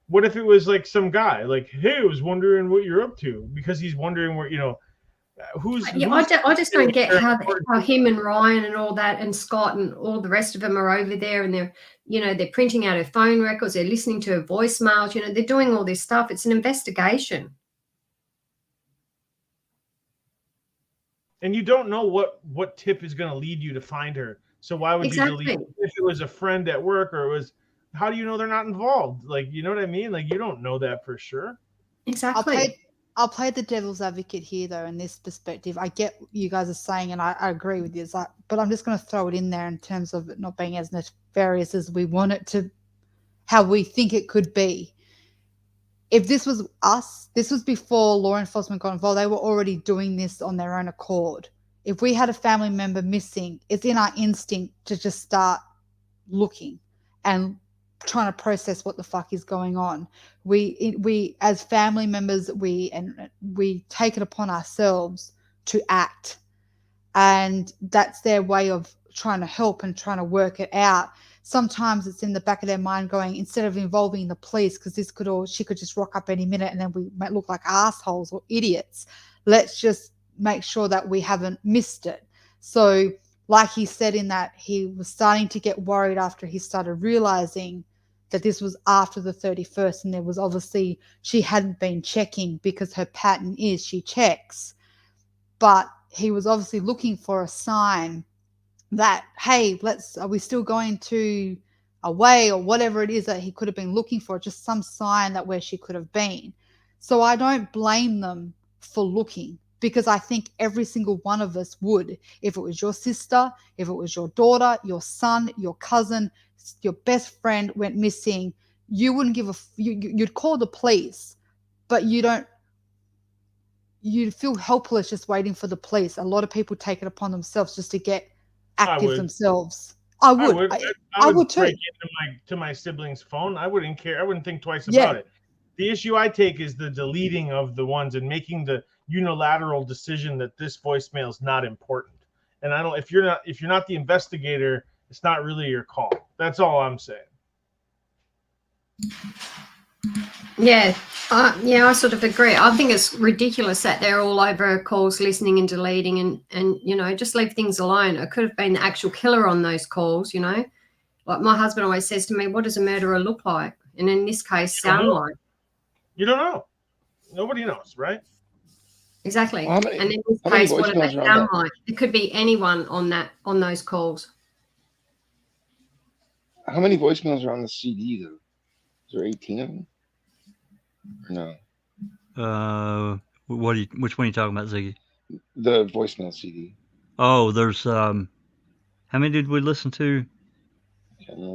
what if it was like some guy, like, hey, I was wondering what you're up to, because he's wondering where, I just don't get how him and Ryan and all that and Scott and all the rest of them are over there, and they're printing out her phone records, they're listening to her voicemails, they're doing all this stuff. It's an investigation. And you don't know what tip is going to lead you to find her. So why would you delete it? If it was a friend at work, or it was, how do you know they're not involved? Like, you know what I mean? Like, you don't know that for sure. Exactly. I'll play the devil's advocate here, though, in this perspective. I get what you guys are saying, and I agree with you. But I'm just going to throw it in there in terms of it not being as nefarious as we want it to, how we think it could be. If this was us, this was before law enforcement got involved. They were already doing this on their own accord. If we had a family member missing, it's in our instinct to just start looking and trying to process what the fuck is going on. We as family members, we take it upon ourselves to act, and that's their way of trying to help and trying to work it out. Sometimes it's in the back of their mind going, instead of involving the police, because she could just rock up any minute and then we might look like assholes or idiots. Let's just make sure that we haven't missed it. So like he said, in that he was starting to get worried after he started realizing that this was after the 31st, and there was obviously she hadn't been checking because her pattern is she checks, but he was obviously looking for a sign that, hey, are we still going to away, or whatever it is that he could have been looking for, just some sign that where she could have been. So I don't blame them for looking, because I think every single one of us would. If it was your sister, if it was your daughter, your son, your cousin, your best friend went missing, you wouldn't give you'd call the police, but you'd feel helpless just waiting for the police. A lot of people take it upon themselves just to get active themselves. I would too. Break into my sibling's phone. I wouldn't care. I wouldn't think twice about it. The issue I take is the deleting of the ones and making the unilateral decision that this voicemail is not important. And I don't. If you're not the investigator, it's not really your call. That's all I'm saying. Yeah, I sort of agree. I think it's ridiculous that they're all over calls, listening and deleting, and just leave things alone. It could have been the actual killer on those calls. Like my husband always says to me, "What does a murderer look like?" And in this case, sound like. You don't know. Nobody knows, right? Exactly. And in this case, what do they sound like? It could be anyone on those calls. How many voicemails are on the CD though? Is there 18 of them? No. Which one are you talking about, Ziggy? The voicemail CD. Oh, there's how many did we listen to?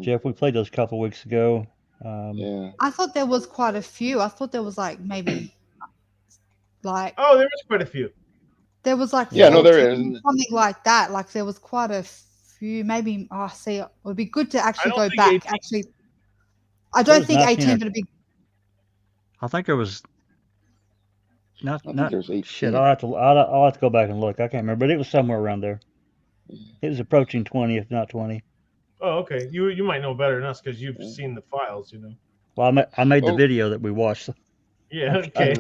Jeff, we played those a couple of weeks ago. Yeah. I thought there was quite a few. I thought there was maybe oh, there was quite a few. There was there is something like that. Like there was quite a few. Maybe it would be good to actually go back. 18. Actually, I don't think 18 would be. I think there was not shit. I'll have to go back and look. I can't remember, but it was somewhere around there. It was approaching 20, if not 20. Oh, okay. You might know better than us because you've seen the files, Well, I made the video that we watched. Yeah. Okay.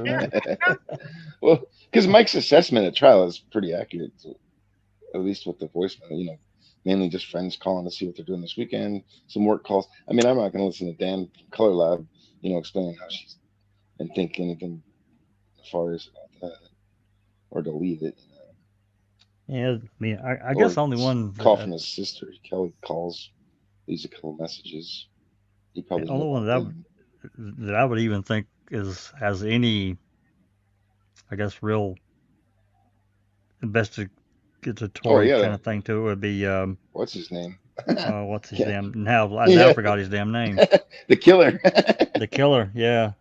Well, because Mike's assessment at trial is pretty accurate, at least with the voicemail. Mainly just friends calling to see what they're doing this weekend. Some work calls. I mean, I'm not going to listen to Dan from Color Lab, explaining how she's and think anything as far as that, or delete it. Yeah, I mean, I guess only one. Call from his sister. Kelly calls, leaves a couple messages. He probably the only one that I would even think has any, I guess, real investigatory kind of thing to it would be what's his name? What's his damn? Now I forgot his damn name. The killer. The killer. Yeah.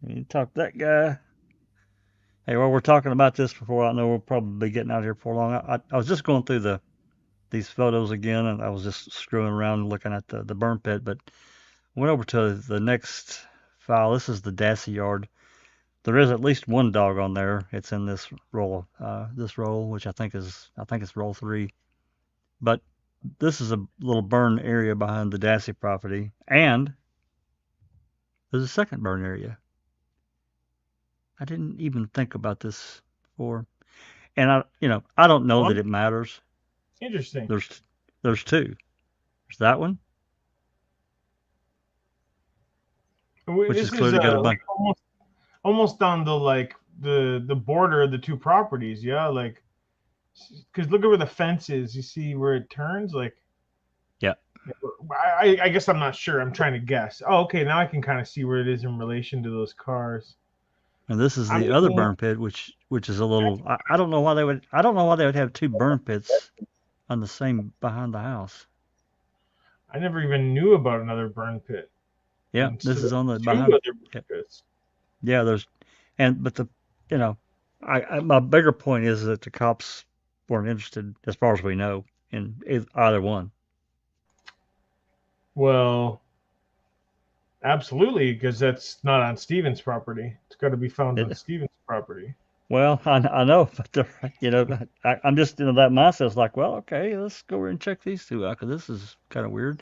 You talk to that guy. Hey, while we're talking about this before, I know we'll probably be getting out of here for long. I was just going through these photos again, and I was just screwing around and looking at the burn pit, but went over to the next file. This is the Dassey yard. There is at least one dog on there. It's in this roll, which I think it's roll 3. But this is a little burn area behind the Dassey property, and there's a second burn area. I didn't even think about this before, and I don't know that it matters. Interesting. There's 2. There's that one, which is clearly got a bunch. Almost on the border of the 2 properties, yeah. Because look at where the fence is. You see where it turns, Yeah. I guess I'm not sure. I'm trying to guess. Oh, okay. Now I can kind of see where it is in relation to those cars. And this is the other burn pit, which is a little. I don't know why they would have 2 burn pits on the same behind the house. I never even knew about another burn pit. Yeah, this is on the behind. Yeah, my bigger point is that the cops weren't interested, as far as we know, in either one. Well, absolutely, because that's not on Stephen's property. It's got to be found on Stephen's property. Well, I know, but I'm just that mindset is like, well, okay, let's go over and check these 2 out because this is kind of weird.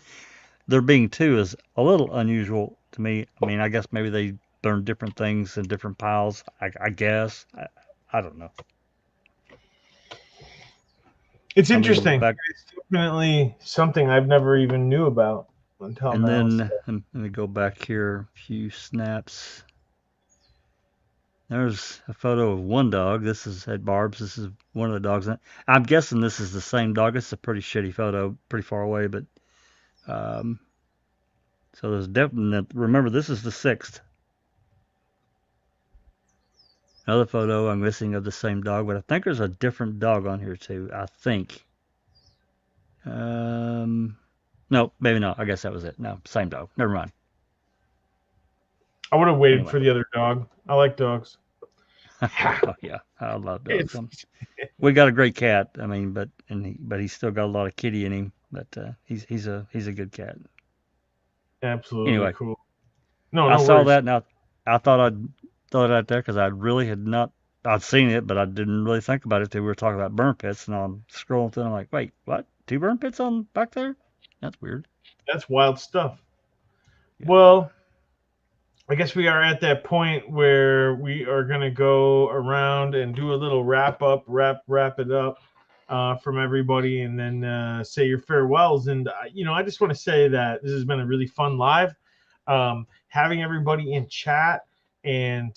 There being 2 is a little unusual to me. I mean, I guess maybe they burn different things in different piles. I guess I don't know. It's interesting. It's definitely something I've never even knew about. until And now. then So. let me go back here a few snaps. There's a photo of one dog. This is at Barb's. This is one of the dogs. I'm guessing this is the same dog. It's a pretty shitty photo, pretty far away, but so there's definitely. Remember, this is the 6th. Another photo I'm missing of the same dog, but I think there's a different dog on here too. I think. No, maybe not. I guess that was it. No, same dog. Never mind. I would have waited Anyway. for the other dog. I like dogs. Oh, yeah, I love dogs. We got a great cat. I mean, but he's still got a lot of kitty in him. But he's a good cat. Absolutely Anyway, cool. No, I saw worries. that, and I thought I'd throw it out there because I really had not. I'd seen it, but I didn't really think about it till we were talking about burn pits, and I'm scrolling through, and I'm like, wait, what? 2 burn pits on back there? That's weird. That's wild stuff. Yeah. Well, I guess we are at that point where we are going to go around and do a little wrap it up from everybody, and then say your farewells. And I just want to say that this has been a really fun live. Having everybody in chat and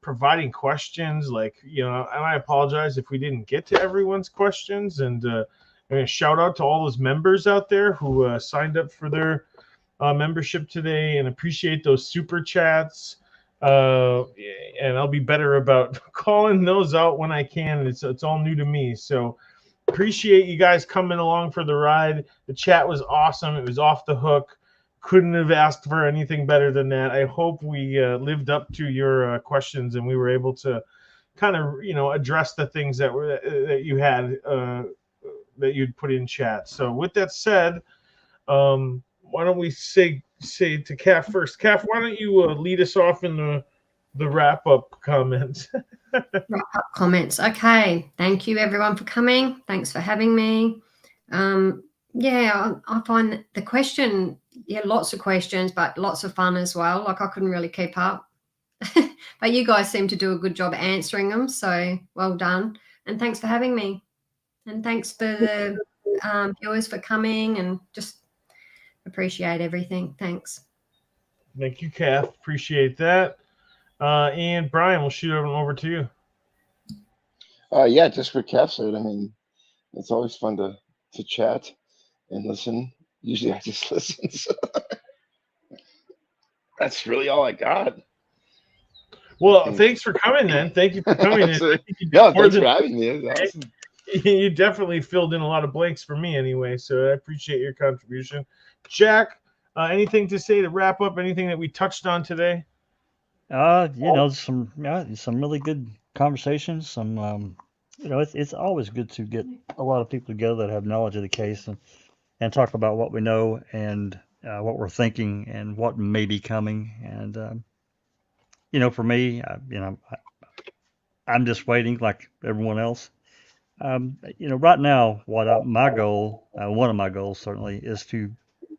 providing questions, and I apologize if we didn't get to everyone's questions. And I'm going to shout out to all those members out there who signed up for their membership today, and appreciate those super chats. And I'll be better about calling those out when I can. It's all new to me, so appreciate you guys coming along for the ride. The chat was awesome. It was off the hook. Couldn't have asked for anything better than that. I hope we lived up to your questions, and we were able to kind of address the things that you had that you'd put in chat. So with that said, why don't we say to Calf first? Calf, why don't you lead us off in the wrap up comments? Wrap up comments. Okay. Thank you everyone for coming. Thanks for having me. I find the question, lots of questions, but lots of fun as well. Like I couldn't really keep up. But you guys seem to do a good job answering them. So well done. And thanks for having me. And thanks for the viewers for coming, and just appreciate everything. Thanks. Thank you, Kath. Appreciate that. And Brian, we'll shoot over to you. Yeah, just for Kath's sake. I mean, it's always fun to chat and listen. Usually I just listen. So that's really all I got. Well, thanks for coming then. Thank you for coming. Thanks for having me. It's awesome. You definitely filled in a lot of blanks for me anyway, so I appreciate your contribution. Jack, anything to say to wrap up anything that we touched on today? Some really good conversations. Some it's always good to get a lot of people together that have knowledge of the case and talk about what we know and what we're thinking and what may be coming. And for me, I'm just waiting like everyone else. Right now, my goal, one of my goals certainly, is to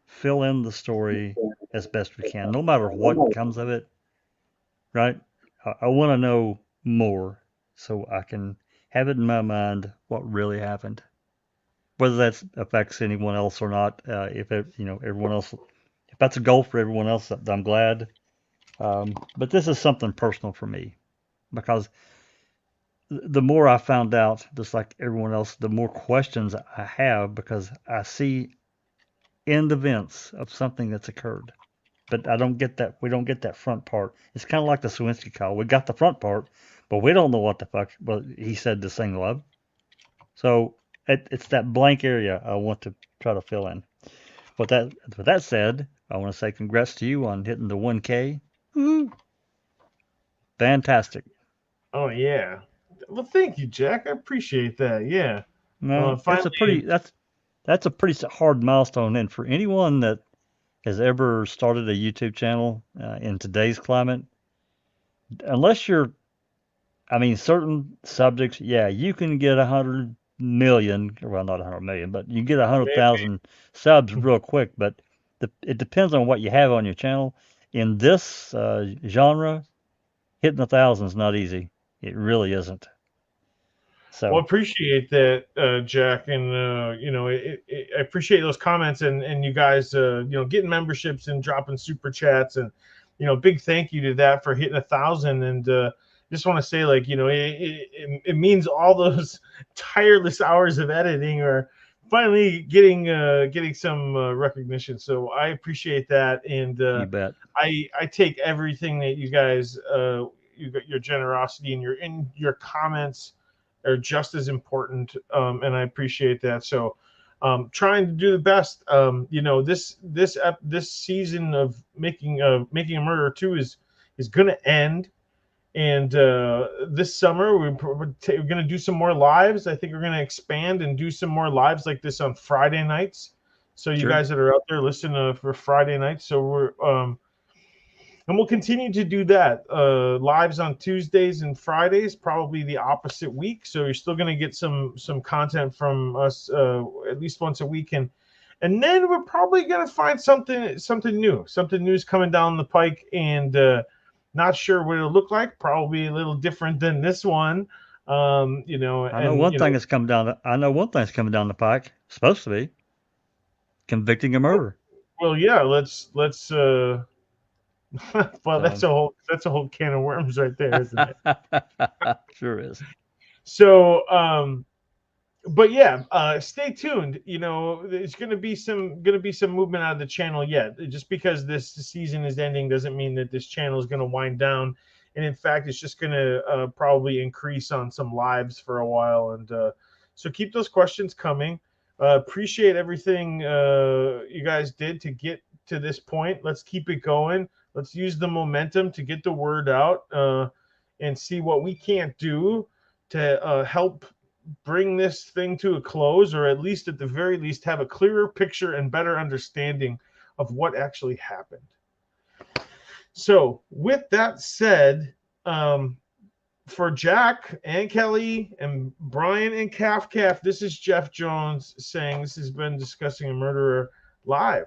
fill in the story as best we can, no matter what comes of it. Right? I want to know more so I can have it in my mind what really happened, whether that affects anyone else or not. Everyone else, if that's a goal for everyone else, I'm glad. But this is something personal for me, because the more I found out, just like everyone else, the more questions I have, because I see end events of something that's occurred. But I don't get that. We don't get that front part. It's kind of like the Swinsky call. We got the front part, but we don't know what the fuck he said to single up. So it's that blank area I want to try to fill in. With that said, I want to say congrats to you on hitting the 1K. Woo. Fantastic. Oh yeah. Well, thank you, Jack. I appreciate that. Yeah. No, that's a pretty hard milestone, and for anyone that has ever started a YouTube channel in today's climate, unless certain subjects, you can get 100 million, well, not 100 million, but you get 100,000 subs real quick. But it depends on what you have on your channel. In this genre, hitting 1,000 is not easy. It really isn't. So Well, appreciate that, Jack, and I appreciate those comments and you guys, getting memberships and dropping super chats, and big thank you to that for hitting 1,000. And just want to say, like, it means all those tireless hours of editing are finally getting some recognition. So I appreciate that, and you bet. I take everything that you guys, your generosity and your comments are just as important, and I appreciate that. So, trying to do the best. This season of making a murderer 2 is going to end, and this summer we're going to do some more lives. I think we're going to expand and do some more lives like this on Friday nights. So you Sure. guys that are out there, listen for Friday nights. So and we'll continue to do that. Lives on Tuesdays and Fridays, probably the opposite week. So you're still going to get some content from us at least once a week, and then we're probably going to find something new. Something new is coming down the pike, and not sure what it'll look like. Probably a little different than this one. I know one thing that's coming down. I know one thing's coming down the pike. Supposed to be convicting a murder. Well, yeah. Let's. Well, that's a whole can of worms right there, isn't it? Sure is. So, but yeah, stay tuned. There's going to be some movement out of the channel yet. Just because this season is ending doesn't mean that this channel is going to wind down. And in fact, it's just going to probably increase on some lives for a while. And so keep those questions coming. Appreciate everything you guys did to get to this point. Let's keep it going. Let's use the momentum to get the word out and see what we can't do to help bring this thing to a close, or at least at the very least have a clearer picture and better understanding of what actually happened. So with that said, for Jack and Kelly and Brian and Calf, this is Jeff Jones saying this has been Discussing a Murderer live.